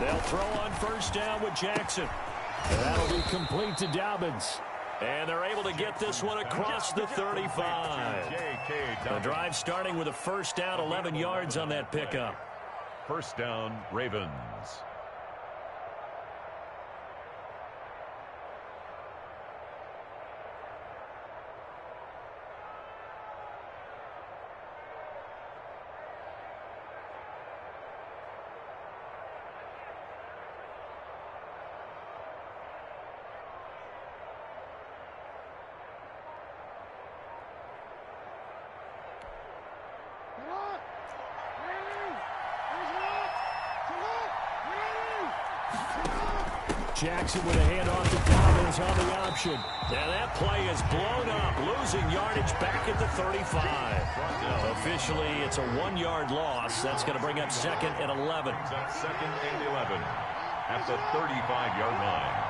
They'll throw on first down with Jackson. And that'll be complete to Dobbins. And they're able to get this one across the 35. The drive starting with a first down, 11 yards on that pickup. First down, Ravens. Jackson with a handoff to Dobbins on the option. And that play is blown up, losing yardage back at the 35. Officially, it's a 1-yard loss. That's going to bring up 2nd and 11. Second and 11 at the 35-yard line.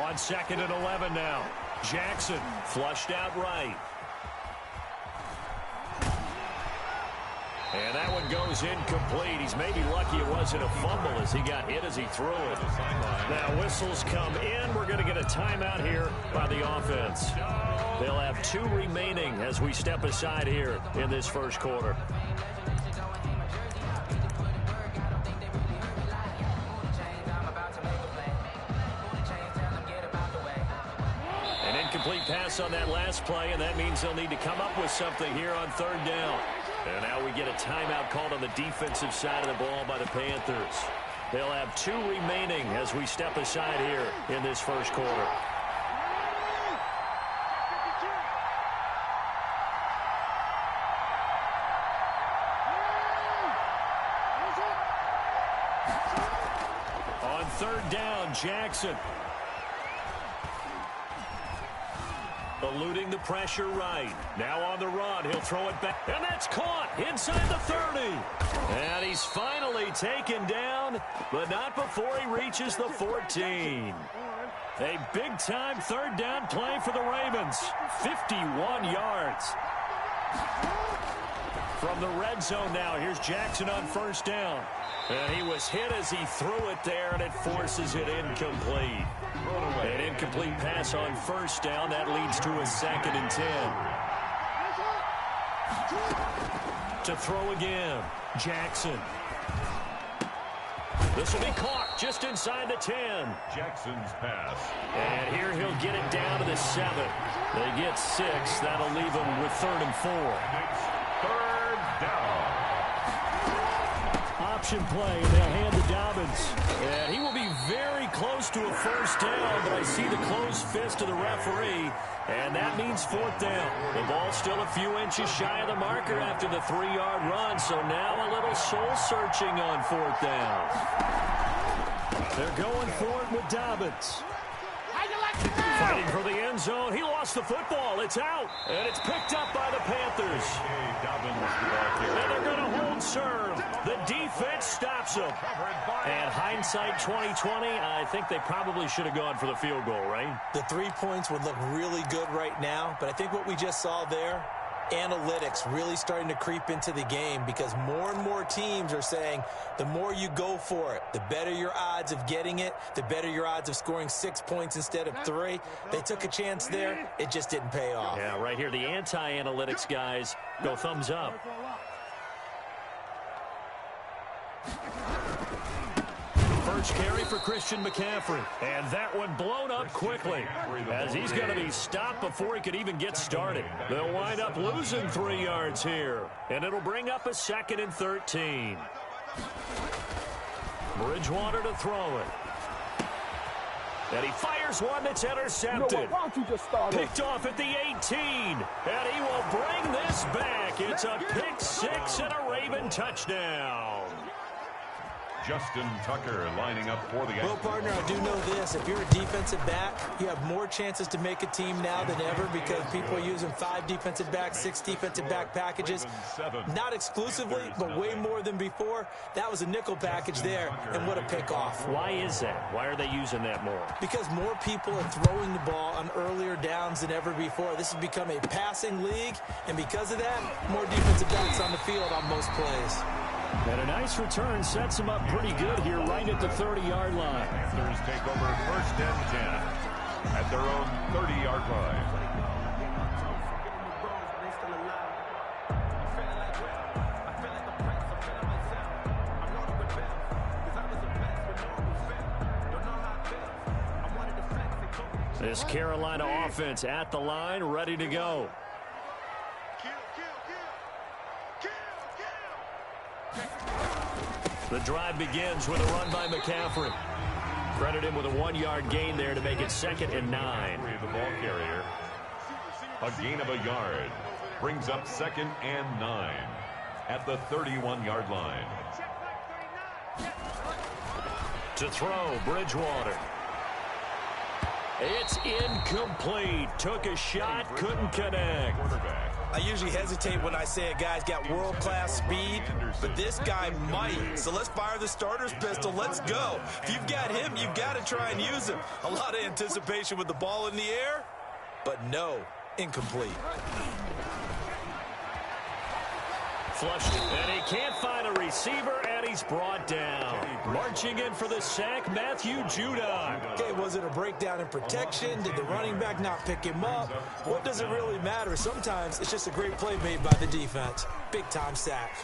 On 2nd and 11 now. Jackson flushed out right. And that one goes incomplete. He's maybe lucky it wasn't a fumble as he got hit as he threw it. Now whistles come in. We're going to get a timeout here by the offense. They'll have 2 remaining as we step aside here in this first quarter. An incomplete pass on that last play, and that means they'll need to come up with something here on 3rd down. And now we get a timeout called on the defensive side of the ball by the Panthers. They'll have 2 remaining as we step aside here in this first quarter. On 3rd down, Jackson. Eluding the pressure right. Now on the run. He'll throw it back. And that's caught inside the 30. And he's finally taken down, but not before he reaches the 14. A big-time 3rd down play for the Ravens. 51 yards. From the red zone now, here's Jackson on first down. And he was hit as he threw it there, and it forces it incomplete. An incomplete pass on first down. That leads to a 2nd and 10. To throw again, Jackson. This will be caught just inside the 10. Jackson's pass. And here he'll get it down to the 7. They get 6. That'll leave them with 3rd and 4. 3rd down. Option play, and they'll hand to Dobbins. And he will be very close to a first down, but I see the closed fist of the referee, and that means 4th down. The ball's still a few inches shy of the marker after the 3-yard run, so now a little soul-searching on 4th down. They're going for it with Dobbins. Fighting for the end zone. He lost the football. It's out. And it's picked up by the Panthers. And they're going to hold serve. The defense stops them. And hindsight 2020, I think they probably should have gone for the field goal, right? The 3 points would look really good right now. But I think what we just saw there, analytics really starting to creep into the game, because more and more teams are saying the more you go for it, the better your odds of getting it, the better your odds of scoring 6 points instead of 3. They took a chance there. It just didn't pay off. Yeah, right here, the anti-analytics guys go thumbs up. First carry for Christian McCaffrey. And that one blown up quickly, as he's going to be stopped before he could even get started. They'll wind up losing 3 yards here. And it'll bring up a 2nd and 13. Bridgewater to throw it. And he fires one that's intercepted. You know, why don't you just start Picked off at the 18. And he will bring this back. It's a pick 6 and a Raven touchdown. Justin Tucker lining up for the... Well, partner, I do know this. If you're a defensive back, you have more chances to make a team now than ever because people are using 5 defensive backs, 6 defensive back packages. Not exclusively, but way more than before. That was a nickel package there, and what a pick-off. Why is that? Why are they using that more? Because more people are throwing the ball on earlier downs than ever before. This has become a passing league, and because of that, more defensive backs on the field on most plays. And a nice return sets them up pretty good here right at the 30-yard line. Panthers take over 1st and 10 at their own 30-yard line. This Carolina offense at the line, ready to go. The drive begins with a run by McCaffrey. Credit him with a 1-yard gain there to make it 2nd and 9. The ball carrier. A gain of a yard. Brings up 2nd and 9 at the 31-yard line. To throw, Bridgewater. It's incomplete. Took a shot, couldn't connect. Quarterback. I usually hesitate when I say a guy's got world-class speed, but this guy might. So let's fire the starter's pistol. Let's go. If you've got him, you've got to try and use him. A lot of anticipation with the ball in the air, but no, incomplete. Flushed, and he can't find a receiver, and he's brought down. Marching in for the sack, Matthew Judon. Okay, was it a breakdown in protection? Did the running back not pick him up? What does it really matter? Sometimes it's just a great play made by the defense. Big-time sack.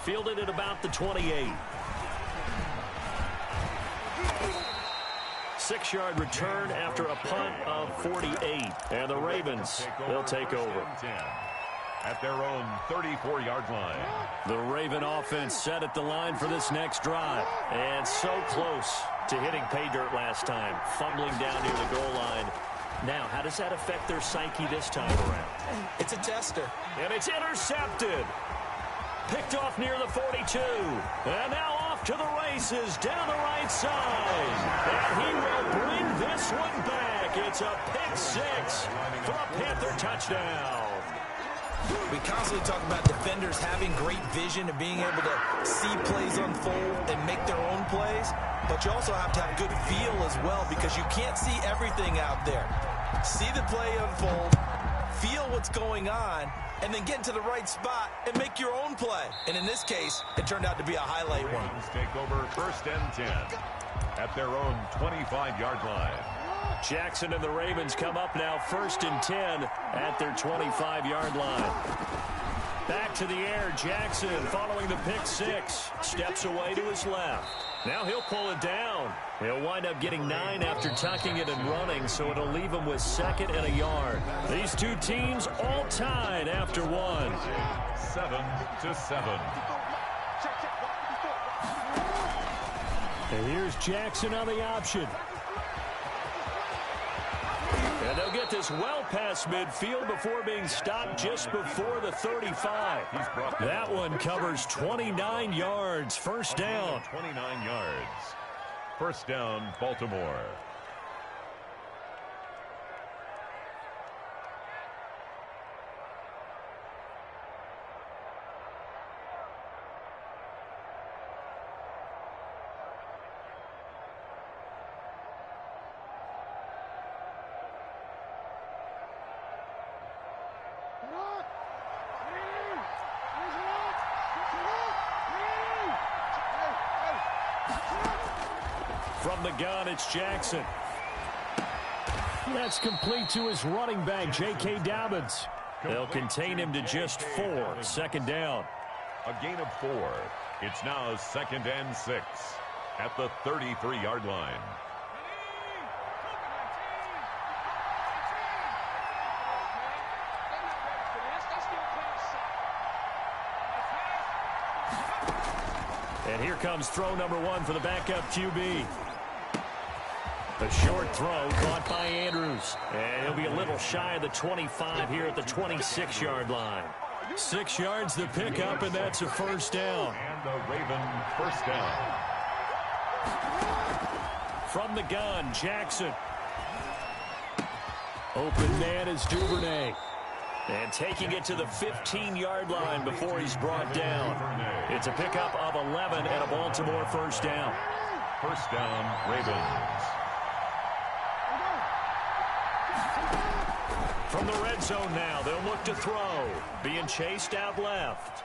Fielded at about the 28. 6-yard return after a punt of 48. And the Ravens, they'll take over. At their own 34-yard line. The Raven offense set at the line for this next drive. And so close to hitting pay dirt last time. Fumbling down near the goal line. Now, how does that affect their psyche this time around? It's a tester. And it's intercepted. Picked off near the 42. And now off to the races down the right side. And he will bring this one back. It's a pick 6 for a Panther touchdown. We constantly talk about defenders having great vision and being able to see plays unfold and make their own plays. But you also have to have good feel as well because you can't see everything out there. See the play unfold, feel what's going on, and then get into the right spot and make your own play. And in this case, it turned out to be a highlight one. Ravens take over 1st and 10 at their own 25-yard line. Jackson and the Ravens come up now 1st and 10 at their 25-yard line. Back to the air, Jackson following the pick 6. Steps away to his left. Now he'll pull it down. He'll wind up getting 9 after tucking it and running, so it'll leave him with 2nd and a yard. These two teams all tied after 1. 7-7. And here's Jackson on the option. And they'll get this well past midfield before being stopped just before the 35. That one covers 29 yards. 1st down. 29 yards. 1st down, Baltimore. From the gun, it's Jackson. That's complete to his running back, J.K. Dobbins. They'll contain him to just 4. 2nd down. A gain of 4. It's now 2nd and 6 at the 33-yard line. And here comes throw number 1 for the backup QB. A short throw caught by Andrews. And he'll be a little shy of the 25 here at the 26-yard line. 6 yards the pickup, and that's a first down. And the Raven first down. From the gun, Jackson. Open man is Duvernay. And taking it to the 15-yard line before he's brought down. It's a pickup of 11 and a Baltimore first down. First down, Ravens. From the red zone now, they'll look to throw. Being chased out left.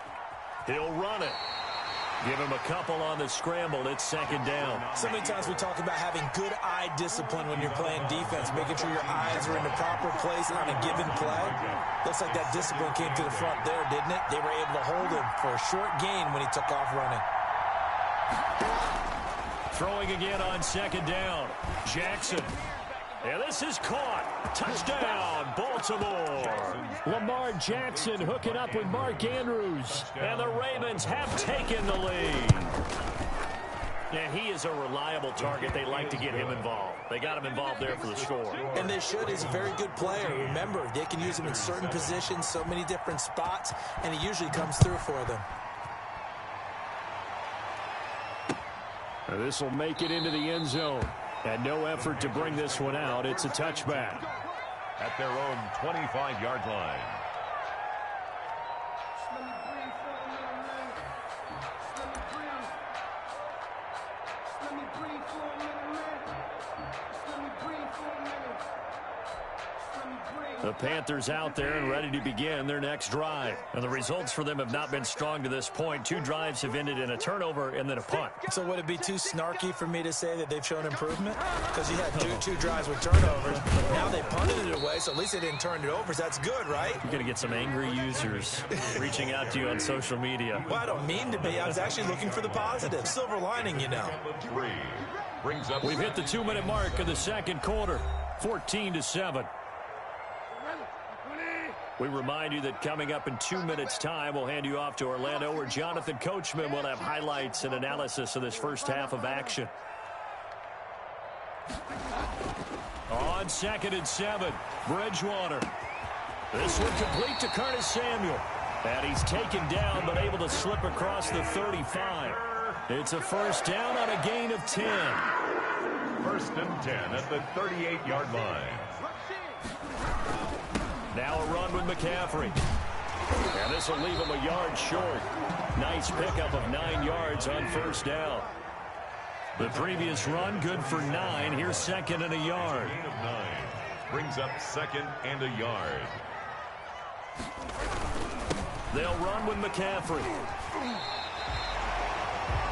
He'll run it. Give him a couple on the scramble. It's second down. So many times we talk about having good eye discipline when you're playing defense, making sure your eyes are in the proper place on a given play. Looks like that discipline came to the front there, didn't it? They were able to hold him for a short gain when he took off running. Throwing again on second down. Jackson. And this is caught. Touchdown, Baltimore. Lamar Jackson hooking up with Mark Andrews. And the Ravens have taken the lead. And he is a reliable target. They like to get him involved. They got him involved there for the score. And they should. He's a very good player. Remember, they can use him in certain positions, so many different spots, and he usually comes through for them. This will make it into the end zone. And no effort to bring this one out. It's a touchback. At their own 25-yard line. The Panthers out there and ready to begin their next drive. And the results for them have not been strong to this point. 2 drives have ended in a turnover and then a punt. So would it be too snarky for me to say that they've shown improvement? Because you had two drives with turnovers. Now they punted it away, so at least they didn't turn it over. So that's good, right? You're going to get some angry users reaching out to you on social media. Well, I don't mean to be. I was actually looking for the positive. Silver lining, you know. We've hit the 2-minute mark of the second quarter. 14-7. We remind you that coming up in 2 minutes' time, we'll hand you off to Orlando, where Jonathan Coachman will have highlights and analysis of this first half of action. On 2nd and 7, Bridgewater. This one complete to Curtis Samuel. And he's taken down, but able to slip across the 35. It's a first down on a gain of 10. First and 10 at the 38-yard line. Now a run with McCaffrey. And this will leave him a yard short. Nice pickup of 9 yards on first down. The previous run good for 9. Here's second and a yard. Gain of 9. Brings up second and a yard. They'll run with McCaffrey.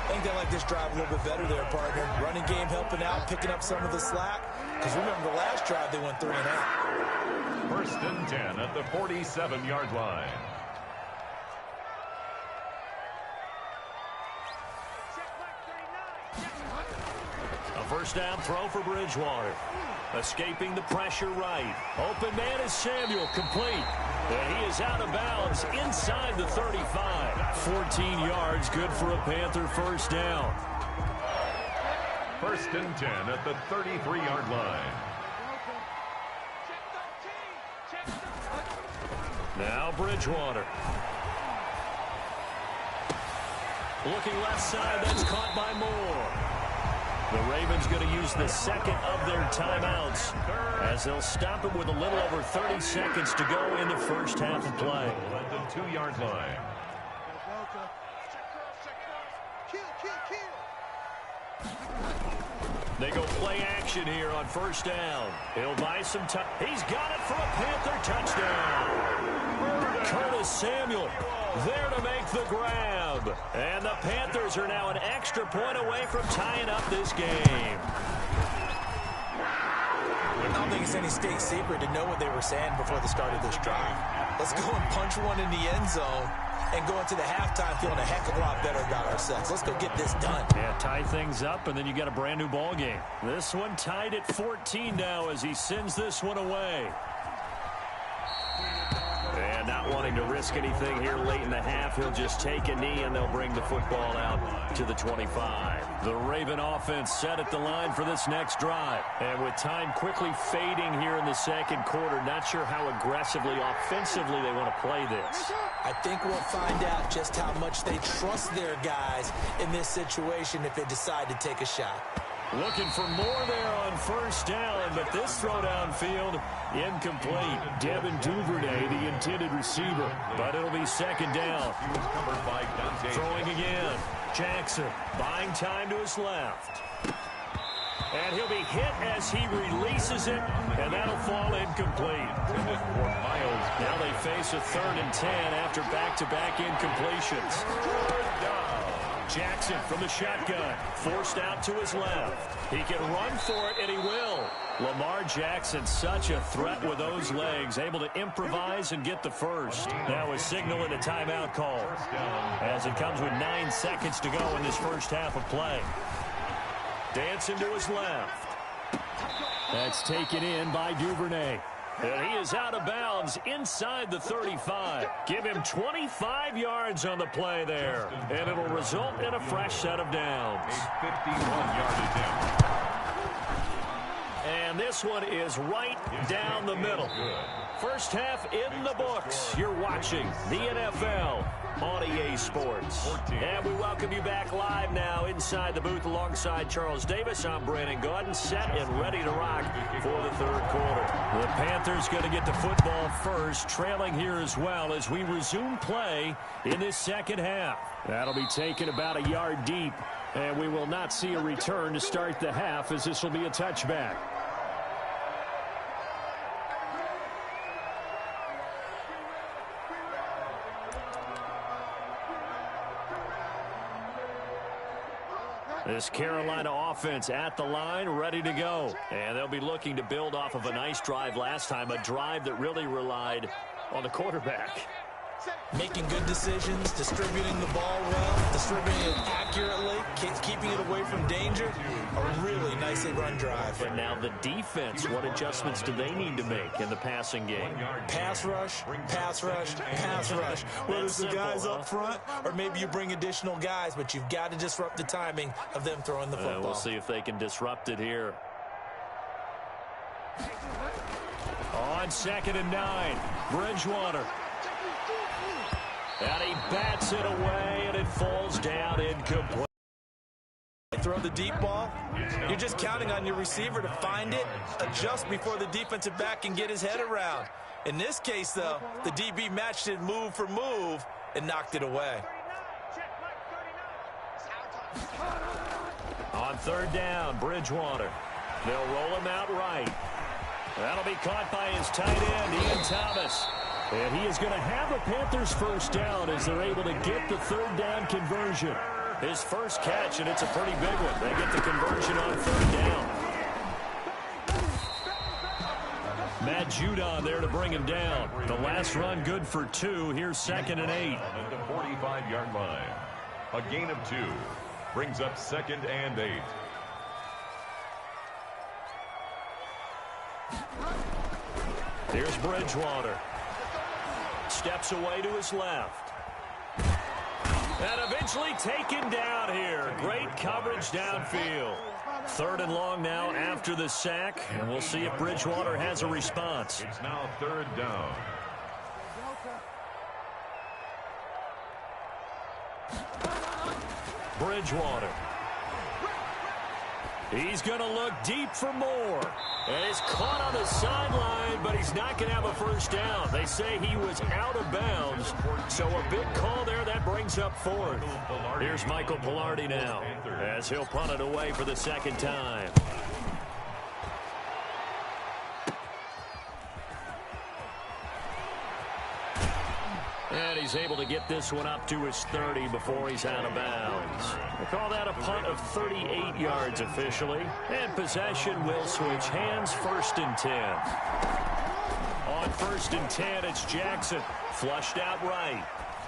I think they like this drive a little bit better there, partner. Running game helping out, picking up some of the slack. Because remember, the last drive they went 3 and out. First and 10 at the 47-yard line. A first down throw for Bridgewater. Escaping the pressure right. Open man is Samuel, complete. And he is out of bounds inside the 35. 14 yards, good for a Panther first down. First and 10 at the 33-yard line. Now Bridgewater. Looking left side, that's caught by Moore. The Ravens going to use the second of their timeouts as they'll stop it with a little over 30 seconds to go in the first half of play. At the 2-yard line. They go play action here on first down. He'll buy some time. He's got it for a Panther touchdown. Curtis Samuel there to make the grab. And the Panthers are now an extra point away from tying up this game. I don't think it's any state secret to know what they were saying before the start of this drive. Let's go and punch one in the end zone and go into the halftime feeling a heck of a lot better about ourselves. Let's go get this done. Yeah, tie things up, and then you got a brand new ball game. This one tied at 14 now as he sends this one away. And And not wanting to risk anything here late in the half, he'll just take a knee and they'll bring the football out to the 25. The Raven offense set at the line for this next drive. And with time quickly fading here in the second quarter, not sure how aggressively, offensively they want to play this. I think we'll find out just how much they trust their guys in this situation if they decide to take a shot. Looking for more there on first down, but this throw downfield incomplete. Devin Duvernay, the intended receiver, but it'll be second down. Throwing again. Jackson buying time to his left. And he'll be hit as he releases it, and that'll fall incomplete. Now they face a 3rd and 10 after back-to-back incompletions. Jackson from the shotgun, forced out to his left. He can run for it, and he will. Lamar Jackson, such a threat with those legs, able to improvise and get the first. Now a signal and a timeout call, as it comes with 9 seconds to go in this first half of play. Dancing to his left. That's taken in by Duvernay. And he is out of bounds inside the 35. Give him 25 yards on the play there. And it'll result in a fresh set of downs. A 51-yard attempt. And this one is right down the middle. First half in the books. You're watching the NFL on EA Sports. And we welcome you back live now inside the booth alongside Charles Davis. I'm Brandon Gaudin, set and ready to rock for the third quarter. The Panthers going to get the football first, trailing here as well as we resume play in this second half. That'll be taken about a yard deep, and we will not see a return to start the half as this will be a touchback. This Carolina offense at the line, ready to go. And they'll be looking to build off of a nice drive last time, a drive that really relied on the quarterback. Making good decisions, distributing the ball well, distributing it accurately, keeping it away from danger. A really nicely run drive. But now the defense, what adjustments do they need to make in the passing game? Pass rush, pass rush, pass rush. Whether it's the guys up front or maybe you bring additional guys, but you've got to disrupt the timing of them throwing the football. We'll see if they can disrupt it here. On 2nd and 9, Bridgewater. And he bats it away, and it falls down incomplete. Throw the deep ball, you're just counting on your receiver to find it, adjust before the defensive back can get his head around. In this case, though, the DB matched it move for move and knocked it away. On 3rd down, Bridgewater. They'll roll him out right. That'll be caught by his tight end, Ian Thomas. And he is going to have a Panthers first down as they're able to get the 3rd down conversion. His first catch, and it's a pretty big one. They get the conversion on 3rd down. Matt Judon there to bring him down. The last run good for 2. Here's 2nd and 8. At the 45-yard line. A gain of 2. Brings up 2nd and 8. Here's Bridgewater. Steps away to his left. And eventually taken down here. Great coverage downfield. 3rd and long now after the sack. And we'll see if Bridgewater has a response. It's now 3rd down. Bridgewater. He's going to look deep for more. And he's caught on the sideline, but he's not going to have a first down. They say he was out of bounds. So a big call there. That brings up 4th. Here's Michael Pilardi now as he'll punt it away for the 2nd time. And he's able to get this one up to his 30 before he's out of bounds. We'll call that a punt of 38 yards officially. And possession will switch hands. 1st and 10. On 1st and 10, it's Jackson. Flushed out right.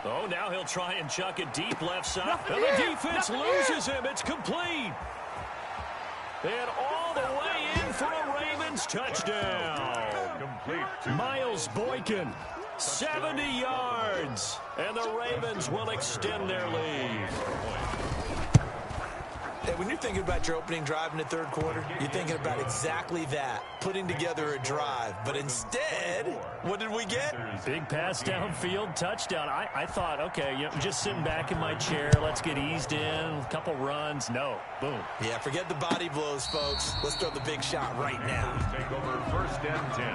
Oh, now he'll try and chuck it deep left side. And the defense loses him. It's complete. And all the way in for a Ravens touchdown. Complete. Miles Boykin. 70 yards. And the Ravens will extend their lead. And when you're thinking about your opening drive in the third quarter, you're thinking about exactly that, putting together a drive. But instead, what did we get? Big pass downfield, touchdown. I thought, okay, I'm just sitting back in my chair. Let's get eased in, a couple runs. No, boom. Yeah, forget the body blows, folks. Let's throw the big shot right now. Take over 1st and 10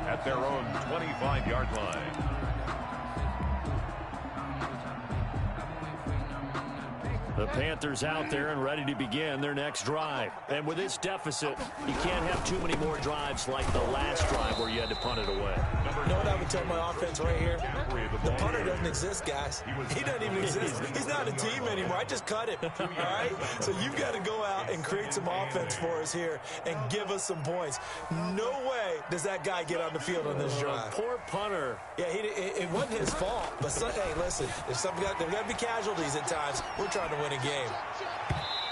at their own 25-yard line. The Panthers out there and ready to begin their next drive. And with this deficit, you can't have too many more drives like the last drive where you had to punt it away. You know what I would tell my offense right here? The punter doesn't exist, guys. He doesn't even exist. He's not a team anymore. I just cut him, all right? So you've got to go out and create some offense for us here and give us some points. No way does that guy get on the field on this drive. Poor punter. Yeah, it wasn't his fault. But, hey, listen, there's got to be casualties at times. We're trying to win a game.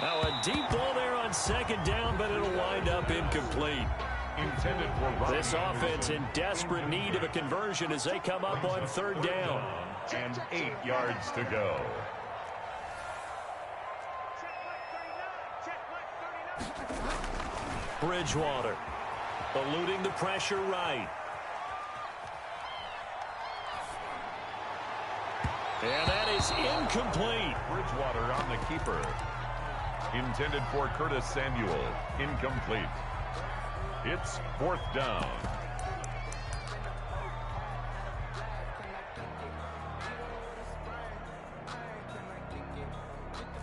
Now a deep ball there on 2nd down, but it'll wind up incomplete. Intended for this offense in desperate need of a conversion as they come up on 3rd down. And 8 yards to go. Bridgewater eluding the pressure right. And that is incomplete. Bridgewater on the keeper. Intended for Curtis Samuel. Incomplete. It's 4th down.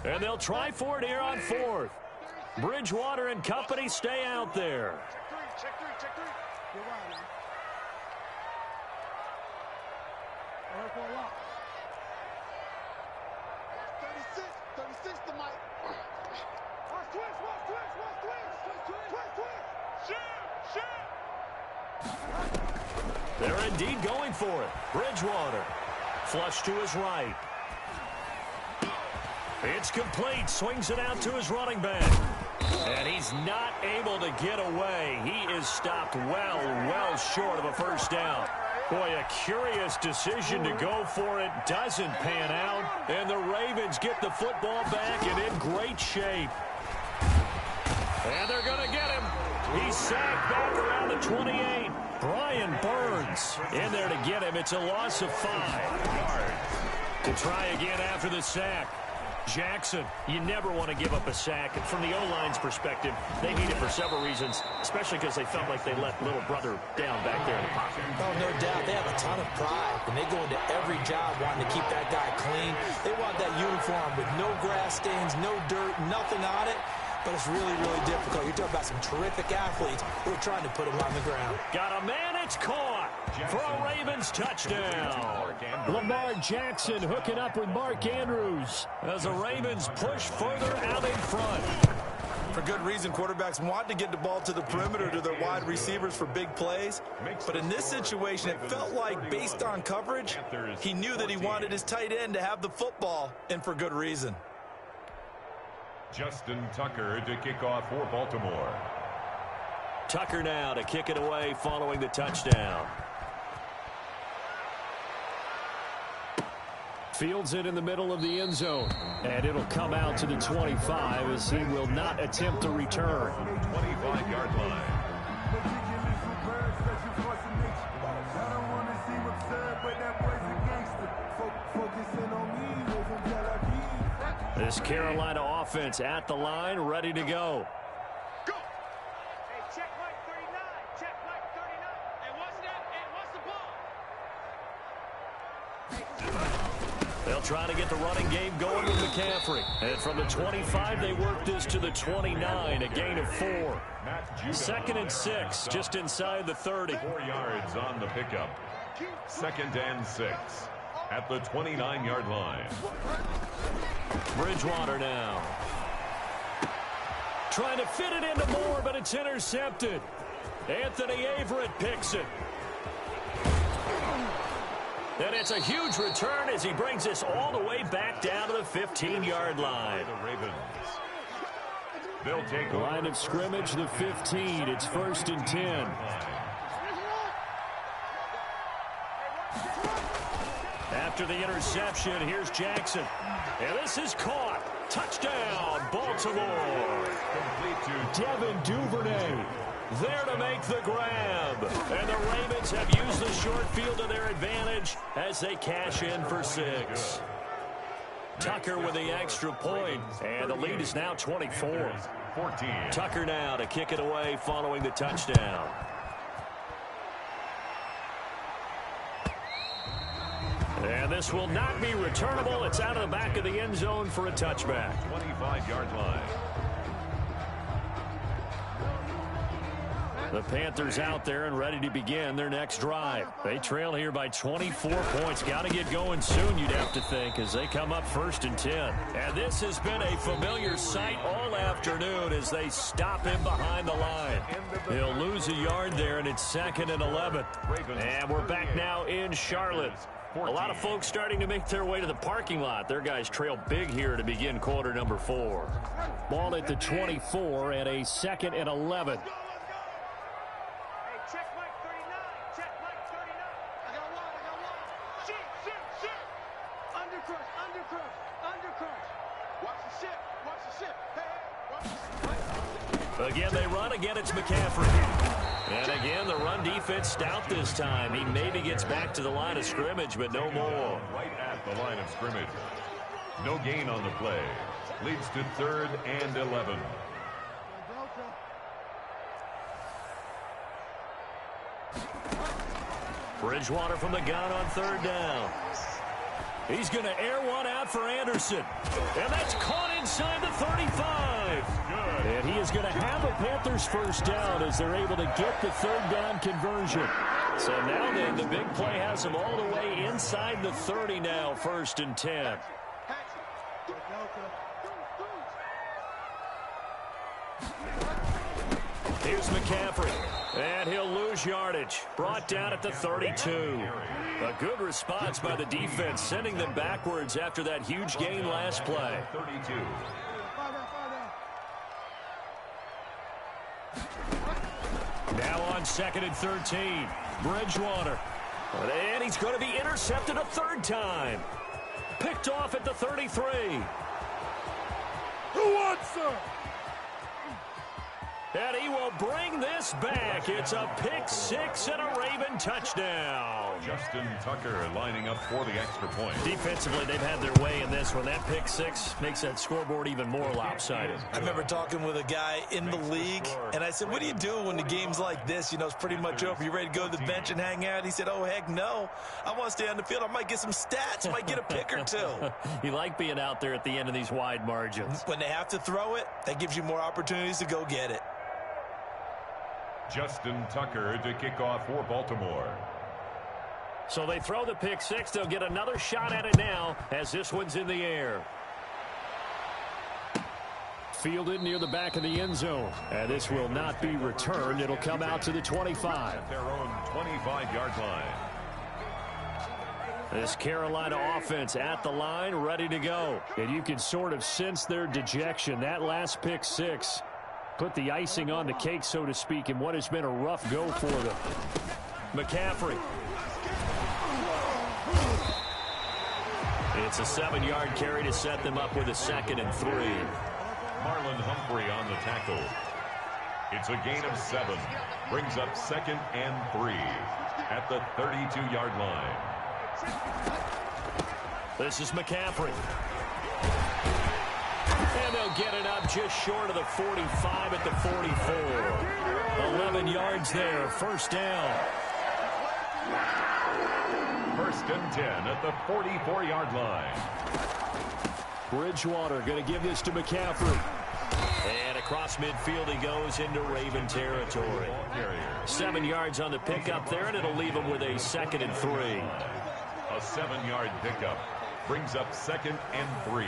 And they'll try for it here on 4th. Bridgewater and company stay out there. Check three. You're right, man. I heard for a lot. 36 to Mike. Watch twist. Shoot. They're indeed going for it. Bridgewater. Flush to his right. It's complete. Swings it out to his running back. And he's not able to get away. He is stopped well short of a 1st down. Boy, a curious decision to go for it. Doesn't pan out. And the Ravens get the football back and in great shape. And they're going to get him. He's sacked back around the 28. Brian Burns in there to get him. It's a loss of 5 yards. To try again after the sack. Jackson, you never want to give up a sack. And from the O-line's perspective, they need it for several reasons, especially because they felt like they let little brother down back there in the pocket. Oh, no doubt. They have a ton of pride, and they go into every job wanting to keep that guy clean. They want that uniform with no grass stains, no dirt, nothing on it. But it's really difficult. You're talking about some terrific athletes who are trying to put him on the ground. Got a man, it's caught for a Ravens touchdown. Lamar Jackson hooking up with Mark Andrews as the Ravens push further out in front. For good reason, quarterbacks want to get the ball to the perimeter to their wide receivers for big plays. But in this situation, it felt like based on coverage, he knew that he wanted his tight end to have the football, and for good reason. Justin Tucker to kick off for Baltimore. Tucker now to kick it away following the touchdown. Fields it in the middle of the end zone. And it'll come out to the 25 as he will not attempt to return. 25-yard line. This Carolina offense at the line, ready to go. Go. Hey, check Mike 39. Check Mike 39. Hey, what's that? They'll try to get the running game going with McCaffrey. And from the 25, they work this to the 29, a gain of 4. 2nd and 6, just inside the 30. 4 yards on the pickup. 2nd and 6 at the 29-yard line. Bridgewater now. Trying to fit it into Moore, but it's intercepted. Anthony Averett picks it. And it's a huge return as he brings this all the way back down to the 15-yard line. The Ravens. They'll take line of scrimmage, the 15. It's 1st and 10. after the interception. Here's Jackson. And this is caught. Touchdown, Baltimore. Complete to Devin Duvernay there to make the grab. And the Ravens have used the short field to their advantage as they cash in for 6. Tucker with the extra point, and the lead is now 24. 14. Tucker now to kick it away following the touchdown. And this will not be returnable. It's out of the back of the end zone for a touchback. 25-yard line. The Panthers out there and ready to begin their next drive. They trail here by 24 points. Got to get going soon, you'd have to think, as they come up 1st and 10. And this has been a familiar sight all afternoon as they stop him behind the line. He'll lose a yard there, and it's 2nd and 11. And we're back now in Charlotte. A lot of folks starting to make their way to the parking lot. Their guys trail big here to begin quarter number 4. Ball at the 24 and a 2nd and 11. Check Mike 39. Check Mike 39. I got one. Shit. Undercrush. Watch the ship. Hey, Again, they run. Again, it's McCaffrey. And again, the run defense stout this time. He maybe gets back to the line of scrimmage, but no more. Right at the line of scrimmage. No gain on the play. Leads to 3rd and 11. Bridgewater from the gun on 3rd down. He's going to air one out for Anderson. And that's caught inside the 35. Good. And he is going to have a Panthers 1st down as they're able to get the 3rd down conversion. So now then, the big play has them all the way inside the 30 now, 1st and 10. Here's McCaffrey. And he'll lose yardage. Brought down at the 32. A good response by the defense, sending them backwards after that huge gain last play. 32. Now on 2nd and 13. Bridgewater. And he's going to be intercepted a 3rd time. Picked off at the 33. Who wants her? And he will bring this back. It's a pick 6 and a Raven touchdown. Justin Tucker lining up for the extra point. Defensively, they've had their way in this one. That pick 6 makes that scoreboard even more lopsided. I remember talking with a guy in the league, and I said, what do you do when the game's like this? You know, it's pretty much over. You ready to go to the bench and hang out? He said, oh, heck no. I want to stay on the field. I might get some stats. I might get a pick or 2. You like being out there at the end of these wide margins. When they have to throw it, that gives you more opportunities to go get it. Justin Tucker to kick off for Baltimore. So they throw the pick 6. They'll get another shot at it now as this one's in the air. Fielded near the back of the end zone. And this will not be returned. It'll come out to the 25. At their own 25-yard line. This Carolina offense at the line, ready to go. And you can sort of sense their dejection. That last pick 6 put the icing on the cake, so to speak, in what has been a rough go for them. McCaffrey. It's a 7-yard carry to set them up with a 2nd and 3. Marlon Humphrey on the tackle. It's a gain of 7. Brings up 2nd and 3 at the 32-yard line. This is McCaffrey. And they'll get it up just short of the 45 at the 44. 11 yards there, 1st down. 1st and 10 at the 44-yard line. Bridgewater going to give this to McCaffrey. And across midfield he goes into Raven territory. 7 yards on the pickup there, and it'll leave him with a 2nd and 3. A 7-yard pickup brings up 2nd and 3.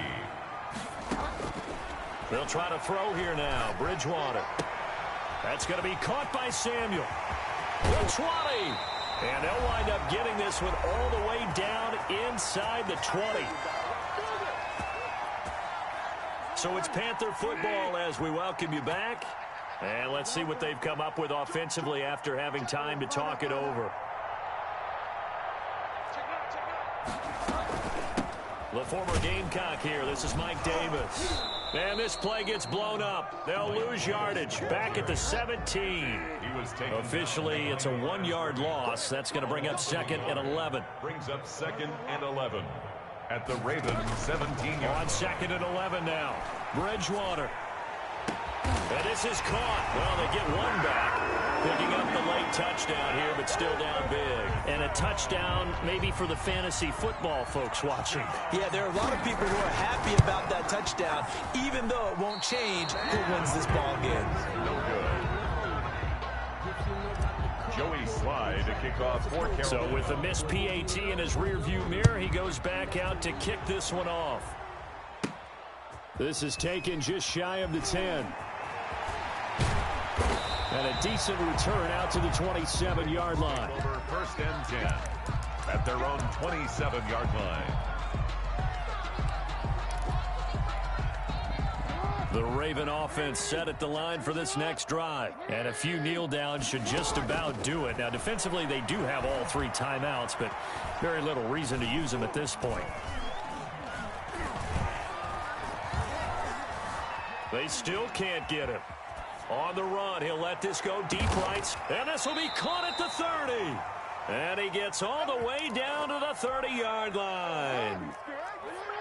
They'll try to throw here now. Bridgewater. That's going to be caught by Samuel. The 20. And they'll wind up getting this one all the way down inside the 20. So it's Panther football as we welcome you back. And let's see what they've come up with offensively after having time to talk it over. former Gamecock here. This is Mike Davis. And this play gets blown up. They'll lose yardage. Back at the 17. Officially, it's a 1-yard loss. That's going to bring up 2nd and 11. Brings up 2nd and 11 at the Ravens 17-yard. On 2nd and 11 now. Bridgewater. And this is caught. Well, they get one back. Picking up the late touchdown here, but still down big. And a touchdown maybe for the fantasy football folks watching. Yeah, there are a lot of people who are happy about that touchdown, even though it won't change who wins this ball game. No good. Joey Slye to kick off for Carolina. So with a missed PAT in his rearview mirror, he goes back out to kick this one off. This is taken just shy of the 10. And a decent return out to the 27-yard line. Over 1st and 10 at their own 27-yard line. The Raven offense set at the line for this next drive. And a few kneel downs should just about do it. Now, defensively, they do have all 3 timeouts, but very little reason to use them at this point. They still can't get him. On the run, he'll let this go deep right. And this will be caught at the 30. And he gets all the way down to the 30-yard line.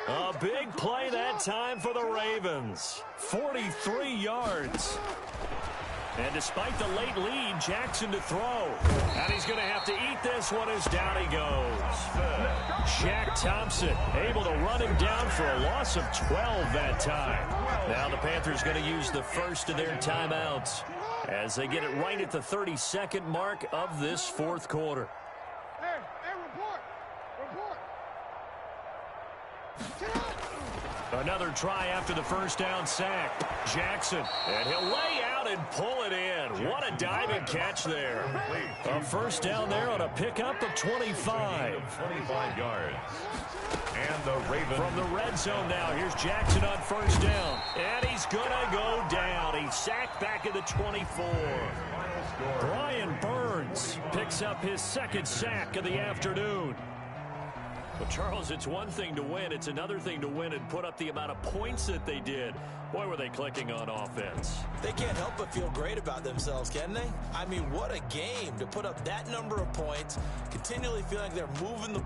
A big play that time for the Ravens. 43 yards. And despite the late lead, Jackson to throw. And he's going to have to eat this one as down he goes. Shaq Thompson able to run him down for a loss of 12 that time. Now the Panthers going to use the first of their timeouts as they get it right at the 32nd mark of this 4th quarter. Hey, report. Another try after the first down sack. Jackson, and he'll lay out and pull it in. What a diving catch there. A first down there on a pickup of 25. 25 yards. And the Ravens. From the red zone now, here's Jackson on first down. And he's going to go down. He's sacked back at the 24. Brian Burns picks up his 2nd sack of the afternoon. Well, Charles, it's one thing to win. It's another thing to win and put up the amount of points that they did. Boy, were they clicking on offense. They can't help but feel great about themselves, can they? I mean, what a game to put up that number of points, continually feel like they're moving the...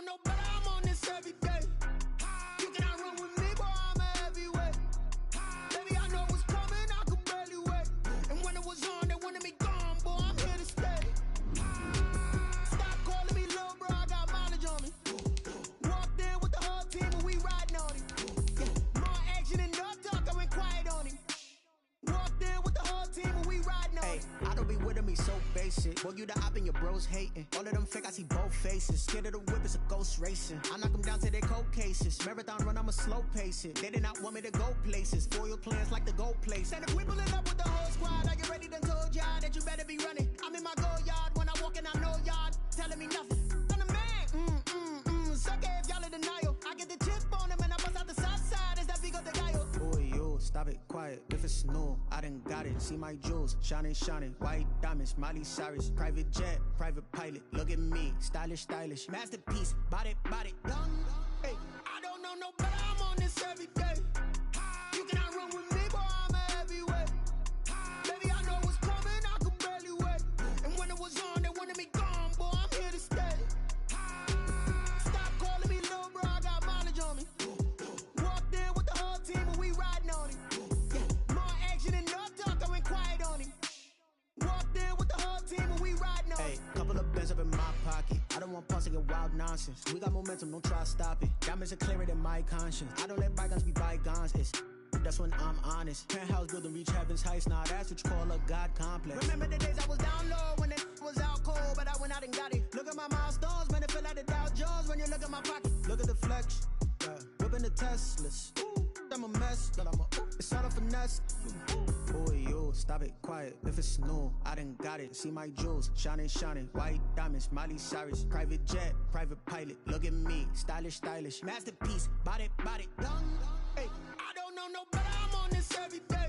No, but I'm on this every day. You cannot run with me, boy, I'm a heavyweight. Baby, I know what's coming, I could barely wait. And when it was on, they wanted me gone, boy, I'm here to stay. Stop calling me little bro, I got mileage on me. Walked in with the whole team and we riding on him. Yeah, more action and no talk, I went quiet on him. Walked in with the whole team and we riding on him. I don't be with him, he's so basic. Boy, you the op and your bros hating. All of them fake, I see both faces. Scared of the whip, it's a ghost racing. I knock them down to their cold cases. Marathon run, I'ma slow pace it. They did not want me to go places. Foil plans like the gold place. And if we pulling up with the whole squad, are you ready? Done told y'all that you better be running. I'm in my go yard when I walk in, I know y'all telling me nothing. I'm the man, suck it if y'all in denial. I get the chip on him and I bust out the south side. Is that big of the guy? Boy, you, stop it, quiet. If it's new, I done got it. See my jewels, shining, white diamonds, Miley Cyrus, private jet, private pilot. Look at me, stylish, masterpiece, body, young. Hey, I don't know no better, I'm on this every day. You cannot run with me, boy, I'm a heavyweight. Baby, I know what's coming, I could barely wait. And when it was on, they wanted me gone, boy, I'm here to stay. Stop calling me little bro, I got mileage on me. Walked in with the whole team and we riding on him. Yeah, more action and no talk, I went quiet on him. Walked in with the whole team and we riding on him. Hey, couple of bands up in my pocket. I don't want pulse and wild nonsense. We got momentum, don't try to stop it. Diamonds are clearer than my conscience. I don't let bygones be bygones. That's when I'm honest. Penthouse building reach heaven's heights. Now that's what you call a God complex. Remember the days I was down low when it was out cold, but I went out and got it. Look at my milestones, man, it feel like the Dow Jones when you look at my pocket. Look at the flex, whipping the Teslas. I'm a mess, but it's all a finesse. Boy, you, stop it, quiet. If it's new, I done got it. See my jewels, shining, white diamonds, Miley Cyrus, private jet, private pilot. Look at me, stylish, stylish, masterpiece, body, young. Hey, I don't know no better. I'm on this every day.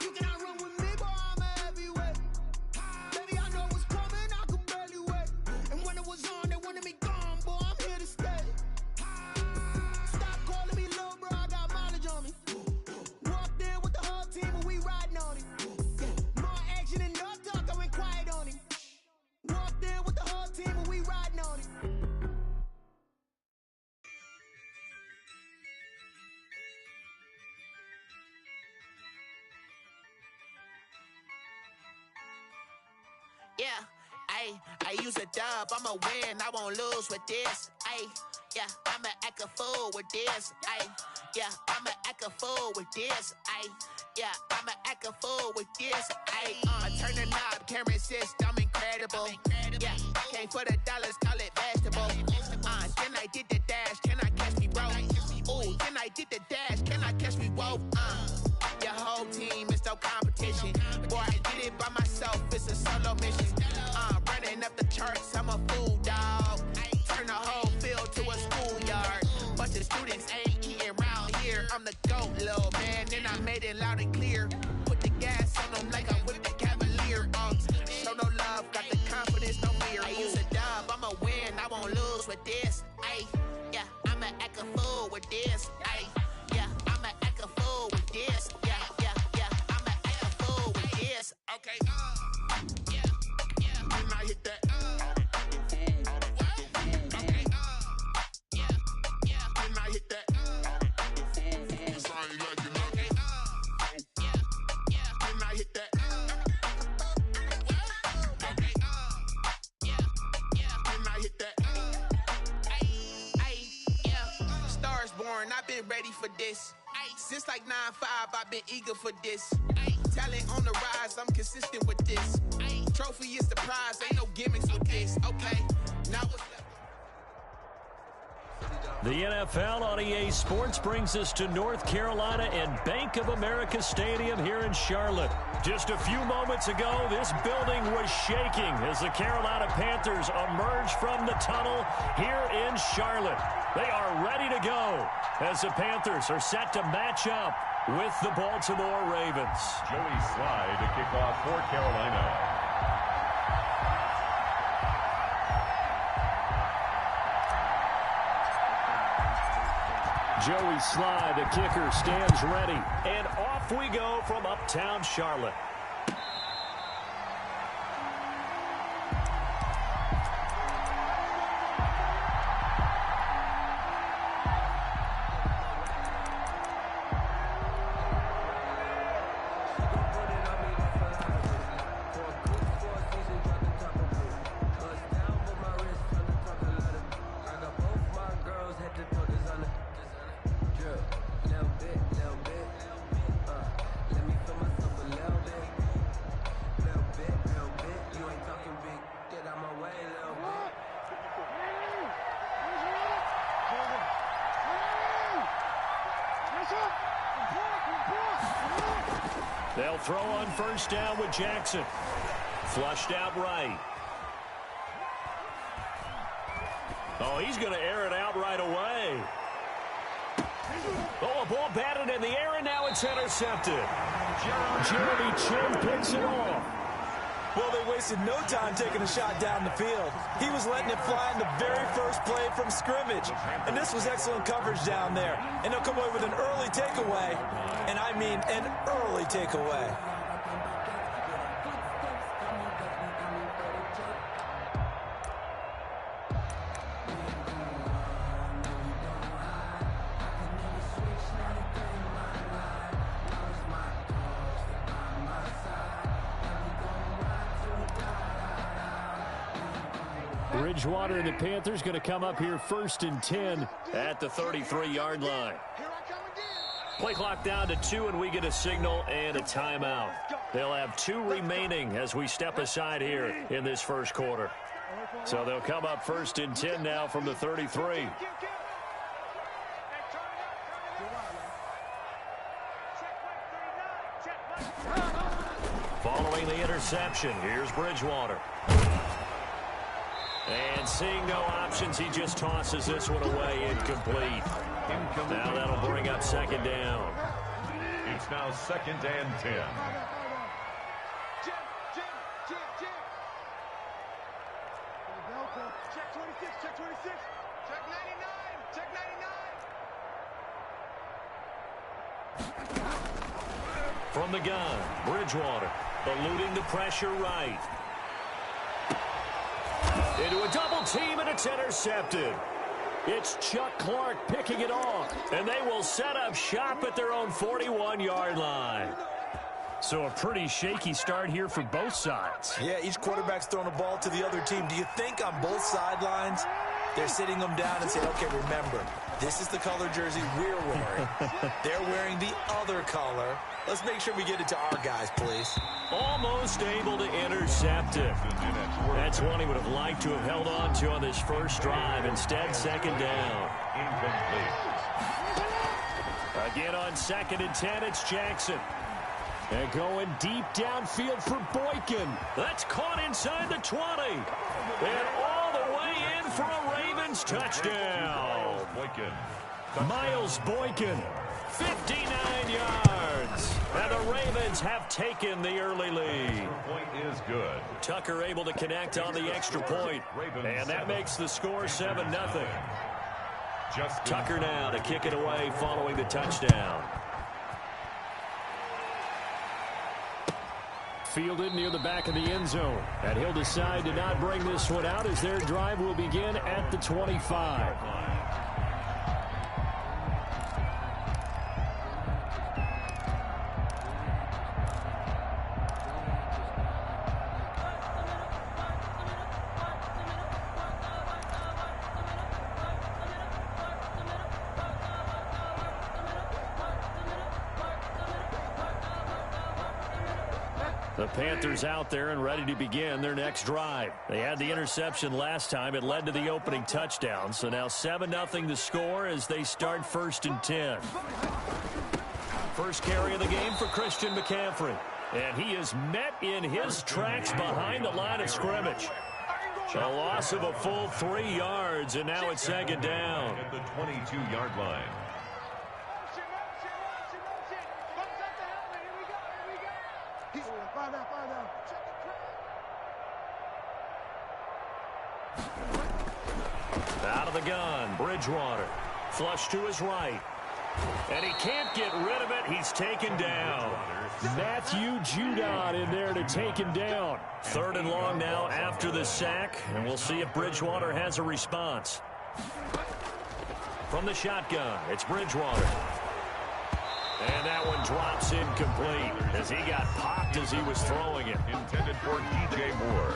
You cannot run with me, boy. I'm a heavyweight. Baby, I know what's coming. I could barely wait. And when it was on, they wanted me gone, boy. I'm here to stay. Stop calling me little bro. I got mileage on me. Walked in with the whole team and we riding on it. More action than no talk. I went quiet on him. Walked in with the whole team and we riding on it. Yeah, I use a dub, I'ma win, I won't lose with this. Yeah, I'ma act a fool with this. Yeah, I'ma act a fool with this. Yeah, I'ma act a fool with this. I turn the knob, can't resist, I'm incredible. Yeah, came for the dollars, call it vegetable. Then I did the dash, can I catch me, bro? Ooh, then I did the dash, can I catch me, whoa? Your whole team is no competition. Boy, I did it by myself, it's a solo mission. Running up the charts, I'm a fool, dog. Turn the whole field to a schoolyard. Bunch of students ain't eating round here. I'm the GOAT, little man, and I made it loud and clear. Put the gas on them like I'm with the Cavalier. Show no love, got the confidence, no fear. I use a dub, I'ma win, I won't lose with this. Yeah, I'ma act a fool with this. Yeah, I'ma act a fool with this. Yeah, I'ma act a fool with this. Okay, yeah, when I hit that. Okay, yeah, when I hit that. Okay, yeah, when I hit that. Okay, yeah, when I hit that. Yeah, stars born, I've been ready for this. Since like 9-5, I've been eager for this. Talent on the rise, I'm consistent with this. Trophy is the prize, ain't no gimmicks with this. Okay, now what's that? The NFL on EA Sports brings us to North Carolina and Bank of America Stadium here in Charlotte. Just a few moments ago, this building was shaking as the Carolina Panthers emerged from the tunnel here in Charlotte. They are ready to go as the Panthers are set to match up with the Baltimore Ravens. Joey Slye to kick off for Carolina. Joey Slye, the kicker, stands ready. And off we go from uptown Charlotte. They'll throw on first down with Jackson. Flushed out right. Oh, he's going to air it out right away. Oh, a ball batted in the air, and now it's intercepted. Jeremy Chin picks it off. Well, they wasted no time taking a shot down the field. He was letting it fly in the very first play from scrimmage. And this was excellent coverage down there. And they'll come away with an early takeaway. And I mean an early takeaway. Bridgewater and the Panthers going to come up here 1st and 10 at the 33-yard line. Play clock down to 2, and we get a signal and a timeout. They'll have 2 remaining as we step aside here in this first quarter. So they'll come up 1st and 10 now from the 33. Following the interception, here's Bridgewater. And seeing no options, he just tosses this one away, incomplete. Now that'll bring up second down. It's now 2nd and 10. Check 26, check 26. Check 99, check 99. From the gun, Bridgewater, eluding the pressure right. Into a double team, and it's intercepted. It's Chuck Clark picking it off, and they will set up shop at their own 41-yard line. So a pretty shaky start here for both sides. Yeah, each quarterback's throwing a ball to the other team. Do you think on both sidelines they're sitting them down and saying, okay, remember, this is the color jersey we're wearing. They're wearing the other color. Let's make sure we get it to our guys, please. Almost able to intercept it. That's one he would have liked to have held on to on this first drive. Instead, second down. Incomplete. Again on 2nd and 10, it's Jackson. And going deep downfield for Boykin. That's caught inside the 20. And all the way in for a Ravens touchdown. Miles Boykin, 59 yards. And the Ravens have taken the early lead. Point is good. Tucker able to connect on the extra point. And that makes the score 7-0. Tucker now to kick it away following the touchdown. Fielded near the back of the end zone. And he'll decide to not bring this one out as their drive will begin at the 25. The Panthers out there and ready to begin their next drive. They had the interception last time. It led to the opening touchdown. So now 7-0 the score as they start 1st and 10. First carry of the game for Christian McCaffrey. And he is met in his tracks behind the line of scrimmage. A loss of a full 3 yards, and now it's second down. At the 22-yard line. Out of the gun, Bridgewater. Flush to his right. And he can't get rid of it. He's taken down. Matthew Judon in there to take him down. 3rd and long now after the sack. And we'll see if Bridgewater has a response. From the shotgun, it's Bridgewater. And that one drops incomplete as he got popped as he was throwing it. Intended for DJ Moore.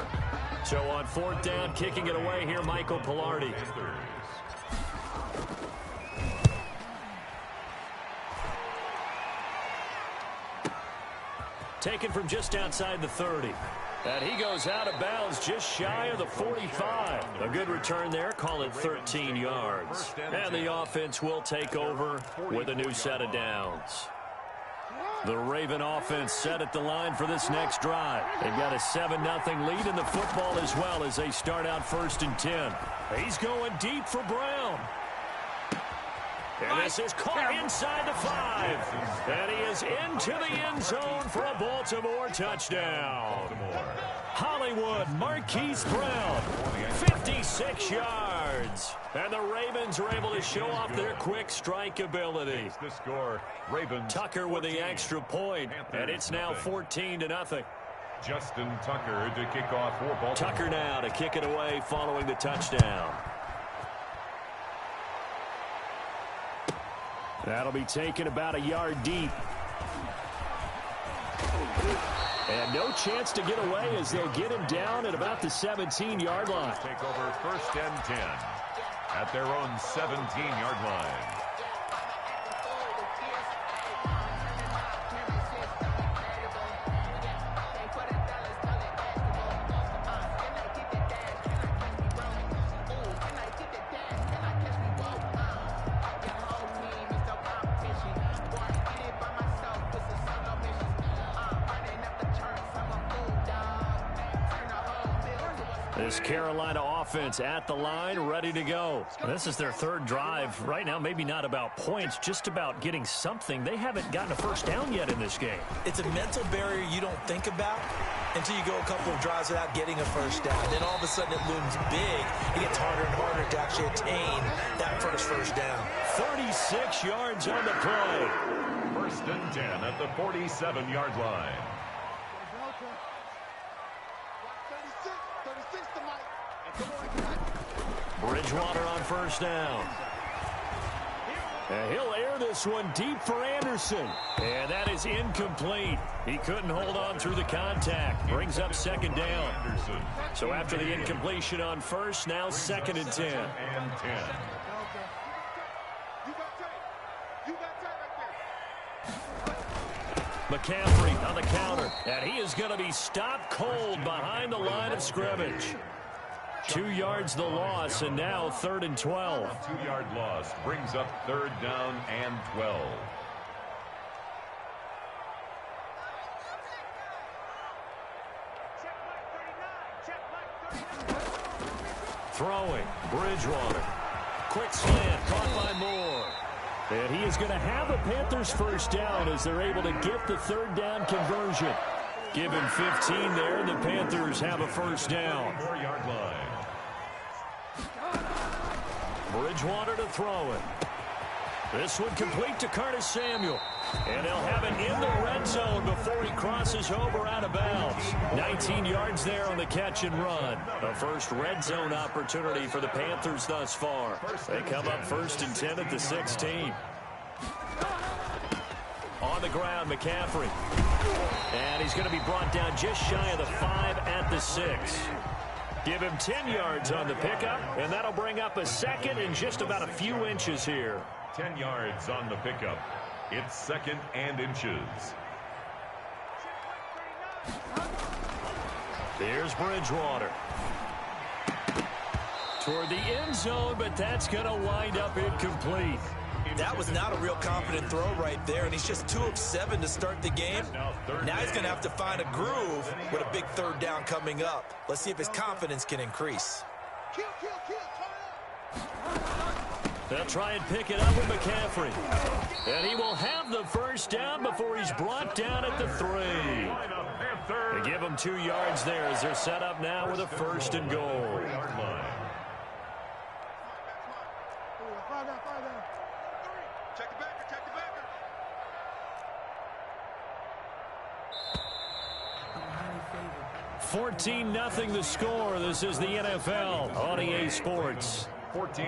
So on 4th down, kicking it away here, Michael Pilardi. Taken from just outside the 30. And he goes out of bounds just shy of the 45. A good return there. Call it 13 yards. And the offense will take over with a new set of downs. The Raven offense set at the line for this next drive. They've got a 7-0 lead in the football as well as they start out 1st and 10. He's going deep for Brown. And this is caught inside the 5. And he is into the end zone for a Baltimore touchdown. Hollywood Marquise Brown, 56 yards. And the Ravens are able to show off their quick strike ability. The score, Ravens. Tucker with the extra point, and it's now 14-0. Justin Tucker to kick off for Baltimore. Tucker now to kick it away following the touchdown. That'll be taken about a yard deep. And no chance to get away as they'll get him down at about the 17-yard line. Take over 1st and 10 at their own 17-yard line. This Carolina offense at the line, ready to go. This is their third drive. Right now, maybe not about points, just about getting something. They haven't gotten a first down yet in this game. It's a mental barrier you don't think about until you go a couple of drives without getting a first down. Then all of a sudden it looms big. It gets harder and harder to actually attain that first down. 36 yards on the play. 1st and 10 at the 47-yard line. Bridgewater on first down. And he'll air this one deep for Anderson. And that is incomplete. He couldn't hold on through the contact. Brings up 2nd down. So after the incompletion on first, now 2nd and 10. McCaffrey on the counter. And he is going to be stopped cold behind the line of scrimmage. 2 yards the loss, and now 3rd and 12. 2-yard loss brings up 3rd down and 12. Throwing, Bridgewater. Quick slant, caught by Moore. And he is going to have the Panthers first down as they're able to get the 3rd down conversion. Give him 15 there, and the Panthers have a first down. 4-yard line. Bridgewater to throw it. This one complete to Curtis Samuel. And he'll have it in the red zone before he crosses over out of bounds. 19 yards there on the catch and run. A first red zone opportunity for the Panthers thus far. They come up 1st and 10 at the 16. On the ground, McCaffrey. And he's going to be brought down just shy of the 5 at the 6. Give him 10 yards on the pickup, and that'll bring up a 2nd and just about a few inches here. 10 yards on the pickup. It's 2nd and inches. Here's Bridgewater. Toward the end zone, but that's going to wind up incomplete. That was not a real confident throw right there, and he's just 2 of 7 to start the game. Now he's going to have to find a groove with a big 3rd down coming up. Let's see if his confidence can increase. They'll try and pick it up with McCaffrey. And he will have the first down before he's brought down at the 3. They give him 2 yards there as they're set up now with a 1st and goal. Check the backer, check the backer. 14-0 the score. This is the NFL on EA Sports. 14.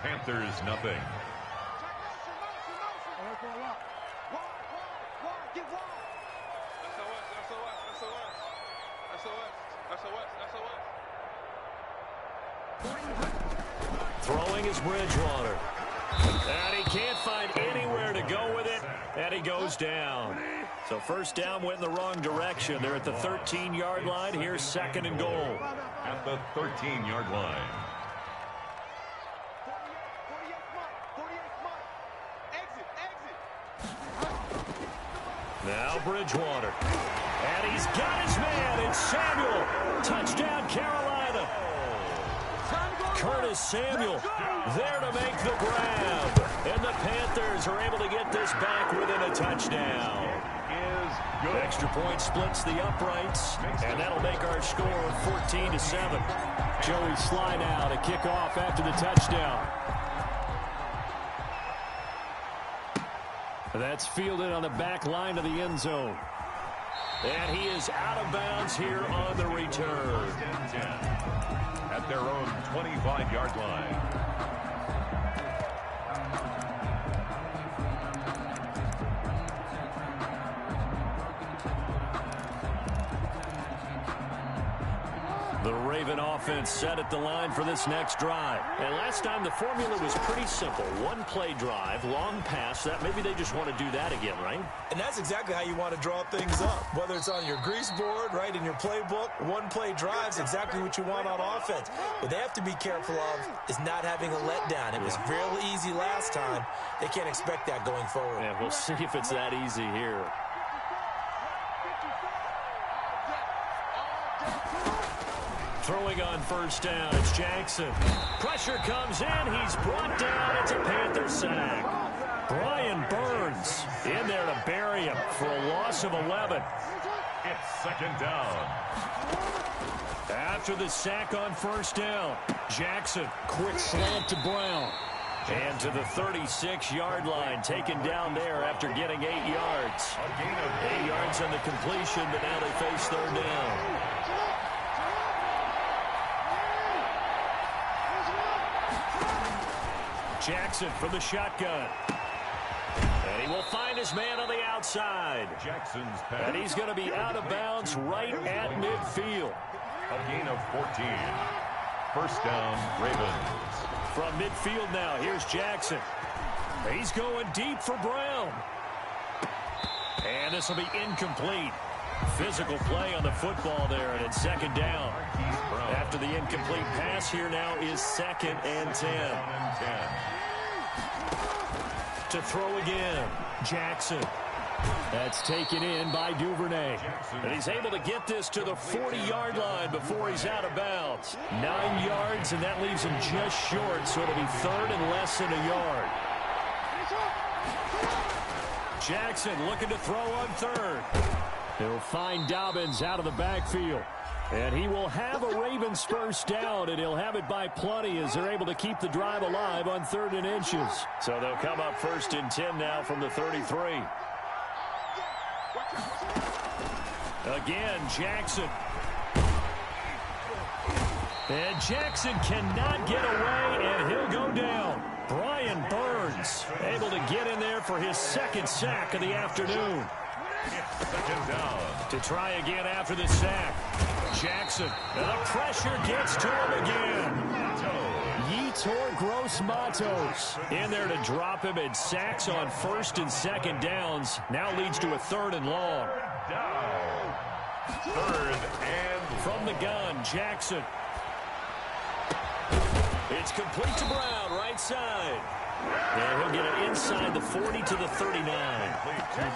Panthers nothing. Throwing is Bridgewater. And he can't find anywhere to go with it, and he goes down. So first down went in the wrong direction. They're at the 13-yard line. Here's 2nd and goal. At the 13-yard line. Now Bridgewater. And he's got his man. It's Samuel. Touchdown, Carolina. Curtis Samuel there to make the grab. And the Panthers are able to get this back within a touchdown. Extra point splits the uprights, and that'll make our score 14-7. Joey Sly now to kick off after the touchdown. That's fielded on the back line of the end zone. And he is out of bounds here on the return. At their own 25-yard line. The Raven offense set at the line for this next drive. And last time the formula was pretty simple. One play drive, long pass. That maybe they just want to do that again, right? And that's exactly how you want to draw things up. Whether it's on your grease board, right, in your playbook, one play drive is exactly what you want on offense. What they have to be careful of is not having a letdown. It was real easy last time. They can't expect that going forward. Yeah, we'll see if it's that easy here. Throwing on first down, it's Jackson. Pressure comes in. He's brought down. It's a Panther sack. Brian Burns in there to bury him for a loss of 11. It's second down. After the sack on first down, Jackson, quick slant to Brown. And to the 36-yard line, taken down there after getting 8 yards. 8 yards on the completion, but now they face third down. Jackson from the shotgun. And he will find his man on the outside. Jackson's pass. And he's going to be out of bounds right at midfield. A gain of 14. First down, Ravens. From midfield now, here's Jackson. He's going deep for Brown. And this will be incomplete. Physical play on the football there, and it's second down. After the incomplete pass, here now is 2nd and 10. To throw again, Jackson. That's taken in by Duvernay. And he's able to get this to the 40-yard line before he's out of bounds. 9 yards, and that leaves him just short, so it'll be third and less than a yard. Jackson looking to throw on third. He'll find Dobbins out of the backfield. And he will have a Ravens first down, and he'll have it by plenty as they're able to keep the drive alive on 3rd and inches. So they'll come up 1st and 10 now from the 33. Again, Jackson. And Jackson cannot get away, and he'll go down. Brian Burns able to get in there for his 2nd sack of the afternoon. It's second down. To try again after the sack. Jackson. And the pressure gets to him again. Yetur Gross-Matos in there to drop him, and sacks on 1st and 2nd downs. Now leads to a 3rd and long. Down. 3rd and from the gun, Jackson. It's complete to Brown, right side. And he'll get it inside the 40 to the 39.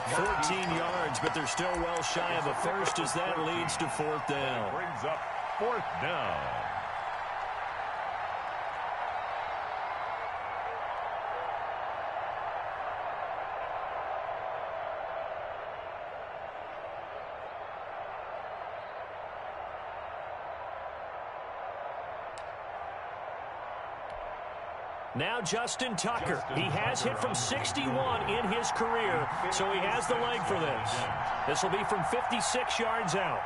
14 yards, but they're still well shy of a first as that leads to 4th down. Brings up 4th down. Now Justin Tucker. He has hit from 61 in his career, so he has the leg for this. This will be from 56 yards out.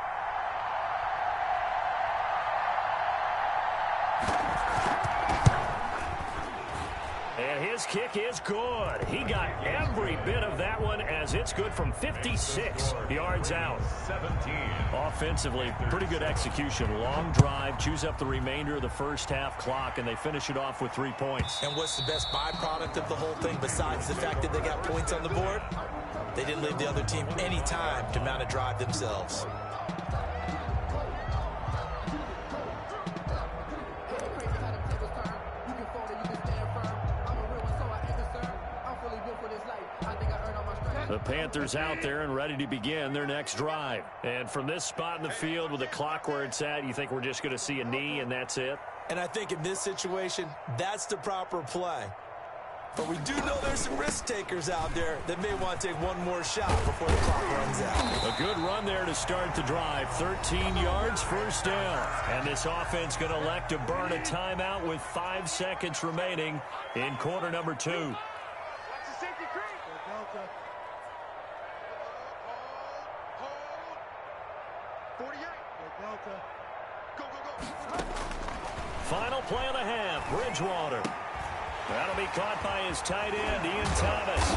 And his kick is good. He got every bit of that one as it's good from 56 yards out. 17. Offensively, pretty good execution. Long drive, chews up the remainder of the first half clock, and they finish it off with 3 points. And what's the best byproduct of the whole thing besides the fact that they got points on the board? They didn't leave the other team any time to mount a drive themselves. The Panthers out there and ready to begin their next drive. And from this spot in the field with the clock where it's at, you think we're just going to see a knee and that's it? And I think in this situation, that's the proper play. But we do know there's some risk takers out there that may want to take one more shot before the clock runs out. A good run there to start the drive. 13 yards, first down. And this offense going to elect to burn a timeout with 5 seconds remaining in quarter number 2. Final play of the half, Bridgewater. That'll be caught by his tight end, Ian Thomas.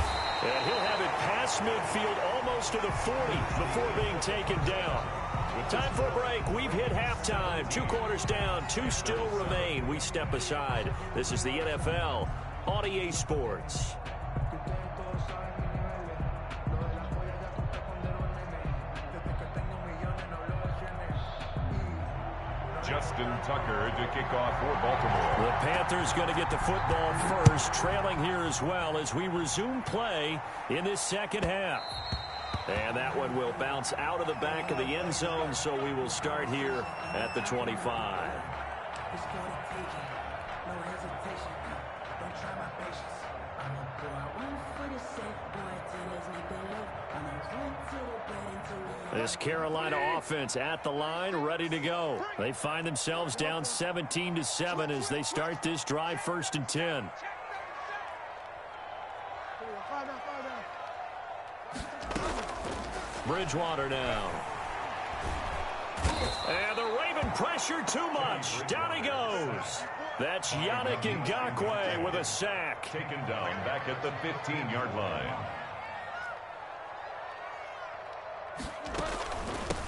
And he'll have it past midfield almost to the 40 before being taken down. Time for a break. We've hit halftime. 2 quarters down, 2 still remain. We step aside. This is the NFL on EA Sports. Justin Tucker to kick off for Baltimore. The Panthers going to get the football first, trailing here as well as we resume play in this second half. And that one will bounce out of the back of the end zone, so we will start here at the 25. This Carolina offense at the line, ready to go. They find themselves down 17-7 as they start this drive, 1st and 10. Bridgewater now. And the Raven pressure too much. Down he goes. That's Yannick Ngakoue with a sack. Taken down back at the 15-yard line.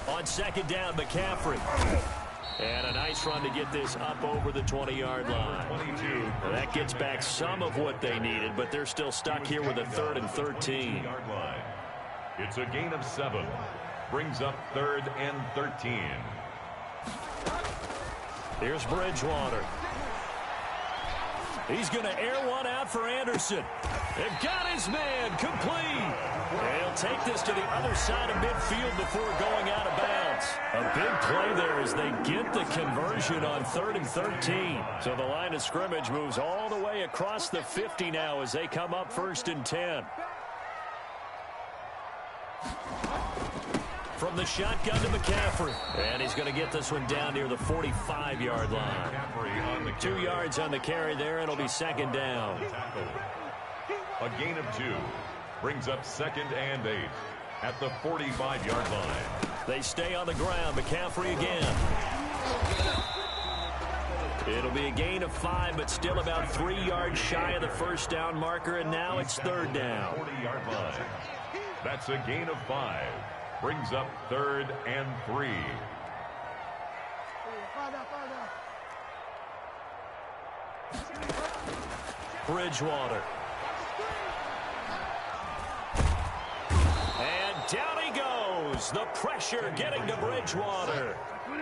On 2nd down, McCaffrey. And a nice run to get this up over the 20-yard line. 22. Well, that gets back some of what they needed, but they're still stuck here with a 3rd and 13. It's a gain of 7. Brings up 3rd and 13. Here's Bridgewater. He's going to air one out for Anderson. They've got his man complete. He'll take this to the other side of midfield before going out of bounds. A big play there as they get the conversion on 3rd and 13. So the line of scrimmage moves all the way across the 50 now as they come up 1st and 10. From the shotgun to McCaffrey. And he's going to get this one down near the 45-yard line. 2 yards on the carry there. It'll be 2nd down. A gain of 2. Brings up 2nd and 8 at the 45-yard line. They stay on the ground. McCaffrey again. It'll be a gain of 5, but still about 3 yards shy of the 1st down marker, and now it's 3rd down. 40-yard line. That's a gain of 5. Brings up 3rd and 3. Bridgewater. And down he goes. The pressure getting to Bridgewater.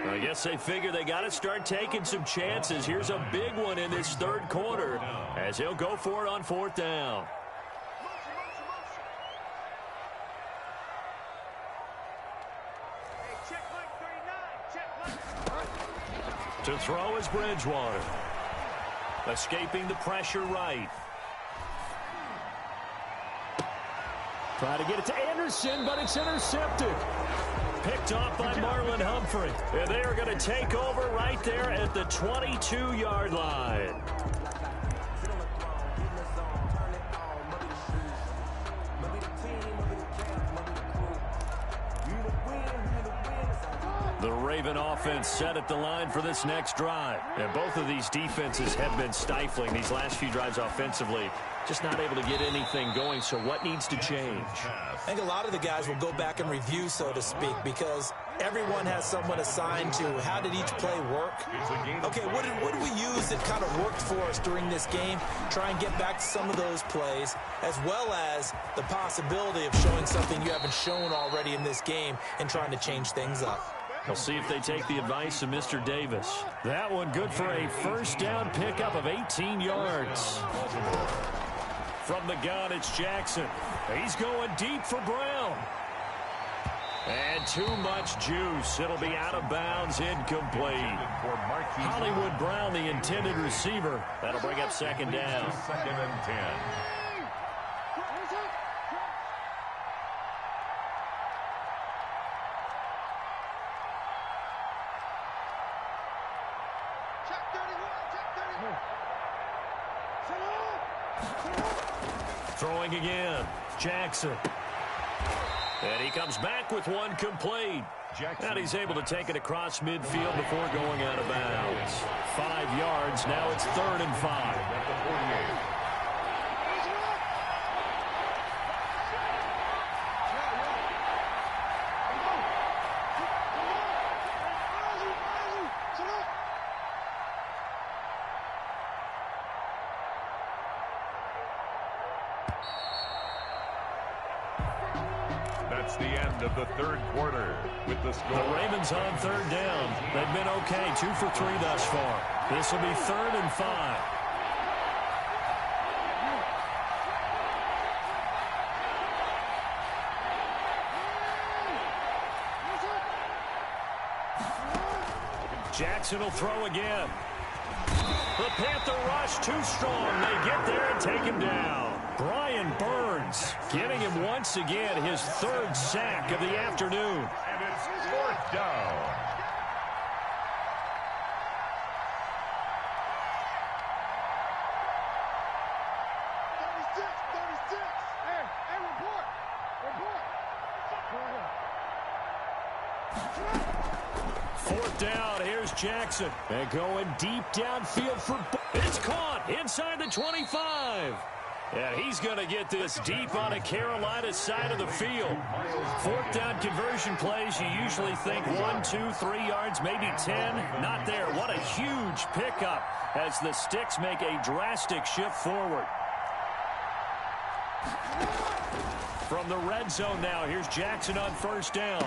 I guess they figure they got to start taking some chances. Here's a big one in this 3rd quarter as he'll go for it on 4th down. To throw is Bridgewater. Escaping the pressure right. Try to get it to Anderson, but it's intercepted. Picked off by Marlon Humphrey. And they are going to take over right there at the 22-yard line. The Raven offense set at the line for this next drive. And both of these defenses have been stifling these last few drives offensively. Just not able to get anything going, so what needs to change? I think a lot of the guys will go back and review, so to speak, because everyone has someone assigned to how did each play work. Okay, what did we use that kind of worked for us during this game? Try and get back to some of those plays, as well as the possibility of showing something you haven't shown already in this game and trying to change things up. We'll see if they take the advice of Mr. Davis. That one good for a 1st down pickup of 18 yards. From the gun, it's Jackson. He's going deep for Brown. And too much juice. It'll be out of bounds, incomplete. Hollywood Brown, the intended receiver. That'll bring up 2nd down. 2nd and 10. Throwing again, Jackson. And he comes back with one complete. And he's able to take it across midfield before going out of bounds. 5 yards, now it's 3rd and 5. At the 48. That's the end of the 3rd quarter with the score. The Ravens on 3rd down. They've been okay, 2 for 3 thus far. This will be 3rd and 5. Jackson will throw again. The Panther rush too strong. They get there and take him down. Brian Burns getting him once again his third sack of the afternoon. And it's fourth down. Fourth down, here's Jackson. And going deep downfield for... It's caught inside the 25. And he's going to get this deep on a Carolina side of the field. Fourth down conversion plays, you usually think 1, 2, 3 yards, maybe 10. Not there. What a huge pickup as the Sticks make a drastic shift forward. From the red zone now, here's Jackson on first down.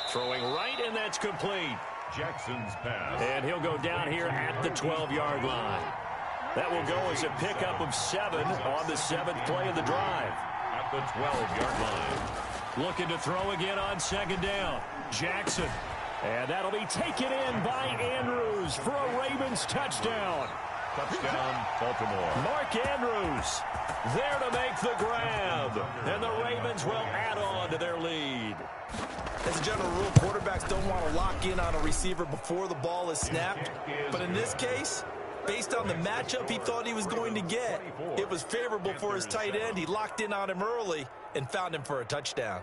Throwing right, and that's complete. Jackson's pass. And he'll go down here at the 12-yard line. That will go as a pickup of 7 on the 7th play of the drive. At the 12-yard line. Looking to throw again on second down. Jackson. And that'll be taken in by Andrews for a Ravens touchdown. Touchdown, Baltimore. Mark Andrews there to make the grab. And the Ravens will add on to their lead. As a general rule, quarterbacks don't want to lock in on a receiver before the ball is snapped. But in this case, based on the matchup he thought he was going to get, it was favorable for his tight end. He locked in on him early and found him for a touchdown.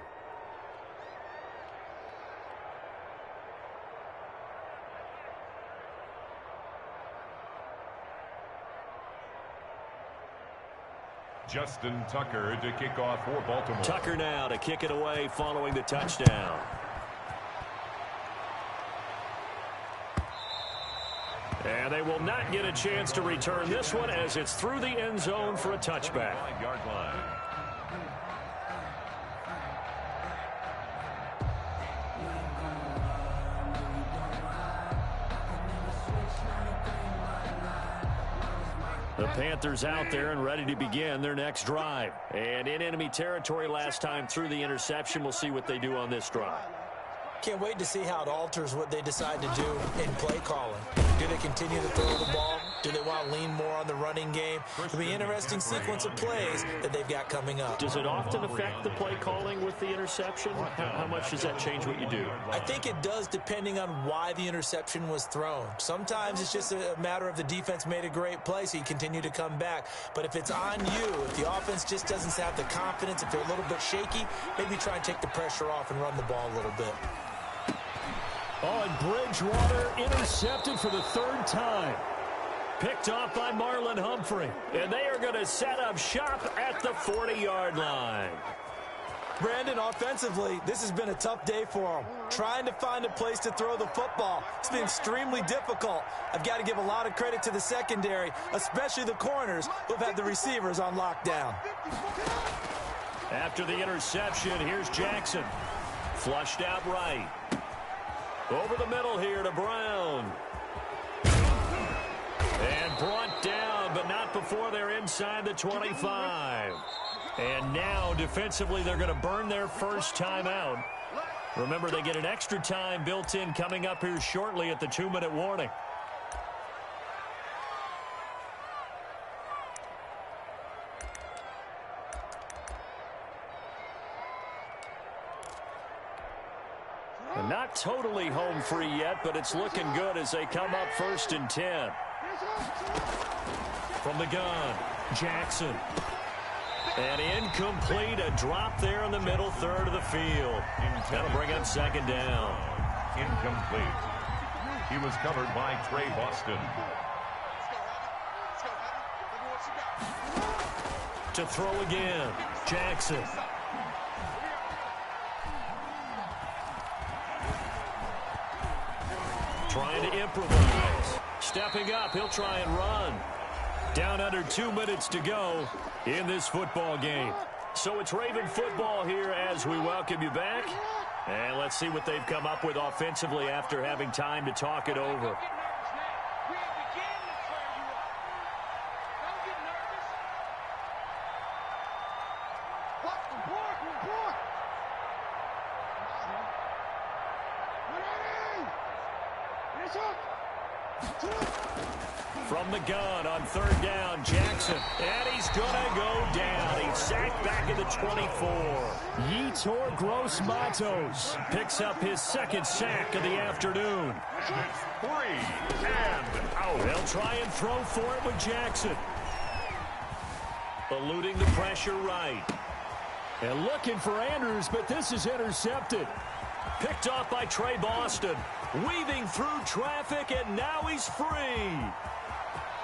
Justin Tucker to kick off for Baltimore. Tucker now to kick it away following the touchdown. And they will not get a chance to return this one as it's through the end zone for a touchback. 5-yard line. The Panthers out there and ready to begin their next drive. And in enemy territory last time through the interception. We'll see what they do on this drive. Can't wait to see how it alters what they decide to do in play calling. Do they continue to throw the ball? Do they want to lean more on the running game? It'll be an interesting sequence of plays that they've got coming up. Does it often affect the play calling with the interception? How much does that change what you do? I think it does depending on why the interception was thrown. Sometimes it's just a matter of the defense made a great play, so you continue to come back. But if it's on you, if the offense just doesn't have the confidence, if they're a little bit shaky, maybe try and take the pressure off and run the ball a little bit. Oh, and Bridgewater intercepted for the third time. Picked off by Marlon Humphrey. And they are going to set up shop at the 40-yard line. Brandon, offensively, this has been a tough day for them. Trying to find a place to throw the football. It's been extremely difficult. I've got to give a lot of credit to the secondary, especially the corners who've had the receivers on lockdown. After the interception, here's Jackson. Flushed out right. Over the middle here to Brown. And brought down, but not before they're inside the 25. And now, defensively, they're going to burn their first time out. Remember, they get an extra time built in coming up here shortly at the 2-minute warning. And not totally home free yet, but it's looking good as they come up 1st and 10. From the gun, Jackson. And incomplete, a drop there in the middle third of the field. That'll bring up 2nd down. Incomplete. He was covered by Trey Boston. To throw again, Jackson. Trying to improvise. Stepping up, he'll try and run. Down under 2 minutes to go in this football game. So it's Raven football here as we welcome you back. And let's see what they've come up with offensively after having time to talk it over. From the gun on third down, Jackson. And he's going to go down. He's sacked back at the 24. Yetur Gross-Matos picks up his second sack of the afternoon. It's 3 and out. They'll try and throw for it with Jackson. Eluding the pressure right. And looking for Andrews, but this is intercepted. Picked off by Trey Boston. Weaving through traffic, and now he's free.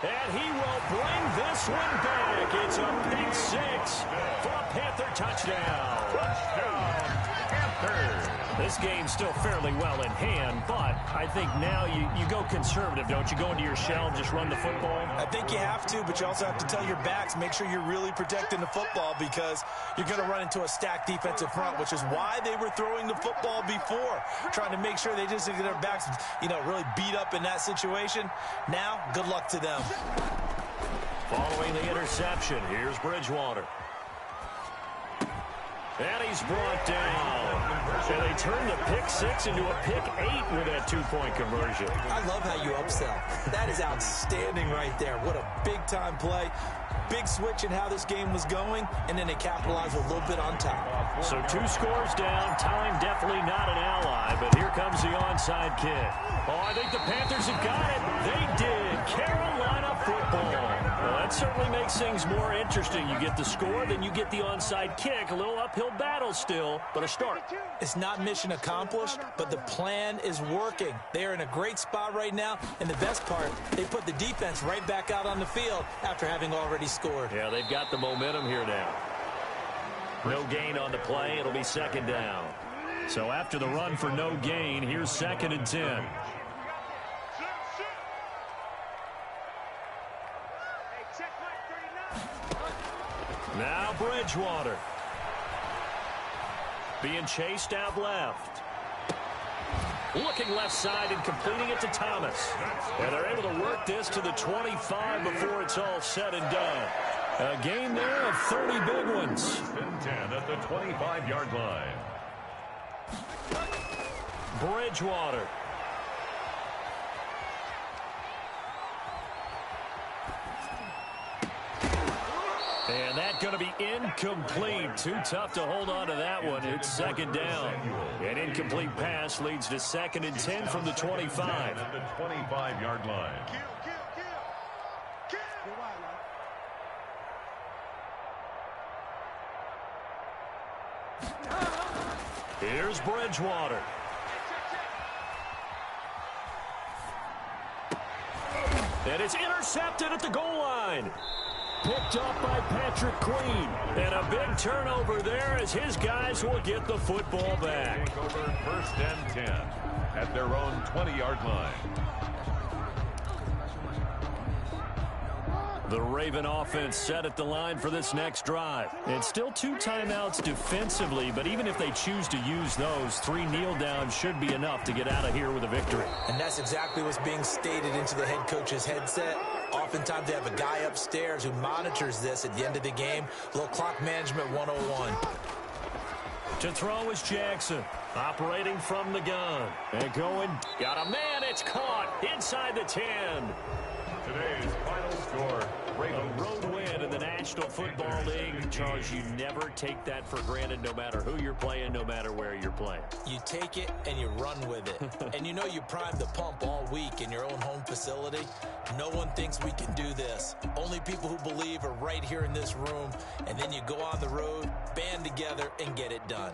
And he will bring this one back. It's a pick six for a Panther touchdown. Touchdown, Panthers. This game's still fairly well in hand, but I think now you go conservative, don't you? Go into your shell and just run the football? I think you have to, but you also have to tell your backs, make sure you're really protecting the football because you're going to run into a stacked defensive front, which is why they were throwing the football before, trying to make sure they just get their backs, really beat up in that situation. Now, good luck to them. Following the interception, here's Bridgewater. And he's brought down. And they turn the pick six into a pick 8 with that two-point conversion. I love how you upsell. That is outstanding right there. What a big-time play. Big switch in how this game was going, and then they capitalized a little bit on top. So 2 scores down. Time definitely not an ally, but here comes the onside kick. Oh, I think the Panthers have got it. They did. Carolina football. Well, that certainly makes things more interesting. You get the score, then you get the onside kick. A little uphill battle still, but a start. It's not mission accomplished, but the plan is working. They are in a great spot right now, and the best part, they put the defense right back out on the field after having already scored. Yeah, they've got the momentum here now. No gain on the play. It'll be second down. So after the run for no gain, here's 2nd and 10. Now Bridgewater. Being chased out left. Looking left side and completing it to Thomas. And they're able to work this to the 25 before it's all said and done. A game there of 30 big ones. 10 at the 25-yard line. Bridgewater. And that's going to be incomplete. Too tough to hold on to that one. It's second down. An incomplete pass leads to 2nd and 10 from the 25. At the 25-yard line. Here's Bridgewater. And it's intercepted at the goal line. Picked up by Patrick Queen. And a big turnover there as his guys will get the football back. Take over 1st and 10 at their own 20-yard line. The Raven offense set at the line for this next drive. It's still 2 timeouts defensively, but even if they choose to use those, 3 kneel downs should be enough to get out of here with a victory. And that's exactly what's being stated into the head coach's headset. Oftentimes they have a guy upstairs who monitors this at the end of the game. A little clock management 101. To throw is Jackson, operating from the gun. And going, got a man, it's caught inside the 10. Today's final score, A road win in the National Football League. Charles, you never take that for granted no matter who you're playing, no matter where you're playing. You take it and you run with it. And you know you primed the pump all week in your own home facility. No one thinks we can do this. Only people who believe are right here in this room. And then you go on the road, band together, and get it done.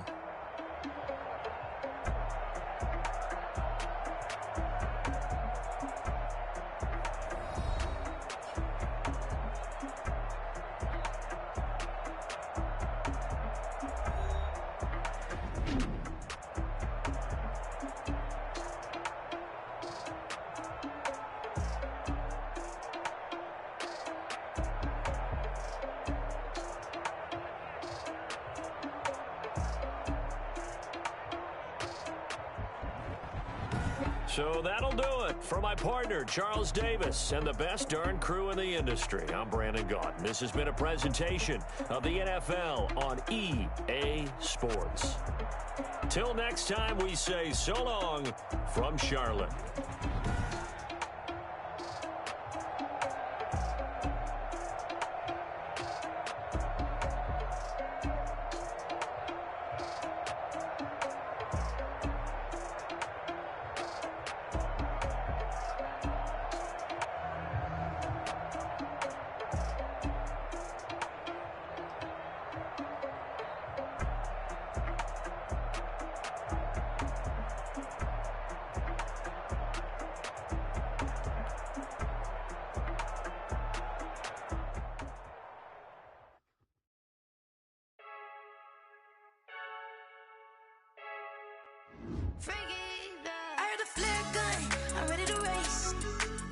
So that'll do it for my partner, Charles Davis, and the best darn crew in the industry. I'm Brandon Gaudin. This has been a presentation of the NFL on EA Sports. Till next time, we say so long from Charlotte. I heard the flare gun, I'm ready to race.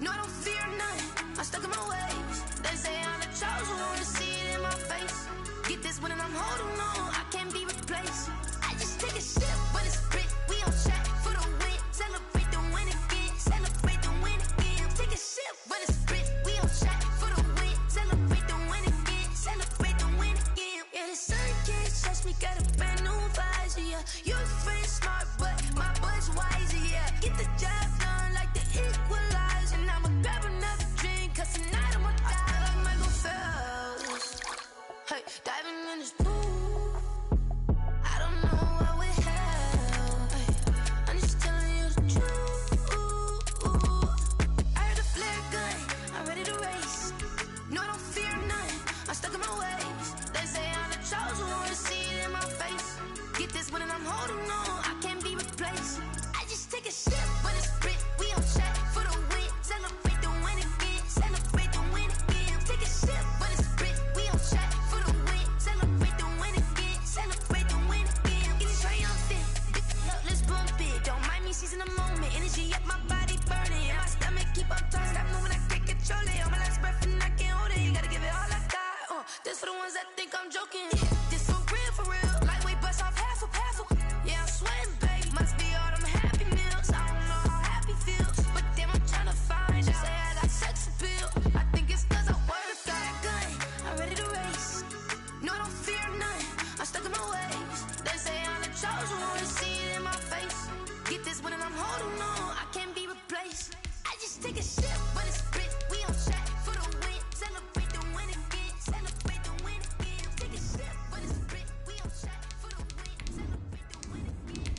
No, I don't fear none, I'm stuck in my ways. They say I'm the chosen one, see it in my face. Get this one and I'm holding on, I can't be replaced. I just take a sip, but it's spit, we on track for the win. Celebrate the win again, celebrate the win again. Take a sip, but it's spit, we on track for the win. Celebrate the win again, celebrate the win again. Yeah, the sun can't touch me, got a brand new visor, yeah. Your friend's smart, but my bud's wiser, yeah. Get the job done like the equalizer. And I'ma grab another drink, cause tonight I'ma die like Michael Phelps. Hey, diving in this pool, I don't know what we have. Hey, I'm just telling you the truth. I heard the flare gun, I'm ready to race. No, I don't fear none, I'm stuck in my ways. They say I'm the chosen one, see it in my face. Get this one and I'm holding on, I can't be replaced. I just take a sip, but it's spit, we on track for the win. Celebrate the win again, celebrate the win again. Take a sip, but it's spit, we on track for the win. Celebrate the win again, celebrate the win again. Get it triumphant, look, let's bump it. Don't mind me seizing the moment, energy up my body burning. And my stomach keep up tight, stop moving, I can't control it. On my last breath and I can't hold it, you gotta give it all I got. This for the ones that think I'm joking. This for real, lightweight bust off half a. Yeah, I'm sweating, babe, must be all them happy meals. I don't know how happy feels, but damn, I'm tryna find out. Say I got sex appeal, I think it's cause I wear the fire gun. I'm ready to race, no, I don't fear none, I'm stuck in my ways. They say I'm the chosen one, see it in my face. Get this one and I'm holding on, I can't be replaced. I just take a sip, but it's spit, we on track for the win. Celebrate the win again, celebrate the win again. Take a sip, but it's spit, we on track for the win. Celebrate the win again.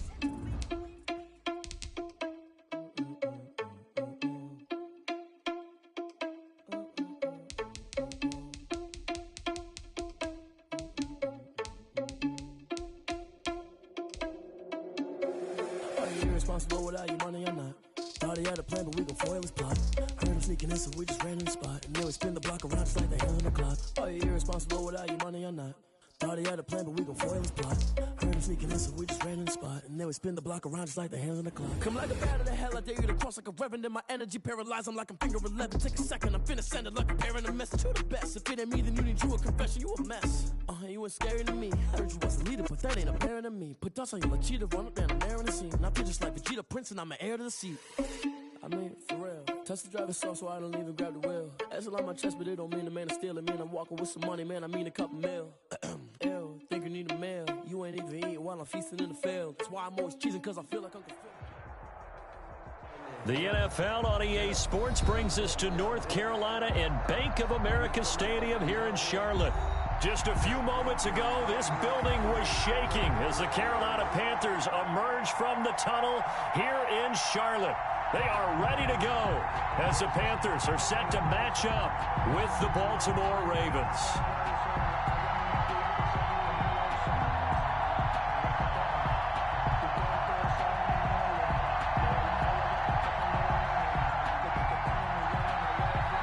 Are you irresponsible without your money or not? Thought he had a plan, but we gon' foil his plot. Heard him sneaking in, so we just ran in the spot. And then we spin the block around just like the hand on the clock. Are you irresponsible without your money or not? Thought he had a plan, but we gon' foil his plot. Heard him sneaking in, so we just ran in the spot. And then we spin the block around just like the hands on the clock. Come like a bat of the hell, I dare you to cross like a reverend. And my energy paralyzed, I'm like I'm finger 11. Take a second, I'm finna send it like a parent a message to the best. If it ain't me, then you need you a confession, you a mess. You ain't scary to me. Heard you was a leader, but that ain't apparent to me. Put dust on you like cheetah, run up down, I'm airing the scene. Now just like Vegeta Prince, and I'm an heir to the seat. I mean, for real. Touch the driver's soft, so I don't even grab the wheel. That's a lot on my chest, but it don't mean the man is stealing. Man, I'm walking with some money, man, I mean a couple mil. Ew, think you need a meal. You ain't even eating while I'm feasting in the field. That's why I'm always cheesing, cause I feel like I'm confused. The NFL on EA Sports brings us to North Carolina and Bank of America Stadium here in Charlotte. Just a few moments ago, this building was shaking as the Carolina Panthers emerged from the tunnel here in Charlotte. They are ready to go as the Panthers are set to match up with the Baltimore Ravens.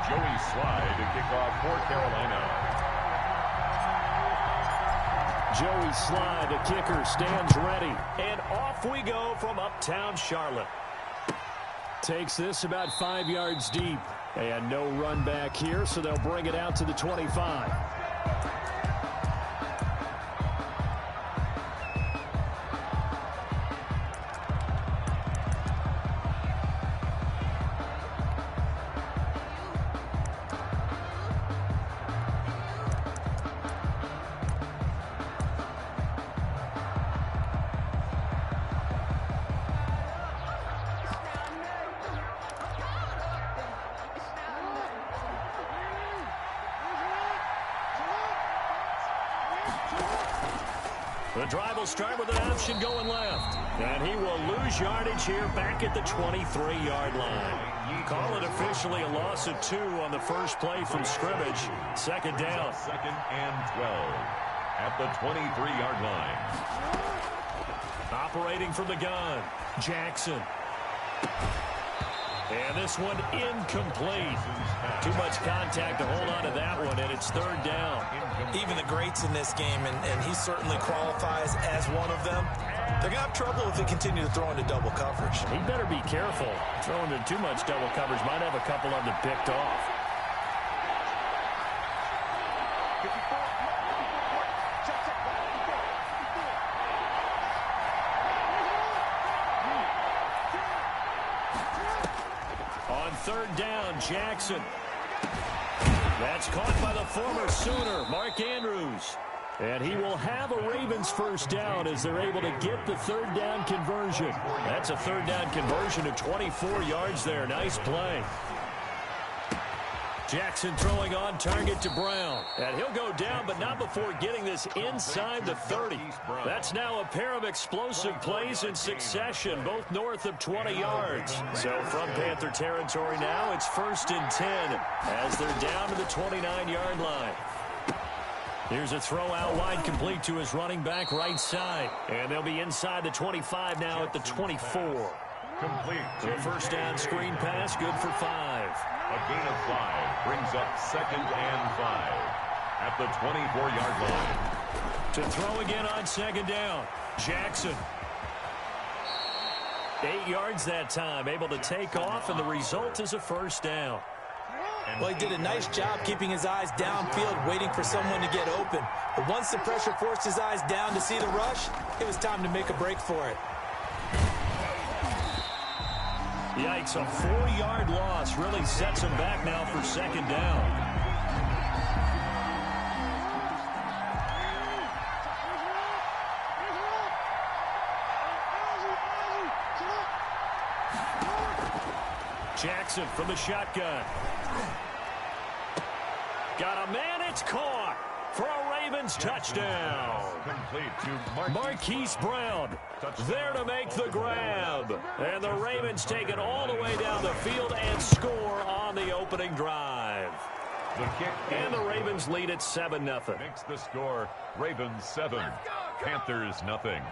Joey Slye to kick off for Carolina. Joey Slye, the kicker, stands ready. And off we go from uptown Charlotte. Takes this about 5 yards deep. And no run back here, so they'll bring it out to the 25. The drive will start with an option going left. And he will lose yardage here back at the 23-yard line. Call it officially a loss of 2 on the first play from scrimmage. Second down. Second and 12 at the 23-yard line. Operating from the gun, Jackson. And this one incomplete. Too much contact to hold on to that one, and it's third down. Even the greats in this game, and he certainly qualifies as one of them, they're going to have trouble if they continue to throw into double coverage. He better be careful. Throwing into too much double coverage might have a couple of them picked off. On third down, Jackson. That's caught by the former Sooner, Mark Andrews. And he will have a Ravens first down as they're able to get the third down conversion. That's a third down conversion of 24 yards there. Nice play. Jackson throwing on target to Brown. And he'll go down, but not before getting this inside the 30. That's now a pair of explosive plays in succession, both north of 20 yards. So from Panther territory now, it's 1st and 10 as they're down to the 29-yard line. Here's a throw out wide, complete to his running back right side. And they'll be inside the 25 now at the 24. Complete. So first down screen pass, good for 5. A gain of 5 brings up 2nd and 5 at the 24-yard line. To throw again on 2nd down, Jackson. 8 yards that time, able to take off, and the result is a first down. Well, he did a nice job keeping his eyes downfield, waiting for someone to get open. But once the pressure forced his eyes down to see the rush, it was time to make a break for it. Yikes, a 4-yard loss really sets him back now for 2nd down. Jackson from the shotgun. Got a man, it's caught for a Ravens touchdown. Complete to Marquise Brown there to make the grab. And the Ravens take it all the way down the field and score on the opening drive. The kick and the Ravens lead at 7-0. Makes the score Ravens 7, Panthers nothing.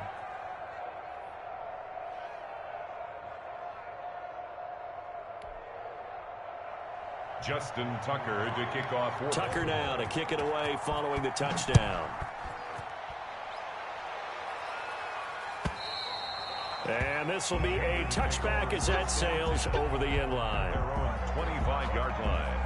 Justin Tucker to kick off. Tucker now to kick it away following the touchdown. And this will be a touchback as that sails over the end line. Their own 25-yard line.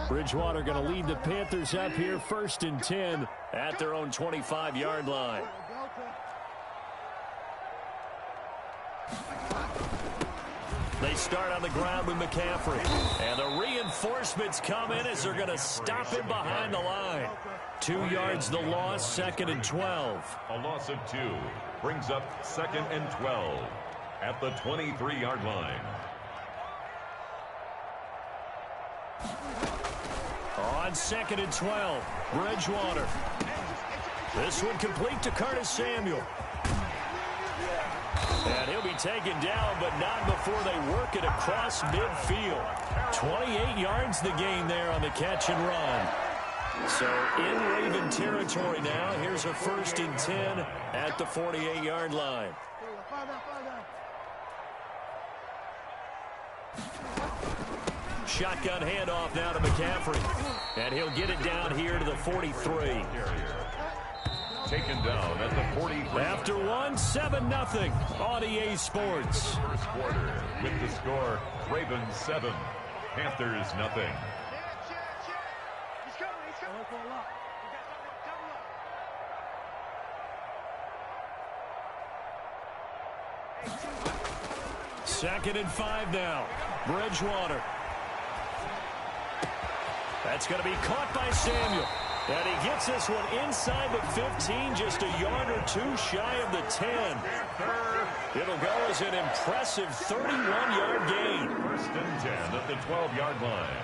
Bridgewater going to lead the Panthers up here, 1st and 10 at their own 25-yard line. They start on the ground with McCaffrey. And the reinforcements come in as they're going to stop him behind the line. 2 yards the loss, 2nd and 12. A loss of 2 brings up 2nd and 12 at the 23-yard line. On 2nd and 12, Bridgewater. This one complete to Curtis Samuel. And he'll be taken down, but not before they work it across midfield. 28 yards the gain there on the catch and run. So in Raven territory now, here's a 1st and 10 at the 48-yard line. Shotgun handoff now to McCaffrey. And he'll get it down here to the 43. Taken down at the 43. After one, 7-0 on EA Sports. First quarter with the score, Ravens 7, Panthers nothing. Second and 5 now. Bridgewater. That's going to be caught by Samuel. And he gets this one inside the 15, just a yard or two shy of the 10. It'll go as an impressive 31-yard gain. First and 10 at the 12-yard line.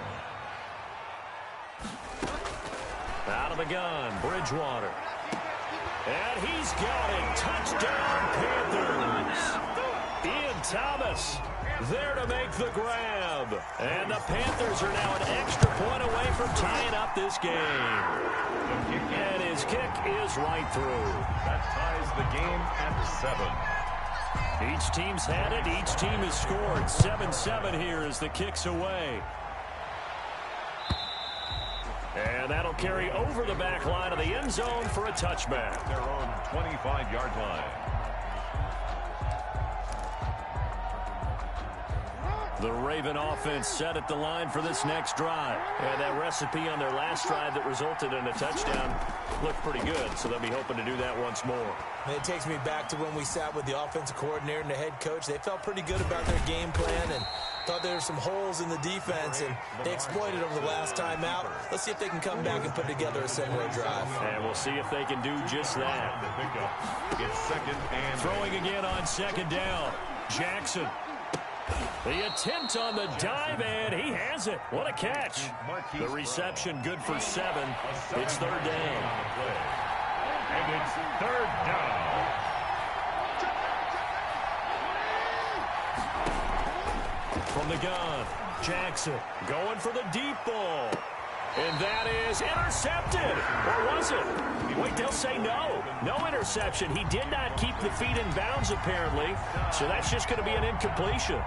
Out of the gun, Bridgewater. And he's got it. Touchdown, Panthers. Ian Thomas there to make the grab. And the Panthers are now an extra point away from tying up this game. And his kick is right through. That ties the game at 7. Each team's had it. Each team has scored. 7-7 here as the kick's away. And that'll carry over the back line of the end zone for a touchback. Their own 25-yard line. The Raven offense set at the line for this next drive. And that recipe on their last drive that resulted in a touchdown looked pretty good, so they'll be hoping to do that once more. And it takes me back to when we sat with the offensive coordinator and the head coach. They felt pretty good about their game plan and thought there were some holes in the defense, and they exploited them the last time out. Let's see if they can come back and put together a similar drive. And we'll see if they can do just that. It's second and throwing again on second down. Jackson. The attempt on the dive, and he has it. What a catch. The reception good for 7. It's third down. And it's third down. From the gun, Jackson going for the deep ball. And that is intercepted. Or was it? Wait, they'll say no. No interception. He did not keep the feet in bounds, apparently. So that's just going to be an incompletion.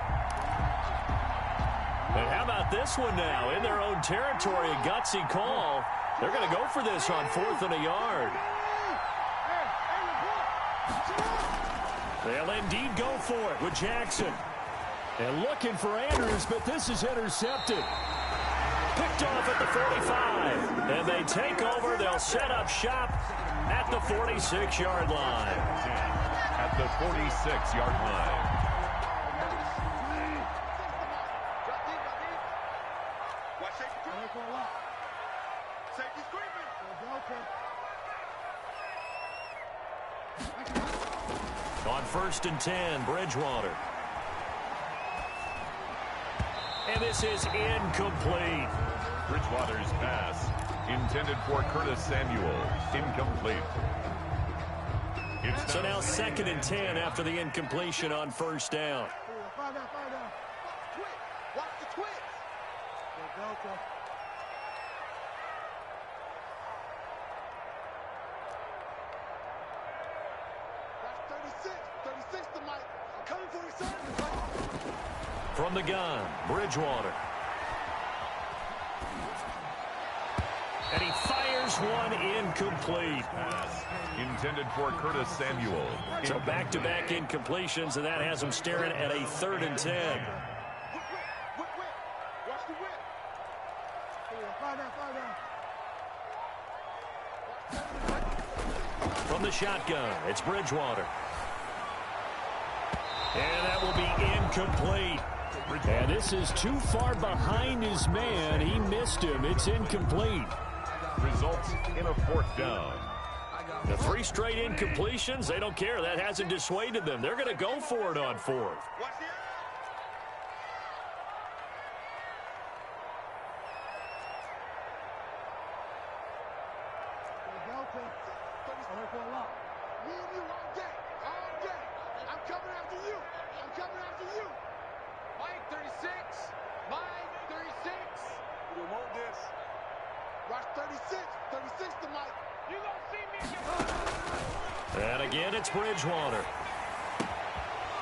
And how about this one now? In their own territory, a gutsy call. They're going to go for this on 4th and a yard. They'll indeed go for it with Jackson. And looking for Andrews, but this is intercepted. Picked off at the 45. And they take over. They'll set up shop at the 46-yard line. At the 46-yard line. On 1st and 10, Bridgewater. And this is incomplete. Bridgewater's pass intended for Curtis Samuel. Incomplete. So now 2nd and 10 after the incompletion on 1st down. Watch the twitch. That's 36 to Mike. I'm coming for your service. From the gun, Bridgewater. And he fires one incomplete. Pass intended for Curtis Samuel. So back-to-back incompletions, and that has him staring at a 3rd and 10. Whip. Watch the whip. From the shotgun, it's Bridgewater. And that will be incomplete. And this is too far behind his man. He missed him. It's incomplete. Results in a 4th down. The 3 straight incompletions, they don't care. That hasn't dissuaded them. They're going to go for it on 4th. I'm coming after you. Mike 36. We want this. Watch 36 to Mike. You don't see me. And again, it's Bridgewater.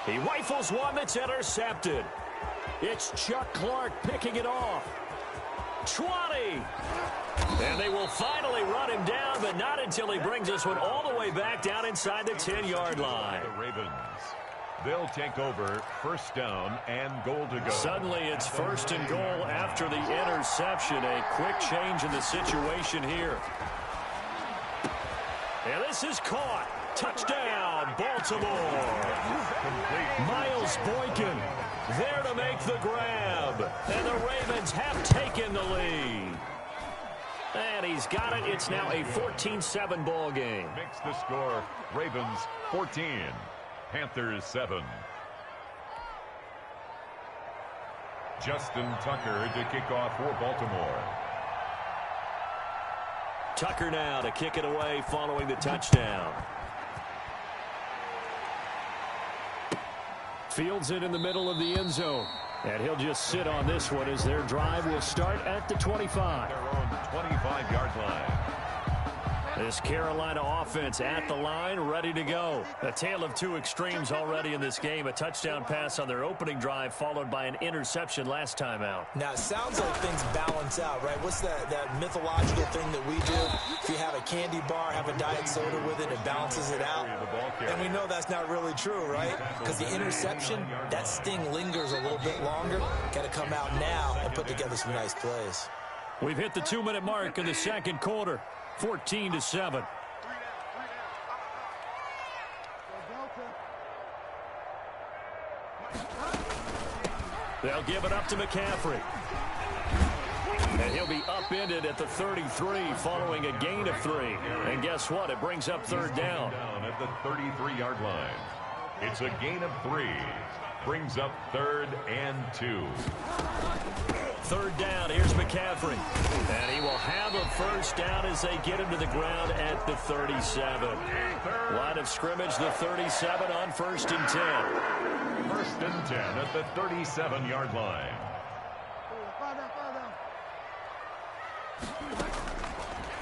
He rifles one that's intercepted. It's Chuck Clark picking it off. 20. And they will finally run him down, but not until he brings this one all the way back down inside the 10-yard line. The Ravens. They'll take over 1st down and goal to go. Suddenly it's 1st and goal after the interception. A quick change in the situation here. And this is caught. Touchdown, Baltimore. Miles Boykin there to make the grab. And the Ravens have taken the lead. And he's got it. It's now a 14-7 ball game. Makes the score Ravens 14. Panthers 7. Justin Tucker to kick off for Baltimore. Tucker now to kick it away following the touchdown. Fields it in the middle of the end zone. And he'll just sit on this one as their drive will start at the 25. Their own 25-yard line. This Carolina offense at the line, ready to go. A tale of two extremes already in this game. A touchdown pass on their opening drive, followed by an interception last time out. Now, it sounds like things balance out, right? What's that mythological thing that we do? If you have a candy bar, have a diet soda with it, it balances it out. And we know that's not really true, right? Because the interception, that sting lingers a little bit longer. Got to come out now and put together some nice plays. We've hit the 2-minute mark in the second quarter. 14-7. They'll give it up to McCaffrey. And he'll be upended at the 33 following a gain of 3. And guess what? It brings up third down. Down at the 33-yard line. It's a gain of 3. Brings up 3rd and 2. Third down, here's McCaffrey. And he will have a first down as they get him to the ground at the 37. Line of scrimmage, the 37 on 1st and 10. 1st and 10 at the 37-yard line.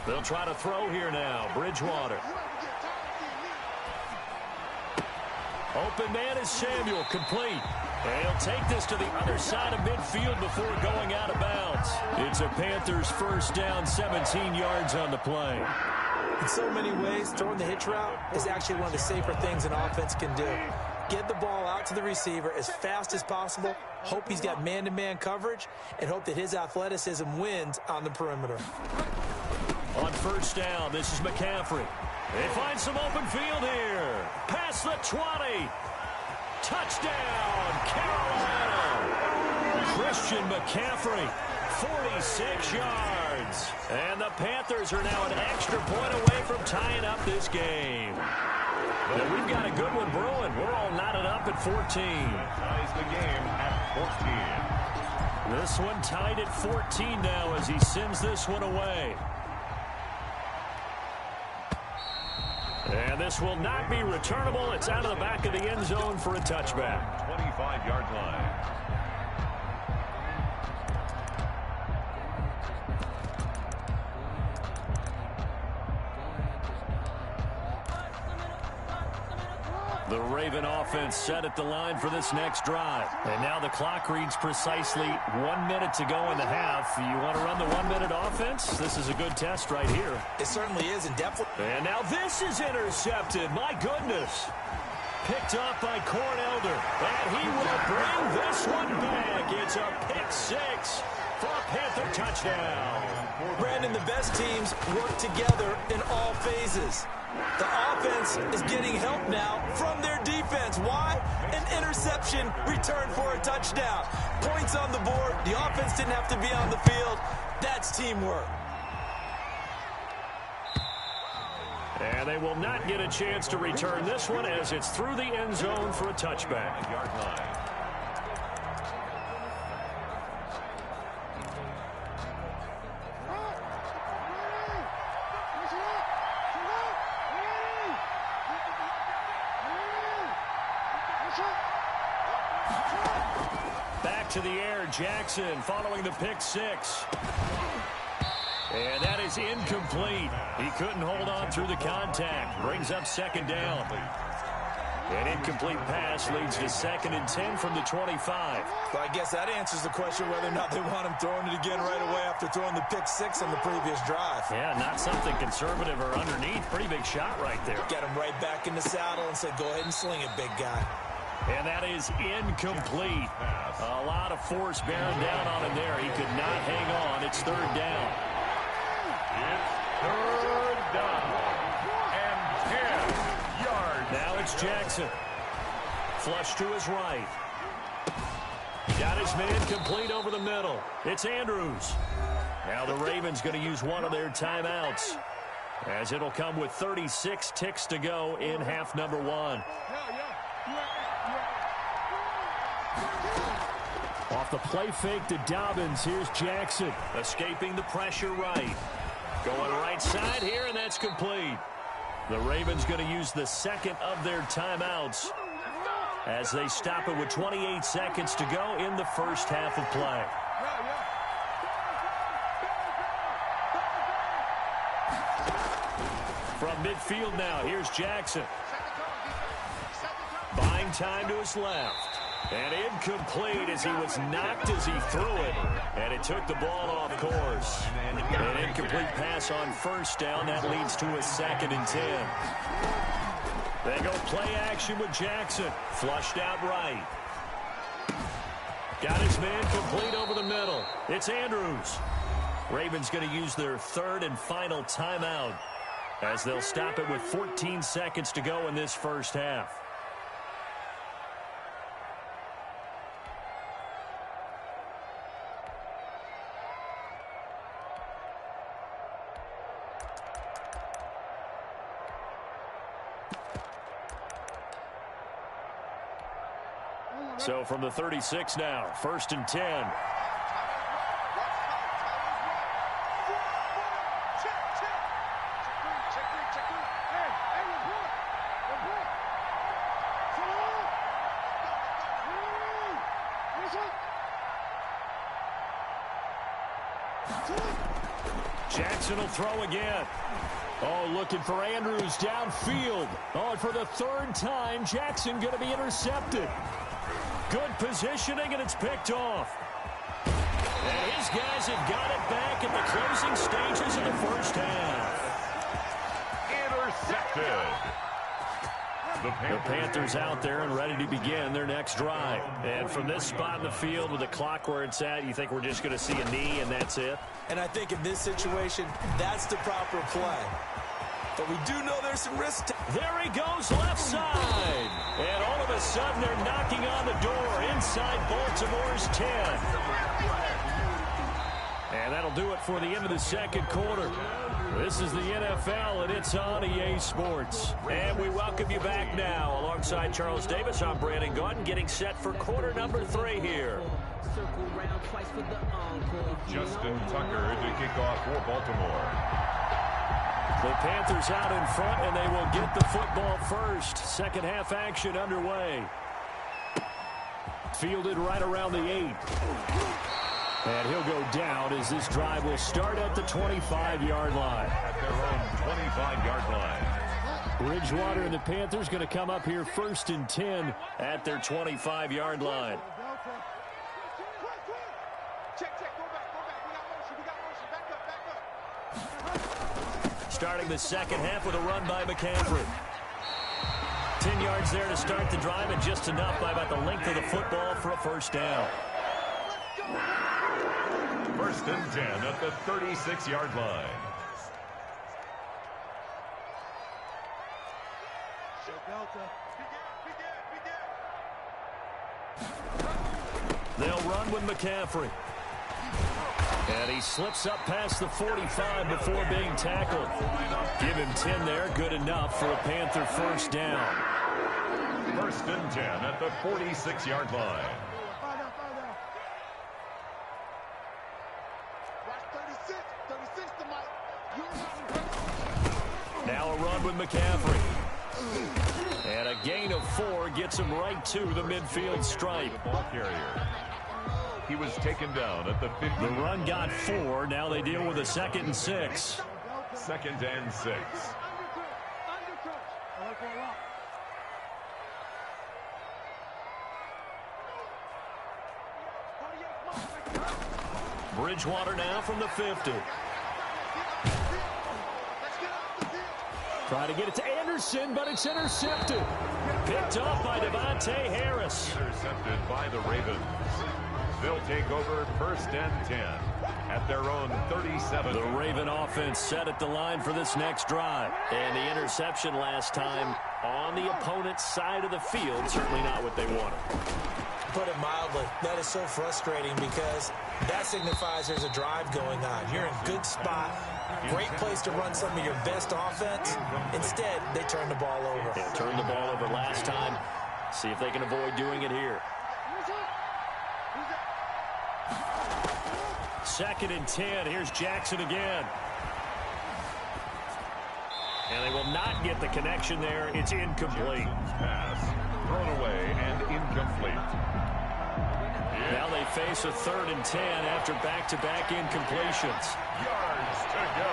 They'll try to throw here now. Bridgewater. Open man is Samuel, complete. And he'll take this to the other side of midfield before going out of bounds. It's a Panthers first down, 17 yards on the play. In so many ways, throwing the hitch route is actually one of the safer things an offense can do. Get the ball out to the receiver as fast as possible, hope he's got man-to-man coverage, and hope that his athleticism wins on the perimeter. On first down, this is McCaffrey. They find some open field here. Past the 20. Touchdown, Carolina. Christian McCaffrey, 46 yards. And the Panthers are now an extra point away from tying up this game. But we've got a good one brewing. We're all knotted up at 14. Ties the game at 14. This one tied at 14 now as he sends this one away. And this will not be returnable. It's out of the back of the end zone for a touchback. 25-yard line. The Raven offense set at the line for this next drive. And now the clock reads precisely 1 minute to go in the half. You want to run the 1 minute offense? This is a good test right here. It certainly is, and definitely. And now this is intercepted. My goodness. Picked off by Cornelder. And he will bring this one back. It's a pick six for a Panther touchdown. Brandon, the best teams work together in all phases. The offense is getting help now from their defense. Why? An interception returned for a touchdown. Points on the board. The offense didn't have to be on the field. That's teamwork. And they will not get a chance to return this one as it's through the end zone for a touchback. Yard line. Back to the air, Jackson following the pick six. And that is incomplete. He couldn't hold on through the contact. Brings up second down. An incomplete pass leads to 2nd and 10 from the 25. Well, I guess that answers the question whether or not they want him throwing it again right away after throwing the pick six on the previous drive. Yeah, not something conservative or underneath. Pretty big shot right there. Get him right back in the saddle and say, go ahead and sling it, big guy. And that is incomplete. A lot of force bearing down on him there. He could not hang on. It's third down. It's third down and 10 yards. Now it's Jackson. Flush to his right. Got his man complete over the middle. It's Andrews. Now the Ravens going to use one of their timeouts, as it'll come with 36 ticks to go in half number one. Off the play fake to Dobbins. Here's Jackson. Escaping the pressure right. Going right side here, and that's complete. The Ravens going to use the second of their timeouts as they stop it with 28 seconds to go in the first half of play. From midfield now, here's Jackson. Buying time to his left. And incomplete as he was knocked as he threw it. And it took the ball off course. An incomplete pass on first down. That leads to a 2nd and 10. They go play action with Jackson. Flushed out right. Got his man complete over the middle. It's Andrews. Ravens going to use their third and final timeout as they'll stop it with 14 seconds to go in this first half. So from the 36 now, 1st and 10. Jackson will throw again. Oh, looking for Andrews downfield. Oh, and for the 3rd time, Jackson going to be intercepted. Good positioning, and it's picked off. And his guys have got it back at the closing stages of the first half. Intercepted. The Panthers out there and ready to begin their next drive. And from this spot in the field with the clock where it's at, you think we're just going to see a knee and that's it? And I think in this situation, that's the proper play. But we do know there's some risk. There he goes left side. And all of a sudden they're knocking on the door inside Baltimore's 10. And that'll do it for the end of the second quarter. This is the NFL, and it's on EA Sports. And we welcome you back now. Alongside Charles Davis, I'm Brandon Gordon, getting set for quarter number 3 here. Justin Tucker to kick off for Baltimore. The Panthers out in front, and they will get the football first. Second half action underway. Fielded right around the 8. And he'll go down as this drive will start at the 25-yard line. At their own 25-yard line. Bridgewater and the Panthers going to come up here 1st and 10 at their 25-yard line. Starting the second half with a run by McCaffrey. 10 yards there to start the drive, and just enough by about the length of the football for a first down. 1st and 10 at the 36-yard line. They'll run with McCaffrey. And he slips up past the 45 before being tackled. Give him 10 there, good enough for a Panther first down. 1st and 10 at the 46-yard line. Now a run with McCaffrey. And a gain of 4 gets him right to the midfield stripe. Ball carrier. He was taken down at the 50. The run got 4. Now they deal with a 2nd and 6. 2nd and 6. Bridgewater now from the 50. Try to get it to Anderson, but it's intercepted. Picked up by Devontae Harris. Intercepted by the Ravens. They'll take over 1st and 10 at their own 37. The Raven offense set at the line for this next drive. And the interception last time on the opponent's side of the field, certainly not what they wanted. Put it mildly, that is so frustrating because that signifies there's a drive going on. You're in a good spot, great place to run some of your best offense. Instead, they turn the ball over. Yeah, turned the ball over last time. See if they can avoid doing it here. 2nd and 10. Here's Jackson again. And they will not get the connection there. It's incomplete. Pass thrown away and incomplete. Now they face a 3rd and 10 after back-to-back incompletions. Yards to go.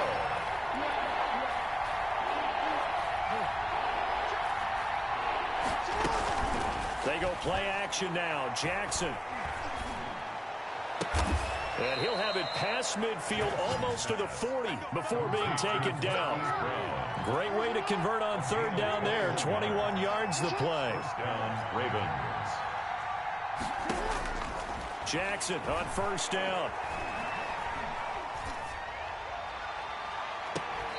They go play action now. Jackson. And he'll have it past midfield almost to the 40 before being taken down. Great way to convert on 3rd down there. 21 yards the play. First down, Ravens. Jackson on 1st down.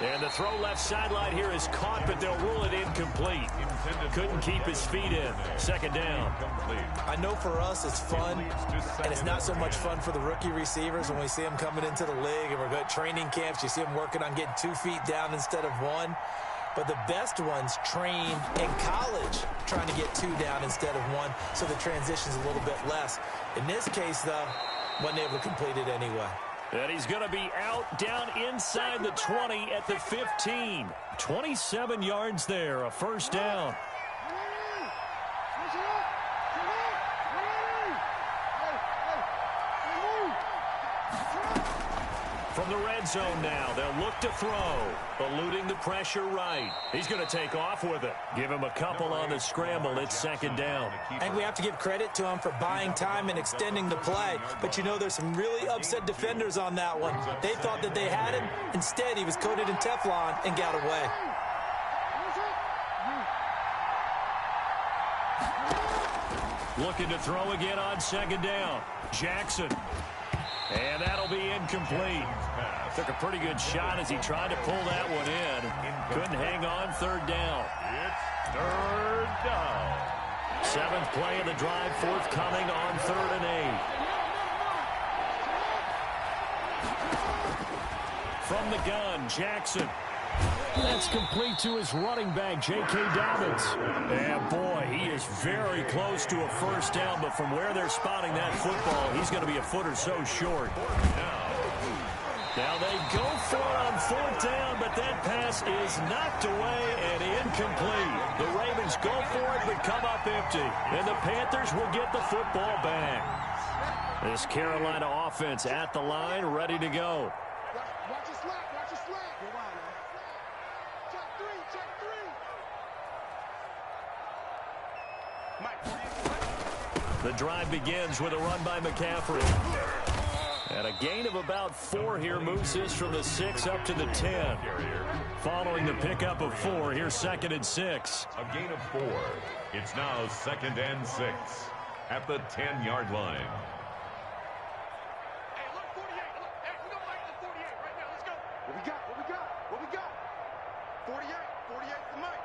And the throw left sideline here is caught, but they'll rule it incomplete. Couldn't keep his feet in. 2nd down. I know for us it's fun, and it's not so much fun for the rookie receivers when we see them coming into the league and we're good training camps. You see them working on getting 2 feet down instead of 1. But the best ones train in college trying to get 2 down instead of 1, so the transition's a little bit less. In this case, though, wasn't able to complete it anyway. And he's going to be out down inside the 20 at the 15. 27 yards there, a 1st down. From the red zone now, they'll look to throw, eluding the pressure right. He's going to take off with it. Give him a couple on the scramble. It's 2nd down. I think we have to give credit to him for buying time and extending the play. But you know, there's some really upset defenders on that one. They thought that they had him. Instead, he was coated in Teflon and got away. Looking to throw again on 2nd down. Jackson. And that'll be incomplete. Took a pretty good shot as he tried to pull that one in. Couldn't hang on 3rd down. It's 3rd down. 7th play of the drive, forthcoming on 3rd and 8. From the gun, Jackson. That's complete to his running back, J.K. Dobbins. And boy, he is very close to a 1st down, but from where they're spotting that football, he's going to be a foot or so short. Now they go for it on 4th down, but that pass is knocked away and incomplete. The Ravens go for it, but come up empty. And the Panthers will get the football back. This Carolina offense at the line, ready to go. Watch your slap. Watch your slap. Check 3. Check 3. Mike. The drive begins with a run by McCaffrey. And a gain of about 4 here moves this from the 6 up to the 10. Following the pickup of 4, here's 2nd and 6. A gain of 4. It's now 2nd and 6 at the 10-yard line. Hey, look, 48. Look, hey, we don't like the 48 right now. Let's go. What we got? What we got? What we got? 48. 48 for Mike.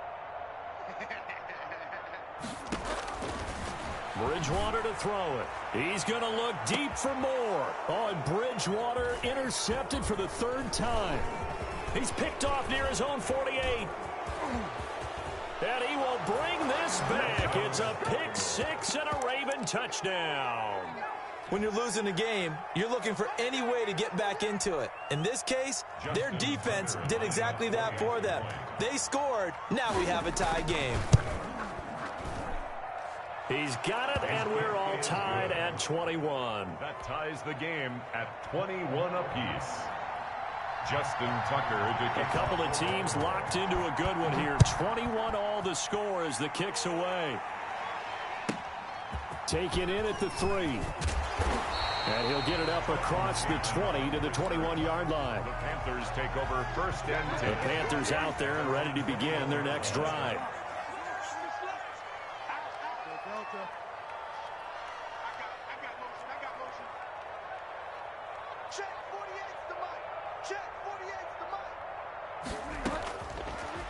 Bridgewater to throw it. He's going to look deep for more. Oh, and Bridgewater intercepted for the 3rd time. He's picked off near his own 48. And he will bring this back. It's a pick 6 and a Raven touchdown. When you're losing a game, you're looking for any way to get back into it. In this case, their defense did exactly that for them. They scored. Now we have a tie game. He's got it, and we're all tied at 21. That ties the game at 21 apiece. Justin Tucker to A couple of teams locked into a good one here. 21 all the score as the kick's away. Taken in at the 3. And he'll get it up across the 20 to the 21-yard line. The Panthers take over 1st and 10. The Panthers out there and ready to begin their next drive.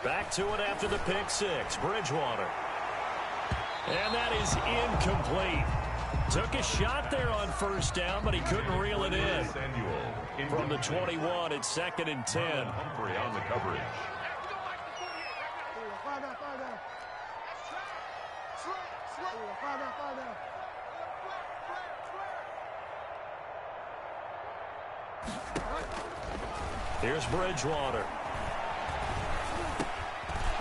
Back to it after the pick 6. Bridgewater. And that is incomplete. Took a shot there on 1st down, but he couldn't reel it in. From the 21, it's 2nd and 10. Humphrey on the coverage. Here's Bridgewater.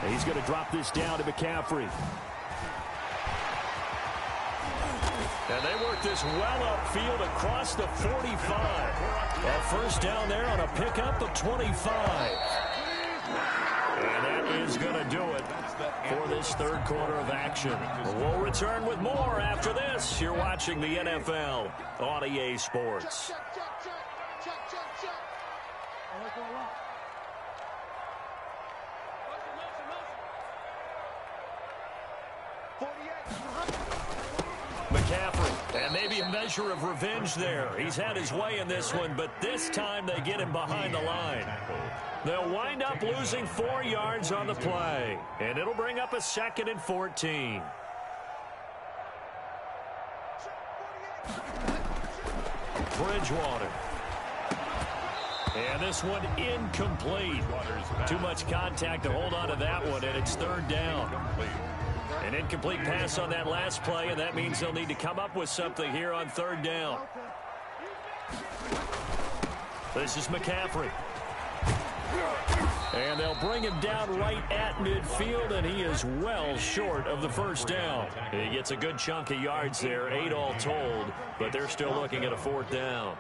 He's going to drop this down to McCaffrey. And they work this well upfield across the 45. That first down there on a pickup of 25. And that is going to do it for this third quarter of action. We'll return with more after this. You're watching the NFL on EA Sports. McCaffrey, and maybe a measure of revenge there. He's had his way in this one, but this time they get him behind the line. They'll wind up losing 4 yards on the play, and it'll bring up a 2nd and 14. Bridgewater. And this one incomplete. Too much contact to hold on to that one, and it's 3rd down. An incomplete pass on that last play, and that means they'll need to come up with something here on 3rd down. This is McCaffrey. And they'll bring him down right at midfield, and he is well short of the 1st down. He gets a good chunk of yards there, 8 all told, but they're still looking at a 4th down.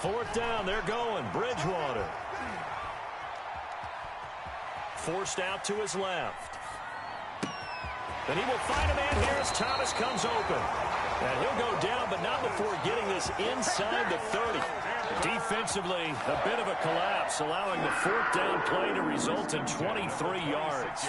Fourth down, they're going. Bridgewater. Forced out to his left. And he will find a man here as Thomas comes open. And he'll go down, but not before getting this inside the 30. Defensively, a bit of a collapse, allowing the 4th down play to result in 23 yards.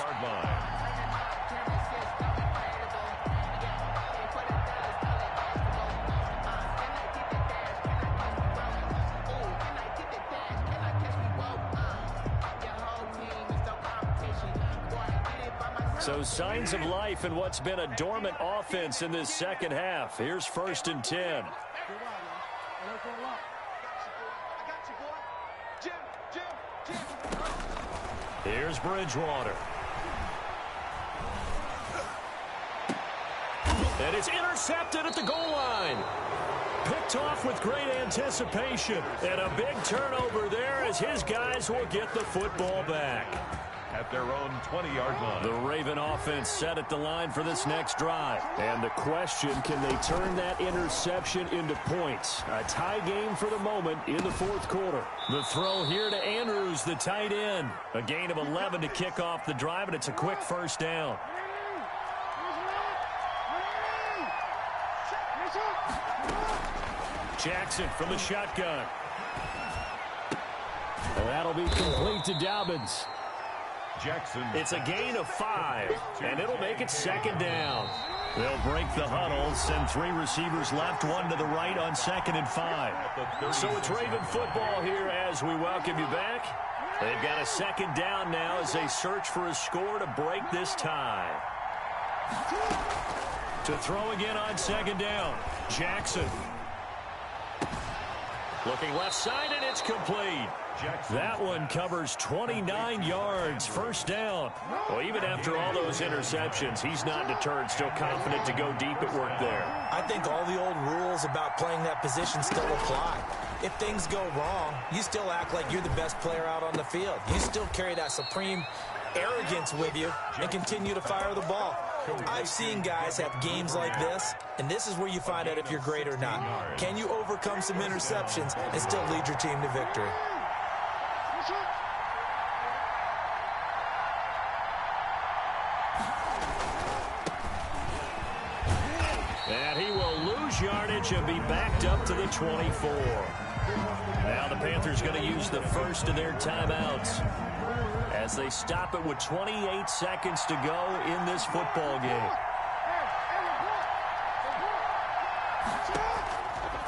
So signs of life in what's been a dormant offense in this second half. Here's 1st and 10. Here's Bridgewater. And it's intercepted at the goal line. Picked off with great anticipation. And a big turnover there as his guys will get the football back. At their own 20-yard line. The Raven offense set at the line for this next drive. And the question, can they turn that interception into points? A tie game for the moment in the 4th quarter. The throw here to Andrews, the tight end. A gain of 11 to kick off the drive, and it's a quick 1st down. Jackson from the shotgun. And that'll be complete to Dobbins. Jackson. It's a gain of 5, and it'll make it 2nd down. They'll break the huddle, send 3 receivers left, 1 to the right on 2nd and 5. So it's Raven football here as we welcome you back. They've got a 2nd down now as they search for a score to break this tie. To throw again on 2nd down, Jackson. Looking left side, and it's complete. That one covers 29 yards, 1st down. Well, even after all those interceptions, he's not deterred, still confident to go deep at work there. I think all the old rules about playing that position still apply. If things go wrong, you still act like you're the best player out on the field. You still carry that supreme arrogance with you and continue to fire the ball. I've seen guys have games like this, and this is where you find out if you're great or not. Can you overcome some interceptions and still lead your team to victory? And he will lose yardage and be backed up to the 24. Now the Panthers going to use the first of their timeouts as they stop it with 28 seconds to go in this football game.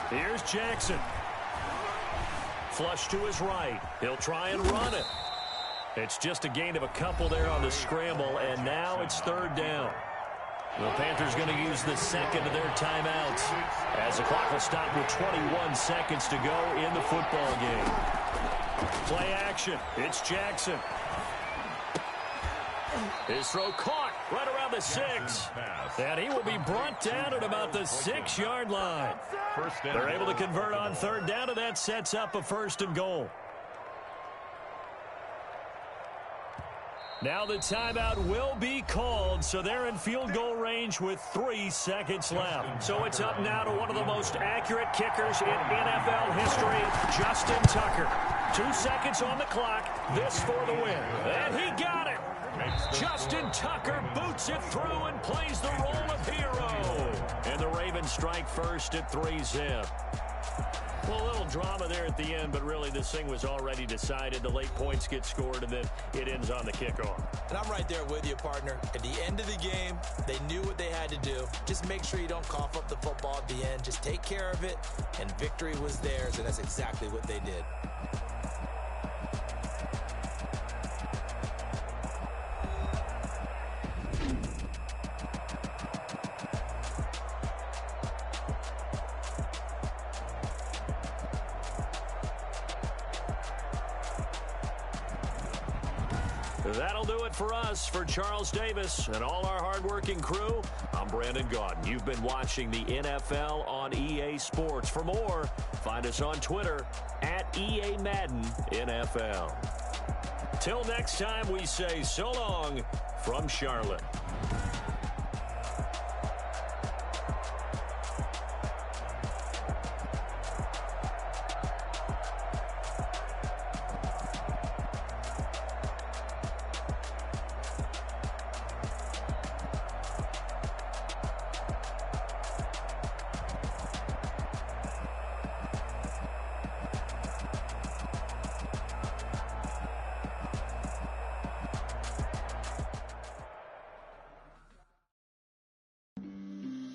Here's Jackson. Flush to his right. He'll try and run it. It's just a gain of a couple there on the scramble, and now it's 3rd down. The Panthers going to use the second of their timeouts as the clock will stop with 21 seconds to go in the football game. Play action. It's Jackson. His throw caught right around the 6. And he will be brought down at about the 6-yard line. They're able to convert on third down, and that sets up a 1st and goal. Now the timeout will be called, so they're in field goal range with 3 seconds left. So it's up now to one of the most accurate kickers in NFL history, Justin Tucker. 2 seconds on the clock, this for the win. And he got it. Justin Tucker boots it through and plays the role of hero. And the Ravens strike first at 3-zip. Well, a little drama there at the end, but really this thing was already decided. The late points get scored, and then it ends on the kickoff. And I'm right there with you, partner. At the end of the game, they knew what they had to do. Just make sure you don't cough up the football at the end. Just take care of it, and victory was theirs, and that's exactly what they did. That'll do it for us. For Charles Davis and all our hardworking crew, I'm Brandon Gaudin. You've been watching the NFL on EA Sports. For more, find us on Twitter at EA Madden NFL. Till next time, we say so long from Charlotte.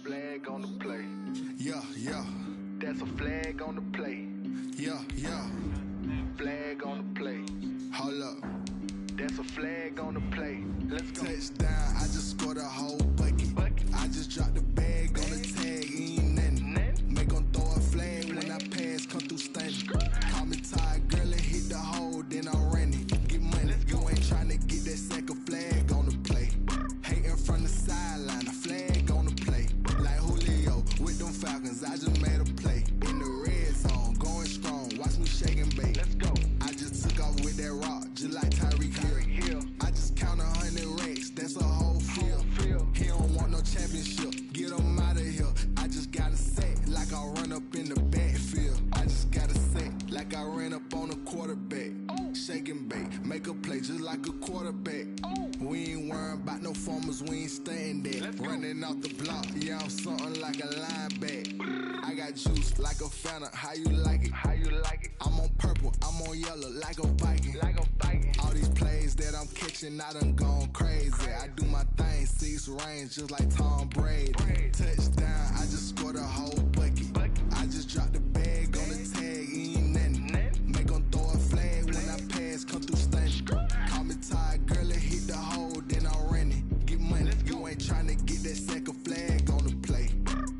Flag on the play. Yeah, yeah. That's a flag on the play. Yeah, yeah. Flag on the play. Hold up. That's a flag on the play. Let's go. Touchdown, I just scored a whole bucket. I just dropped the bag on the tag, ain't nothing. Make 'em throw a flag when I pass, come through standing. Call me tired, girl, and hit the hole, then I ran it. Get money, you ain't tryna get that second flag on the play. Hating from the sideline, a flag on the play. Like Julio with them Falcons, I just made a play. In the red zone, going strong, watch me shake and bake. Let's go. I just took off with that rock, just like Tyreek Hill. I just count 100 racks, that's a whole field. He don't want no championship, get him out of here. I just got a set, like I run up in the backfield. I just got a set, like I ran up on a quarterback. Shake and bake, make a play just like a quarterback. We ain't worrying about no formers, we ain't staying there. Running off the block, yeah, I'm something like a linebacker. I got juice like a Fanta, how you like it? How you like it? I'm on purple, I'm on yellow, like a Viking. Like a Viking. All these plays that I'm catching, I done gone crazy. I do my thing, 6 range, just like Tom Brady. Touchdown, I just scored a whole bucket. I just dropped the bag on the tag, ain't nothing. Make 'em throw a flag when I pass, come through standing. Call me tired, girl, and hit the hole, then I ran it. Get money, you ain't tryna get that second flag on the play.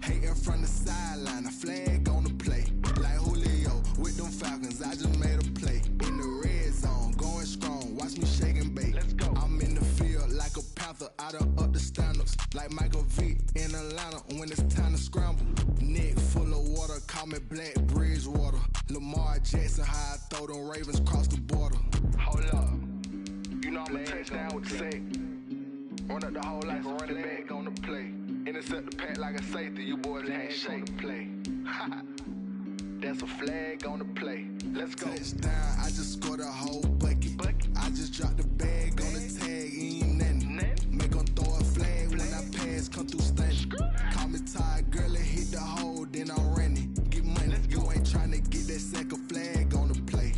Hating from the sideline, a flag on the play. Like Julio with them Falcons, I just made a play. In the red zone, going strong, watch me shake and bake. Let's go. I'm in the field like a Panther, I done up the standards. Like Michael Vick in Atlanta when it's time to scramble. Neck full of water, call me Black Bridgewater. Lamar Jackson, how I throw them Ravens cross the border. Hold up. You know I'm a touchdown with the sack. Run up the hole like a running back on the play. Intercept the pack like a safety. You boys can't shake the play. That's a flag on the play. Let's go. Touchdown, I just scored a whole bucket. I just dropped the bag on the tag, ain't nothing. Make 'em throw a flag when I pass, come through standing. Call me tired, girl, and hit the hole, then I ran it. Get money, you ain't tryna get that second flag on the play.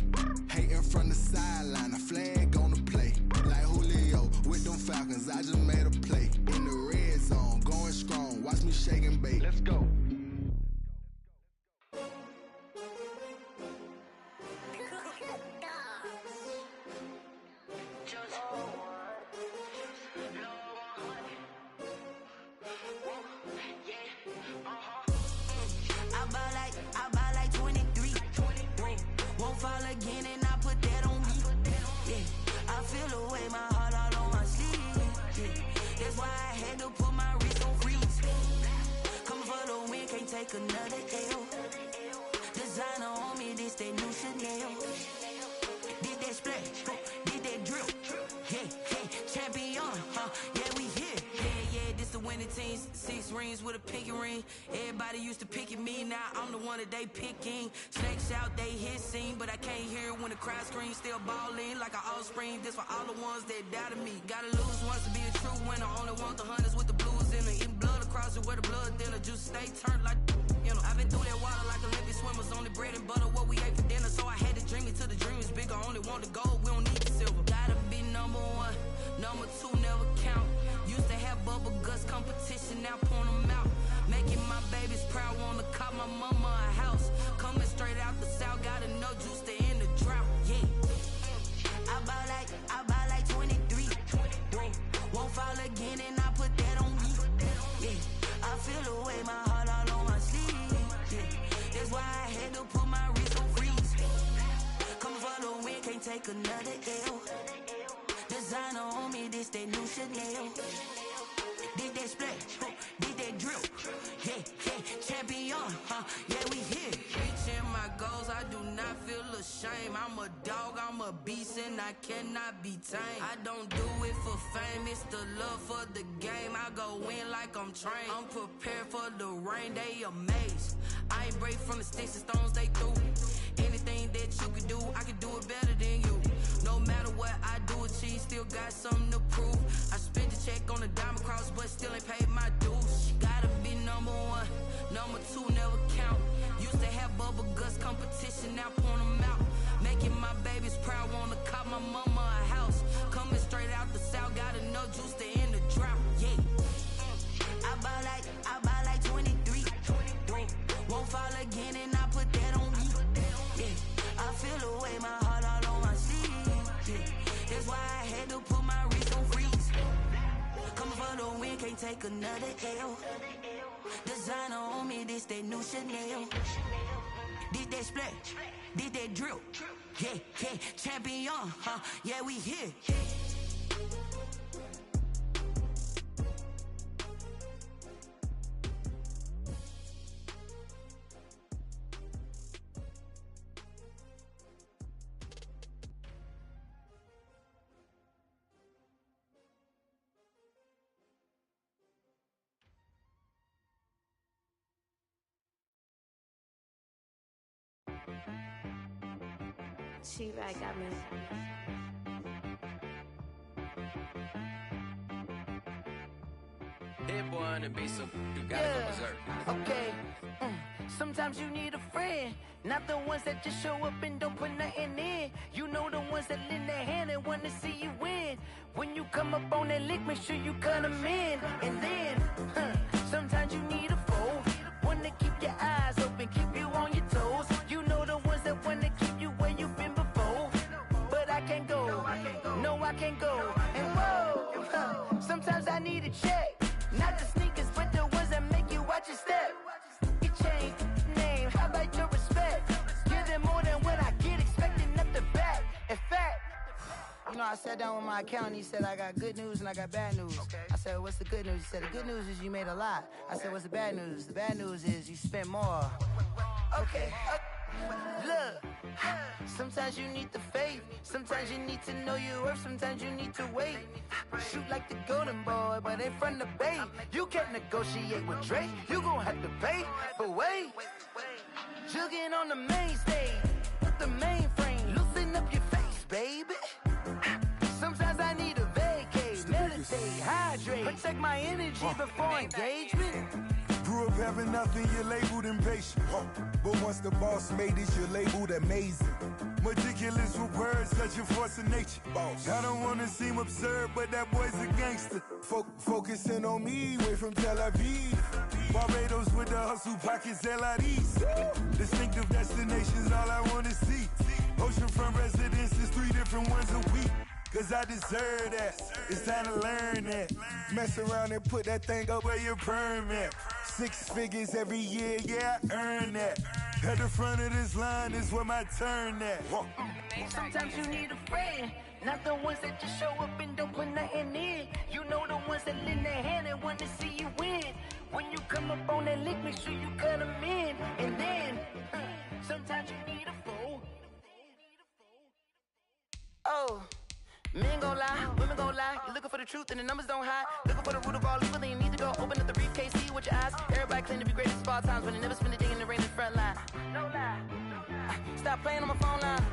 Hating from the sideline, a flag on the play. Like Julio with them Falcons, I just made a play. In the red zone, going strong, watch me shake and bake. Let's go. another L. Designer on me, this that new Chanel. Did that splash, did that drill. Yeah, champion, yeah, we here. Yeah, this the winning team. 6 rings with a pinky ring. Everybody used to pick at me, now I'm the one that they picking. Snakes out, they hit scene, but I can't hear when the crowd screams. Still balling like an offspring. This for all the ones that doubted me. Gotta lose once to be a true winner. Only want the hunters with the blues in it. Eating blood across it where the blood thinner. Juice stay turned like, you know. I've been through that water like Olympic swimmers. Only bread and butter, what we ate for dinner. So I had to dream it till the dream is bigger. Only want the gold, we don't need the silver. Gotta be number 1, number 2 never count. Used to have bubble guts competition, now point them out. Making my babies proud, wanna cop my mama a house. Coming straight out the south, gotta know juice to end the drought, yeah. I buy like 23. Won't fall again and I put that on me, yeah. I feel the way, my heart all on my sleeve, yeah. That's why I had to put my wrist on freeze. Coming for the win, can't take another L. Designer on me, this that new Chanel. Did that splash, did that drill. Yeah, champion, yeah, we here. Reaching my goals, I do not feel ashamed. I'm a dog, I'm a beast, and I cannot be tamed. I don't do it for fame, it's the love for the game. I go in like I'm trained. I'm prepared for the rain, they amazed. I ain't break from the sticks and stones they threw. Anything that you could do, I can do it better than you. No matter what I do, achieve, still got something to prove. I spent the check on the diamond cross, but still ain't paid my dues. Gotta be number 1, number 2 never count. Used to have bubble guts competition, now point them out. Making my babies proud, wanna cop my mama a house. Coming straight out the south, gotta know juice to end the drought, yeah. I buy like 23. Won't fall again and I put that on me, yeah. I feel the way, my heart all on my sleeve, yeah. That's why I had to put my wrist on freeze. Coming for the win, can't take another L. Designer on me, this that new Chanel. Did that splash, did that drill. Yeah, champion, yeah, we here. She-Rag got me. Hit boy on the beat, so you gotta go berserk. Okay. Sometimes you need a friend, not the ones that just show up and don't put nothing in. You know the ones that lend their hand and want to see you win. When you come up on that lick, make sure you cut them in. And then, sometimes you need a foe, one to keep your eyes open, keep you on your toes. You know the ones that want to keep you where you've been before. But I can't go, no I can't go. And whoa, sometimes I need a check. Not the sneakers, but the ones that make you watch your step. You change name, how about your respect? Give them more than what I get, expecting nothing back. In fact, you know, I sat down with my accountant, he said, I got good news and I got bad news. I said, what's the good news? He said, the good news is you made a lot. I said, what's the bad news? The bad news is you spent more. Okay. Look, sometimes you need the faith, sometimes you need to know your worth, sometimes you need to wait. Shoot like the golden boy, but ain't from the bay. You can't negotiate with Drake, you gon' have to pay. But wait, jugging on the main stage, with the mainframe, loosen up your face, baby. Sometimes I need a vacate, meditate, hydrate, protect my energy before engagement. Grew up having nothing, you're labeled impatient. But once the boss made it, you're labeled amazing. Meticulous with words, such a force of nature. I don't wanna seem absurd, but that boy's a gangster. Focusing on me, way from Tel Aviv. Barbados with the hustle pockets, LIDs. Distinctive destinations, all I wanna see. Oceanfront residences, 3 different ones a week. Cause I deserve that, it's time to learn that. Mess around and put that thing up where your permit. 6 figures every year, yeah, I earn that. At the front of this line is where my turn at. Sometimes you need a friend, not the ones that just show up and don't put nothing in. You know the ones that lend their hand and want to see you win. When you come up on that lick, make sure you cut them in. And then, sometimes you need a fool. Oh, men gon' lie, women gon' lie. You're looking for the truth and the numbers don't hide. Looking for the root of all evil, then you need to go open up the briefcase, see with your eyes. Everybody claim to be great at all times, but they never spend a day in the rain in the front line. No lie. Stop playing on my phone line.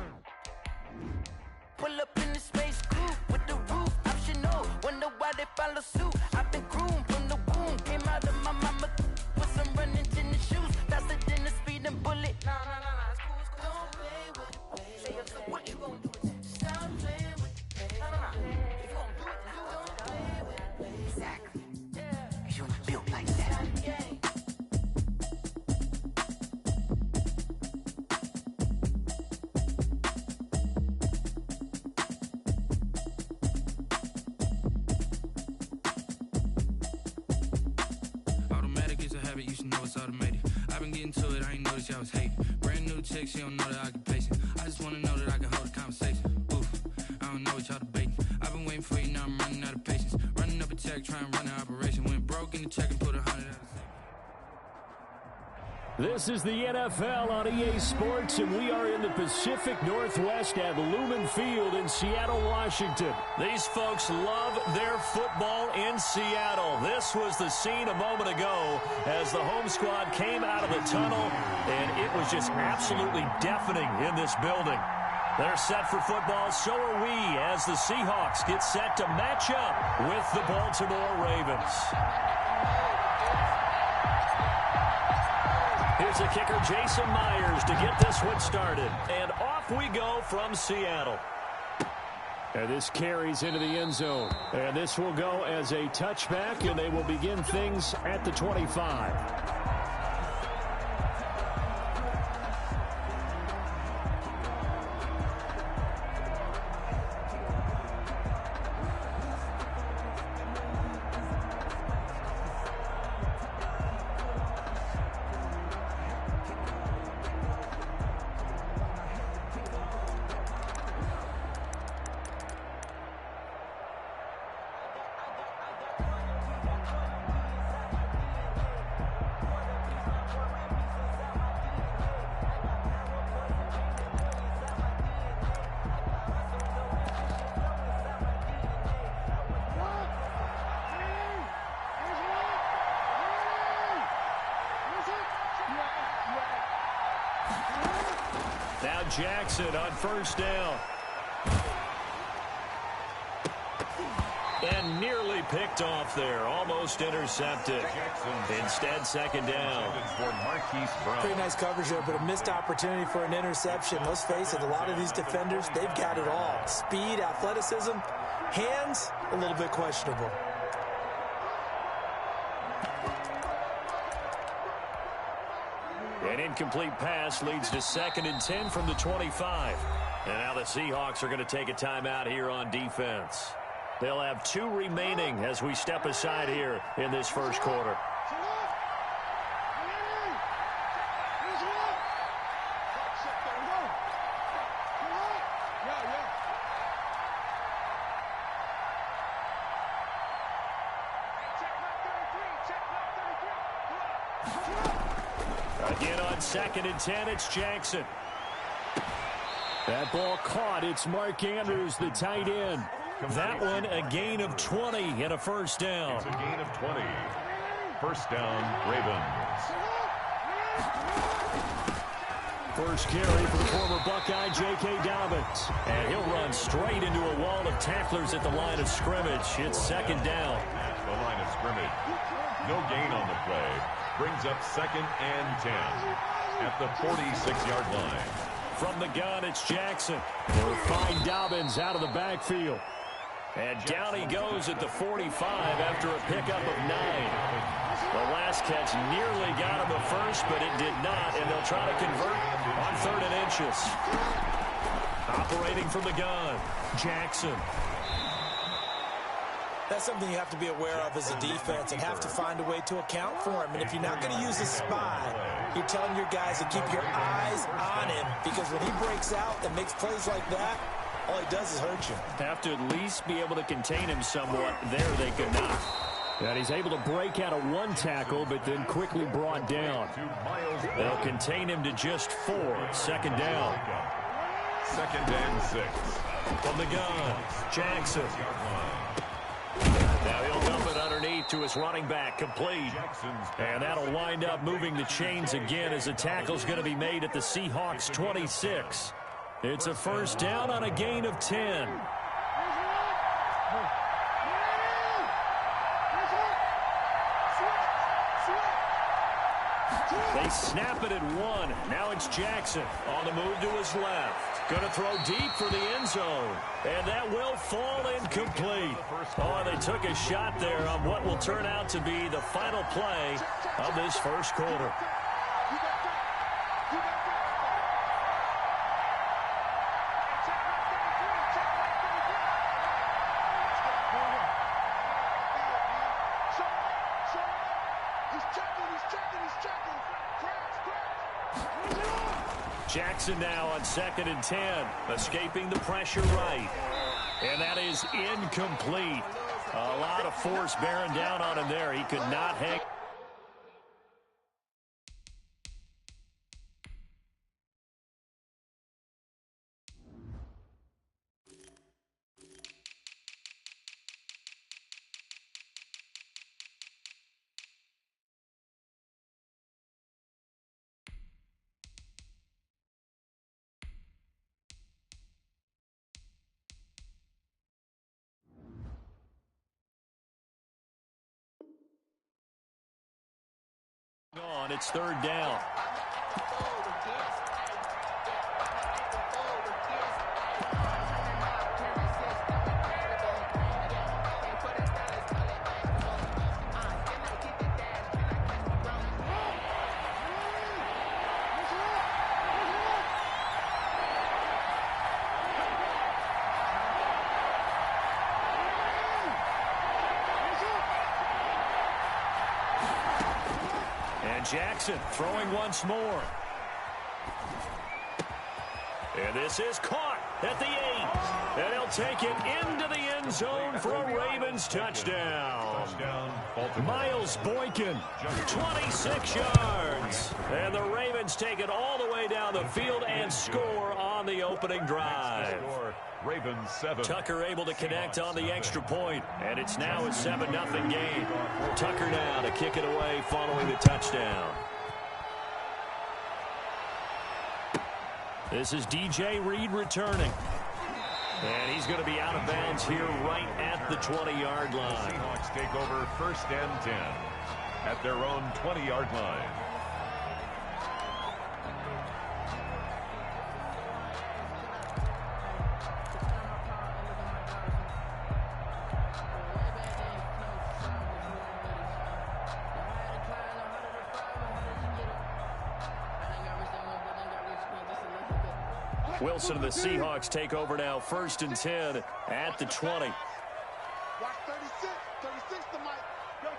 Pull up in the space coupe with the roof optional. Wonder why they follow suit. I've been groomed from the womb. Came out of my mama with some running tennis shoes. Faster than a speeding bullet. Nah, it's cool, it's cool. Don't play with it, baby. So what you gon' do with it? Stop playing with it, baby. Nah. If you gon' do it, then don't play with it, baby. Exactly. Yeah. 'Cause you was built like that. You should know it's automated. I've been getting to it, I ain't noticed y'all was hating. Brand new chick, she don't know the occupation. I just wanna know that I can hold a conversation. Oof, I don't know what y'all debating. I've been waiting for you, now I'm running out of patience. Running up a check, trying to run an operation. Went broke in the check and put 100 out. This is the NFL on EA Sports, and we are in the Pacific Northwest at Lumen Field in Seattle, Washington. These folks love their football in Seattle. This was the scene a moment ago as the home squad came out of the tunnel, and it was just absolutely deafening in this building. They're set for football, so are we, as the Seahawks get set to match up with the Baltimore Ravens. Here's the kicker, Jason Myers, to get this one started. And off we go from Seattle. And this carries into the end zone. And this will go as a touchback, and they will begin things at the 25. Now Jackson on first down. And nearly picked off there. Almost intercepted. Instead, second down. Pretty nice coverage there, but a missed opportunity for an interception. Let's face it, a lot of these defenders, they've got it all. Speed, athleticism, hands, a little bit questionable. An incomplete pass leads to 2nd and 10 from the 25. And now the Seahawks are going to take a timeout here on defense. They'll have 2 remaining as we step aside here in this first quarter. Again on 2nd and 10, it's Jackson. That ball caught. It's Mark Andrews, the tight end. That one, a gain of 20 and a first down. It's a gain of 20. First down, Ravens. First carry for the former Buckeye, J.K. Dobbins. And he'll run straight into a wall of tacklers at the line of scrimmage. It's second down. At the line of scrimmage. No gain on the play. Brings up 2nd and 10 at the 46-yard line. From the gun, it's Jackson. They'll find Dobbins out of the backfield. And down he goes at the 45 after a pickup of 9. The last catch nearly got him a first, but it did not, and they'll try to convert on 3rd and inches. Operating from the gun, Jackson. That's something you have to be aware of as a defense and have to find a way to account for him. And if you're not going to use a spy, you're telling your guys to keep your eyes on him, because when he breaks out and makes plays like that, all he does is hurt you. Have to at least be able to contain him somewhat. There they could not. And he's able to break out of one tackle, but then quickly brought down. They'll contain him to just 4. 2nd down. 2nd and 6. From the gun, Jackson. Now he'll dump it underneath to his running back, complete. And that'll wind up moving the chains again as the tackle's going to be made at the Seahawks 26. It's a 1st down on a gain of 10. They snap it at 1. Now it's Jackson on the move to his left. Going to throw deep for the end zone. And that will fall incomplete. Oh, they took a shot there on what will turn out to be the final play of this first quarter. Jackson now on 2nd and 10, escaping the pressure right. And that is incomplete. A lot of force bearing down on him there. He could not hang. It's 3rd down. Jackson throwing once more. And this is caught at the 8. And he'll take it into the end zone for a Ravens touchdown. Miles Boykin, 26 yards. And the Ravens take it all the way down the field and score on the opening drive. Ravens 7. Tucker able to connect on the extra point, and it's now a 7-0 game. Tucker now to kick it away following the touchdown. This is DJ Reed returning. And he's going to be out of bounds here right at the 20-yard line. The Seahawks take over 1st and 10 at their own 20-yard line. Wilson and the Seahawks take over now, 1st and 10 at the 20. Watch 36 to Mike. Go.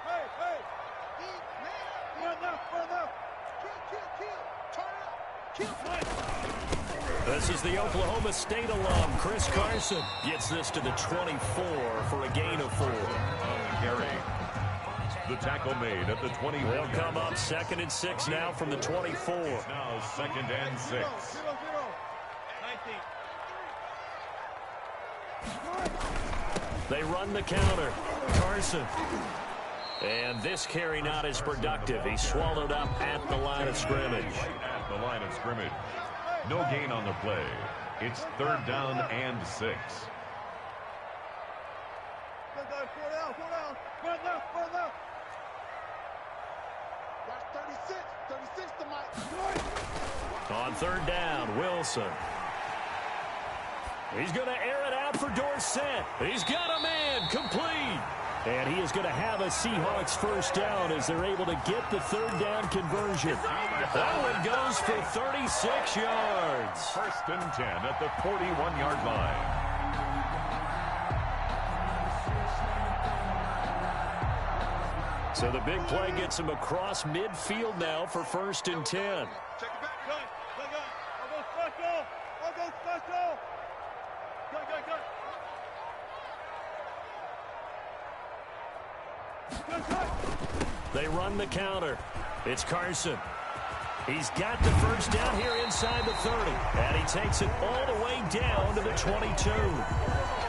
Hey. Run up. Kill. Turn up. Kill. This is the Oklahoma State alum, Chris Carson. Gets this to the 24 for a gain of 4. On the carry. The tackle made at the 20. They'll come up 2nd and 6 now from the 24. Now 2nd and 6. They run the counter. Carson. And this carry not as productive. He's swallowed up at the line of scrimmage. At the line of scrimmage. No gain on the play. It's 3rd down and 6. Go. 4 down. Watch 36 to Mike. On 3rd down, Wilson. He's going to air it out for Dorsett. He's got a man, complete. And he is going to have a Seahawks 1st down as they're able to get the 3rd down conversion. That one goes for 36 yards. 1st and 10 at the 41-yard line. So the big play gets him across midfield now for 1st and 10. Check it back. Go. I'll go special. Go. They run the counter. It's Carson. He's got the first down here inside the 30. And he takes it all the way down to the 22.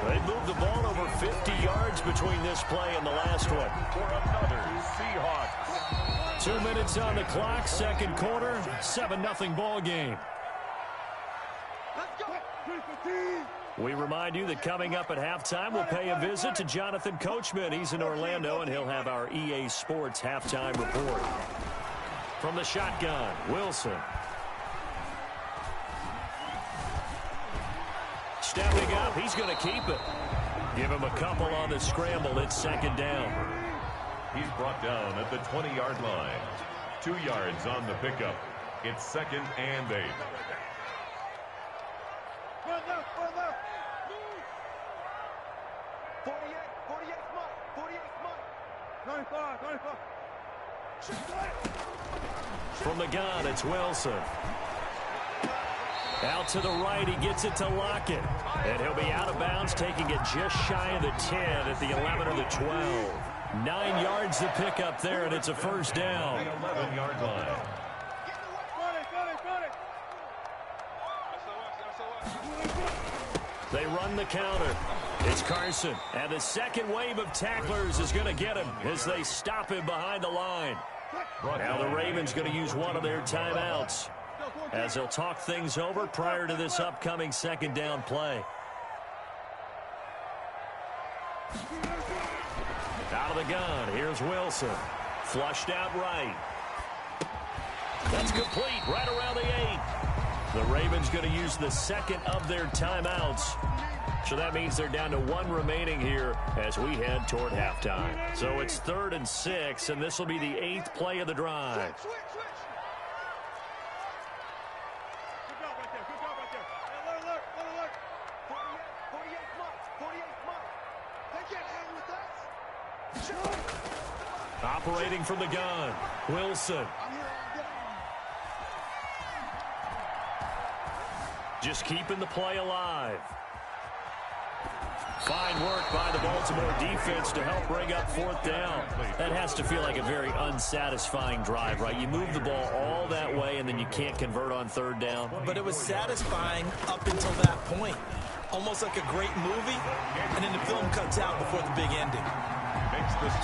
They moved the ball over 50 yards between this play and the last one. For another Seahawks. 2 minutes on the clock, second quarter, 7-0 ball game. We remind you that coming up at halftime, we'll pay a visit to Jonathan Coachman. He's in Orlando, and he'll have our EA Sports halftime report. From the shotgun, Wilson. Stepping up, he's going to keep it. Give him a couple on the scramble. It's second down. He's brought down at the 20-yard line. 2 yards on the pickup. It's 2nd and 8. 95. From the gun, it's Wilson. Out to the right, he gets it to Lockett. And he'll be out of bounds, taking it just shy of the 10 at the 11 or the 12. 9 yards to pick up there, and it's a first down. The 11-yard line. They run the counter. It's Carson. And the second wave of tacklers is going to get him as they stop him behind the line. Now the Ravens going to use one of their timeouts as they'll talk things over prior to this upcoming second down play. Out of the gun, here's Wilson. Flushed out right. That's complete, right around the 8. The Ravens going to use the second of their timeouts. So that means they're down to 1 remaining here as we head toward halftime. So it's 3rd and 6, and this will be the 8th play of the drive. Operating from the gun, Wilson. Just keeping the play alive. Fine work by the Baltimore defense to help bring up 4th down. That has to feel like a very unsatisfying drive, right? You move the ball all that way, and then you can't convert on 3rd down. But it was satisfying up until that point. Almost like a great movie, and then the film cuts out before the big ending.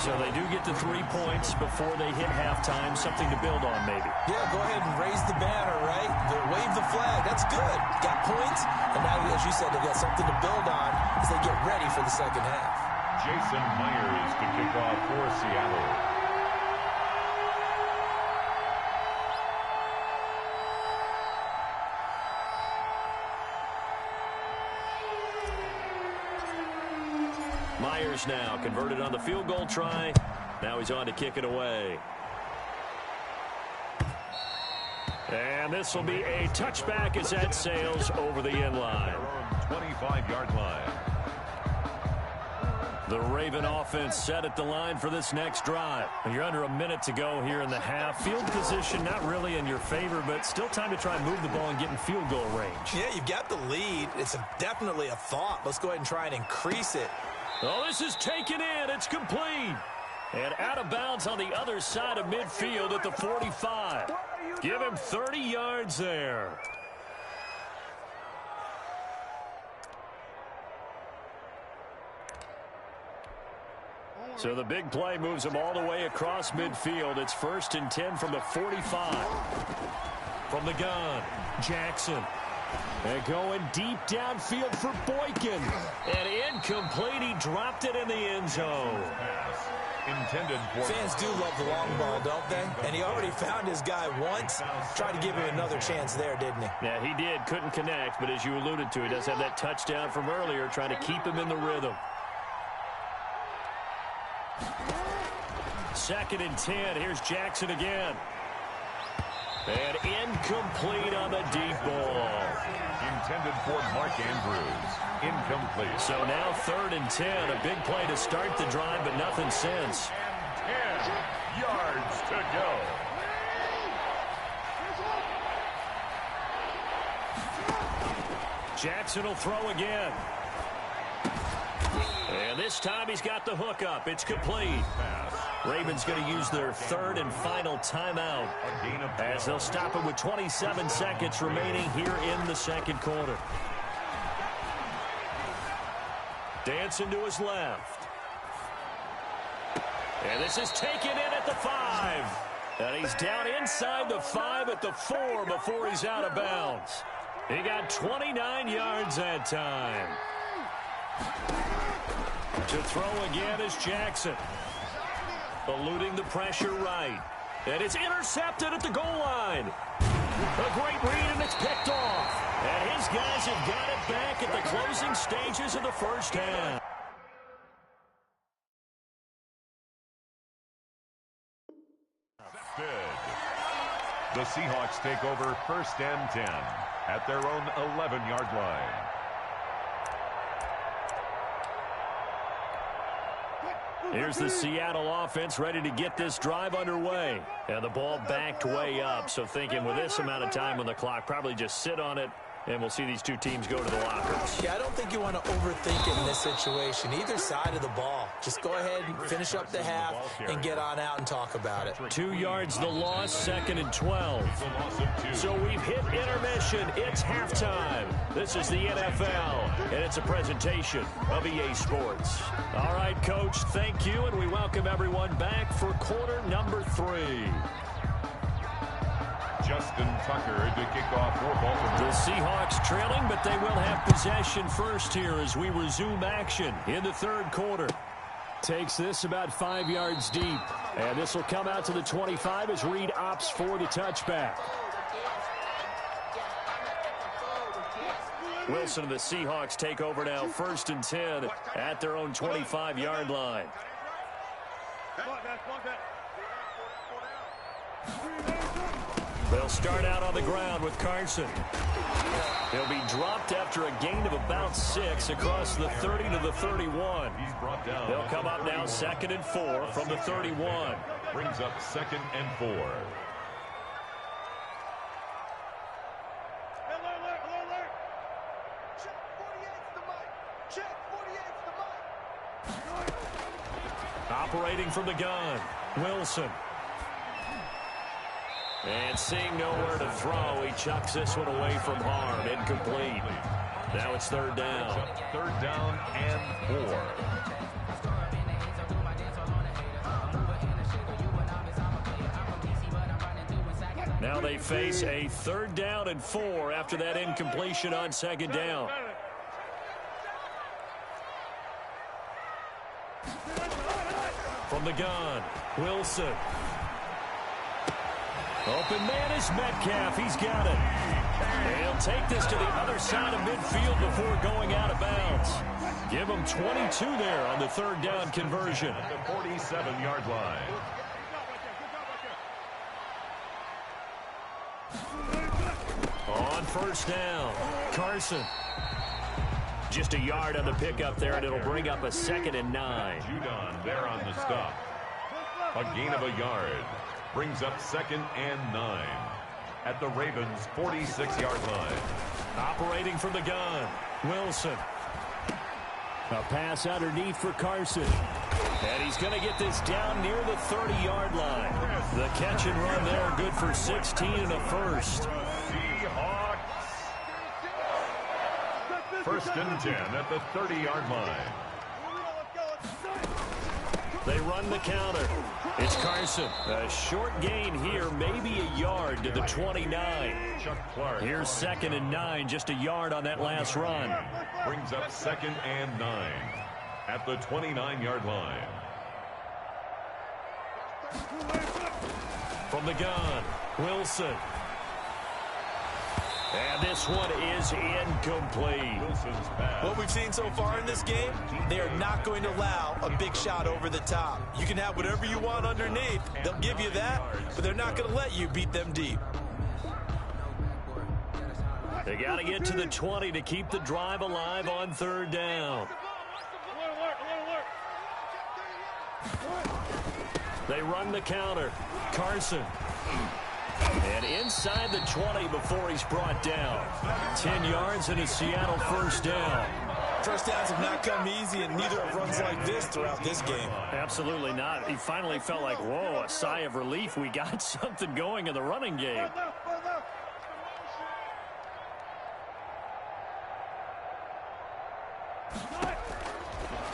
So they do get to 3 points before they hit halftime, something to build on maybe. Yeah, go ahead and raise the banner, right? Wave the flag. That's good. Got points, and now, as you said, they got something to build on as they get ready for the second half. Jason Myers to kick off for Seattle. Myers now converted on the field goal try. Now he's on to kick it away. And this will be a touchback as that sails over the end line. 25-yard line. The Raven offense set at the line for this next drive. You're under a minute to go here in the half. Field position not really in your favor, but still time to try and move the ball and get in field goal range. Yeah, you've got the lead. It's definitely a thought. Let's go ahead and try and increase it. Oh, this is taken in. It's complete. And out of bounds on the other side of midfield at the 45. Give him 30 yards there. So the big play moves him all the way across midfield. It's 1st and 10 from the 45. From the gun, Jackson. And going deep downfield for Boykin. And incomplete. He dropped it in the end zone. Intended for Fans do love the long ball, don't they? And he already found his guy once. Tried to give him another chance there, didn't he? Yeah, he did. Couldn't connect. But as you alluded to, he does have that touchdown from earlier, trying to keep him in the rhythm. 2nd and 10. Here's Jackson again. And incomplete on the deep ball. Intended for Mark Andrews. Incomplete. So now 3rd and 10. A big play to start the drive, but nothing since. 10 yards to go. Jackson will throw again. And this time he's got the hook up. It's complete. Pass. Ravens going to use their third and final timeout as they'll stop it with 27 seconds remaining here in the second quarter. Dancing to his left. And this is taken in at the 5. And he's down inside the 5 at the 4 before he's out of bounds. He got 29 yards that time. To throw again is Jackson. Eluding the pressure right. And it's intercepted at the goal line. A great read, and it's picked off. And his guys have got it back at the closing stages of the first half. The Seahawks take over 1st and 10 at their own 11-yard line. Here's the Seattle offense ready to get this drive underway. And the ball backed way up, so thinking with this amount of time on the clock, probably just sit on it, and we'll see these two teams go to the lockers. Yeah, I don't think you want to overthink it in this situation. Either side of the ball. Just go ahead and finish up the half and get on out and talk about it. 2 yards the loss, 2nd and 12. So we've hit intermission. It's halftime. This is the NFL, and it's a presentation of EA Sports. All right, Coach, thank you, and we welcome everyone back for quarter number 3. Justin Tucker to kick off for Baltimore. The Seahawks trailing, but they will have possession first here as we resume action in the third quarter. Takes this about 5 yards deep. And this will come out to the 25 as Reed opts for the touchback. Wilson and the Seahawks take over now, 1st and 10 at their own 25-yard line. They'll start out on the ground with Carson. He'll be dropped after a gain of about 6 across the 30 to the 31. They'll come up now 2nd and 4 from the 31. Brings up 2nd and 4. Operating from the gun, Wilson. And seeing nowhere to throw, he chucks this one away from harm. Incomplete. Now it's 3rd down. 3rd down and 4. Now they face a 3rd down and 4 after that incompletion on 2nd down. From the gun, Wilson. Open man is Metcalf. He's got it. And he'll take this to the other side of midfield before going out of bounds. Give him 22 there on the 3rd down conversion. At the 47-yard line. On 1st down, Carson. Just a yard on the pickup there, and it'll bring up a 2nd and 9. Judon there on the stop. A gain of a yard. Brings up 2nd and 9 at the Ravens' 46-yard line. Operating from the gun, Wilson. A pass underneath for Carson. And he's going to get this down near the 30-yard line. The catch and run there, good for 16 and a first. Seahawks. 1st and 10 at the 30-yard line. They run the counter. It's Carson. A short gain here, maybe a yard to the 29. Chuck Clark. Here's 2nd and 9, just a yard on that last run. Brings up 2nd and 9 at the 29-yard line. From the gun, Wilson. And this one is incomplete. Wilson's pass. What we've seen so far in this game, they are not going to allow a big shot over the top. You can have whatever you want underneath. They'll give you that, but they're not going to let you beat them deep. They got to get to the 20 to keep the drive alive on 3rd down. They run the counter. Carson. And inside the 20 before he's brought down. 10 yards and a Seattle 1st down. first downs have not come easy, and neither have runs like this throughout this game. Absolutely not. He finally felt like, whoa, a sigh of relief. We got something going in the running game.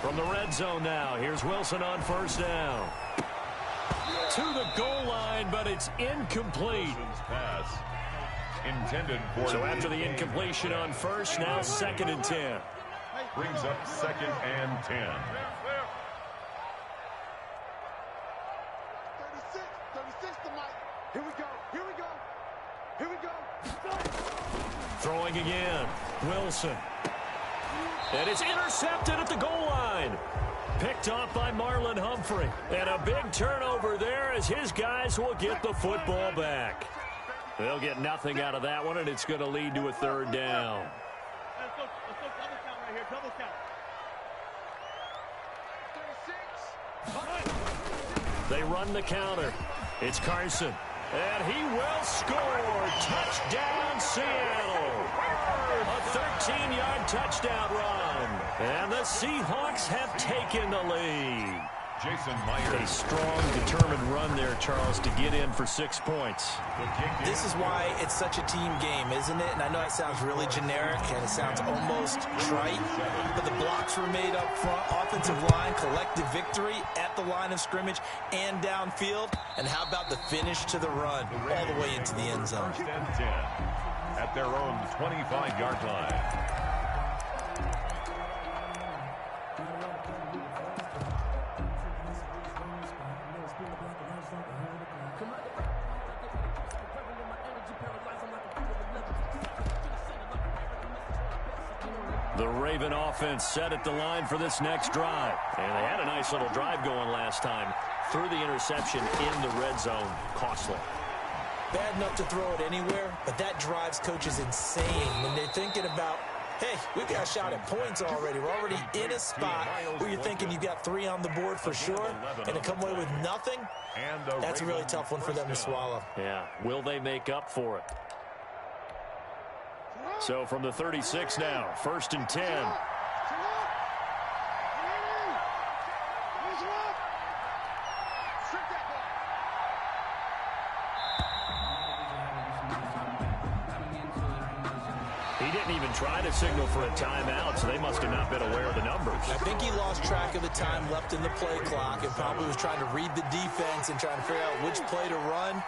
From the red zone now, here's Wilson on first down. To the goal line, but it's incomplete. Pass intended for so after the incompletion on first, now 2nd and 10. Brings up 2nd and 10. 36 to Mike. Here we go. Throwing again, Wilson. And it's intercepted at the goal line. Picked off by Marlon Humphrey. And a big turnover there as his guys will get the football back. They'll get nothing out of that one, and it's going to lead to a 3rd down. Let's go double count right here. Double count. 36. They run the counter. It's Carson. And he will score. Touchdown, Seattle. A 13-yard touchdown run. And the Seahawks have taken the lead. Jason Myers. A strong, determined run there, Charles, to get in for 6 points. This is why it's such a team game, isn't it? And I know it sounds really generic and it sounds almost trite, but the blocks were made up front. Offensive line, collective victory at the line of scrimmage and downfield. And how about the finish to the run all the way into the end zone? 1st and 10 at their own 25-yard line. The Raven offense set at the line for this next drive. And they had a nice little drive going last time. Threw the interception in the red zone. Costly. Bad enough to throw it anywhere, but that drives coaches insane when they're thinking about, hey, we've got a shot at points already. We're already in a spot where you're thinking you've got 3 on the board for sure, and to come away with nothing, that's a really tough one for them to swallow. Yeah, will they make up for it? So from the 36 now, 1st and 10. He didn't even try to signal for a timeout, so they must have not been aware of the numbers. I think he lost track of the time left in the play clock and probably was trying to read the defense and trying to figure out which play to run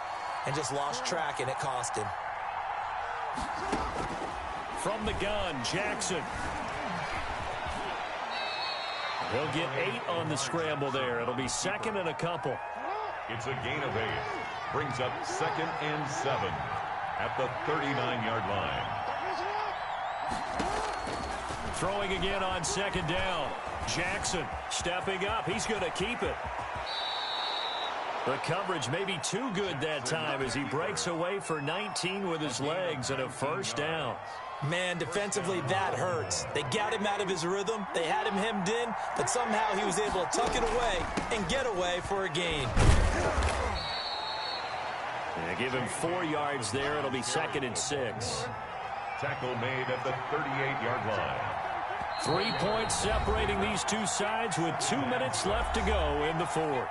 and just lost track, and it cost him. From the gun, Jackson. He'll get 8 on the scramble there. It'll be 2nd and a couple. It's a gain of 8. Brings up 2nd and 7 at the 39-yard line. Throwing again on 2nd down. Jackson stepping up. He's going to keep it. The coverage may be too good that time as he breaks away for 19 with his legs and a 1st down. Man, defensively, that hurts. They got him out of his rhythm. They had him hemmed in, but somehow he was able to tuck it away and get away for a gain. Yeah, give him 4 yards there. It'll be 2nd and 6. Tackle made at the 38-yard line. 3 points separating these two sides with 2 minutes left to go in the 4th.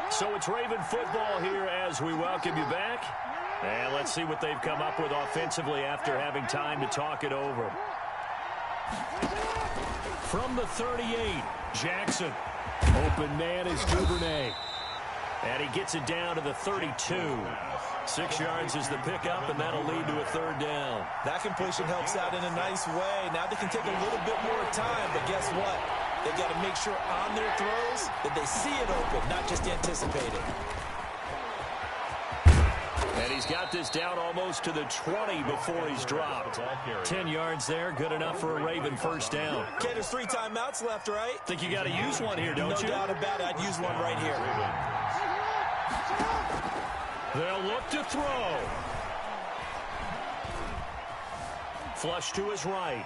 So it's Raven football here as we welcome you back. And let's see what they've come up with offensively after having time to talk it over. From the 38, Jackson. Open man is Duvernay. And he gets it down to the 32. 6 yards is the pickup, and that'll lead to a 3rd down. That completion helps out in a nice way. Now they can take a little bit more time, but guess what? They've got to make sure on their throws that they see it open, not just anticipate it. And he's got this down almost to the 20 before he's dropped. 10 yards there, good enough for a Raven 1st down. Okay, there's 3 timeouts left, right? Think you got to use one here, don't you? No doubt about it. I'd use one right here. They'll look to throw. Flush to his right.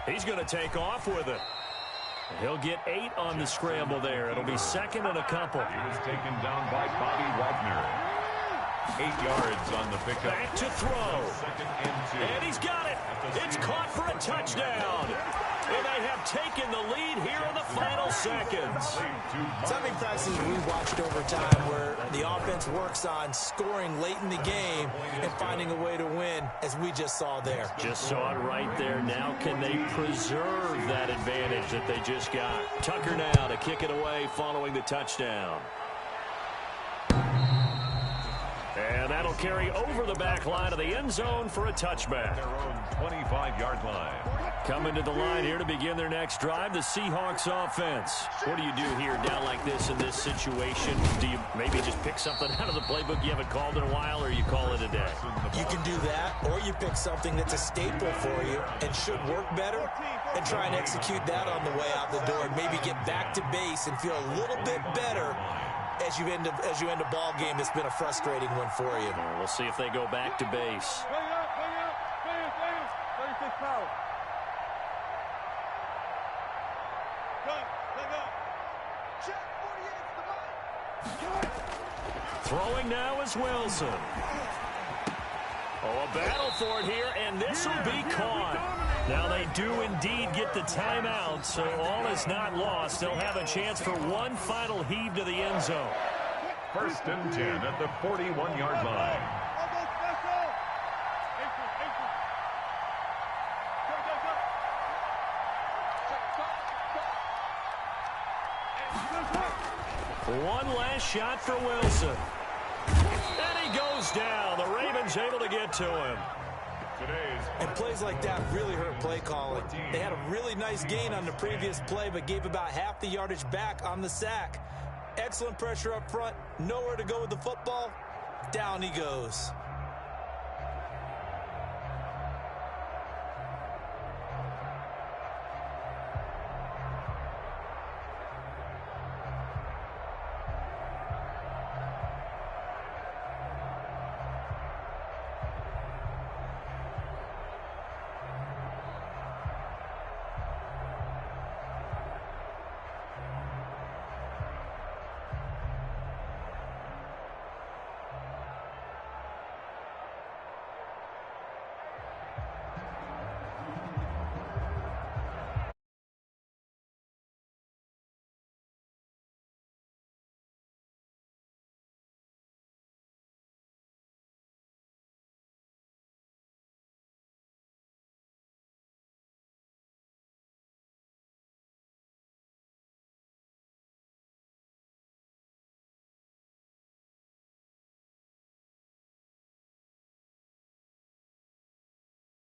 He's going to take off with it. He'll get 8 on the scramble there. It'll be 2nd and a couple. He was taken down by Bobby Wagner. 8 yards on the pickup. Back to throw. Second and 2. And he's got it. It's caught for a touchdown. And they have taken the lead here in the final seconds. So many practices we watched over time where the offense works on scoring late in the game and finding a way to win, as we just saw there. Just saw it right there. Now can they preserve that advantage that they just got? Tucker now to kick it away following the touchdown. And that'll carry over the back line of the end zone for a touchback. Their own 25-yard line. Coming to the line here to begin their next drive, the Seahawks offense. What do you do here down like this in this situation? Do you maybe just pick something out of the playbook you haven't called in a while, or you call it a day? You can do that, or you pick something that's a staple for you and should work better and try and execute that on the way out the door and maybe get back to base and feel a little bit better as you end a ball game that's been a frustrating one for you. We'll see if they go back to base. Throwing now is Wilson. Oh, a battle for it here, and this will be caught. Now they do indeed get the timeout, so all is not lost. They'll have a chance for one final heave to the end zone. First and 10 at the 41-yard line. One last shot for Wilson. And he goes down. The Ravens able to get to him. And plays like that really hurt play calling. They had a really nice gain on the previous play, but gave about half the yardage back on the sack. Excellent pressure up front. Nowhere to go with the football. Down he goes.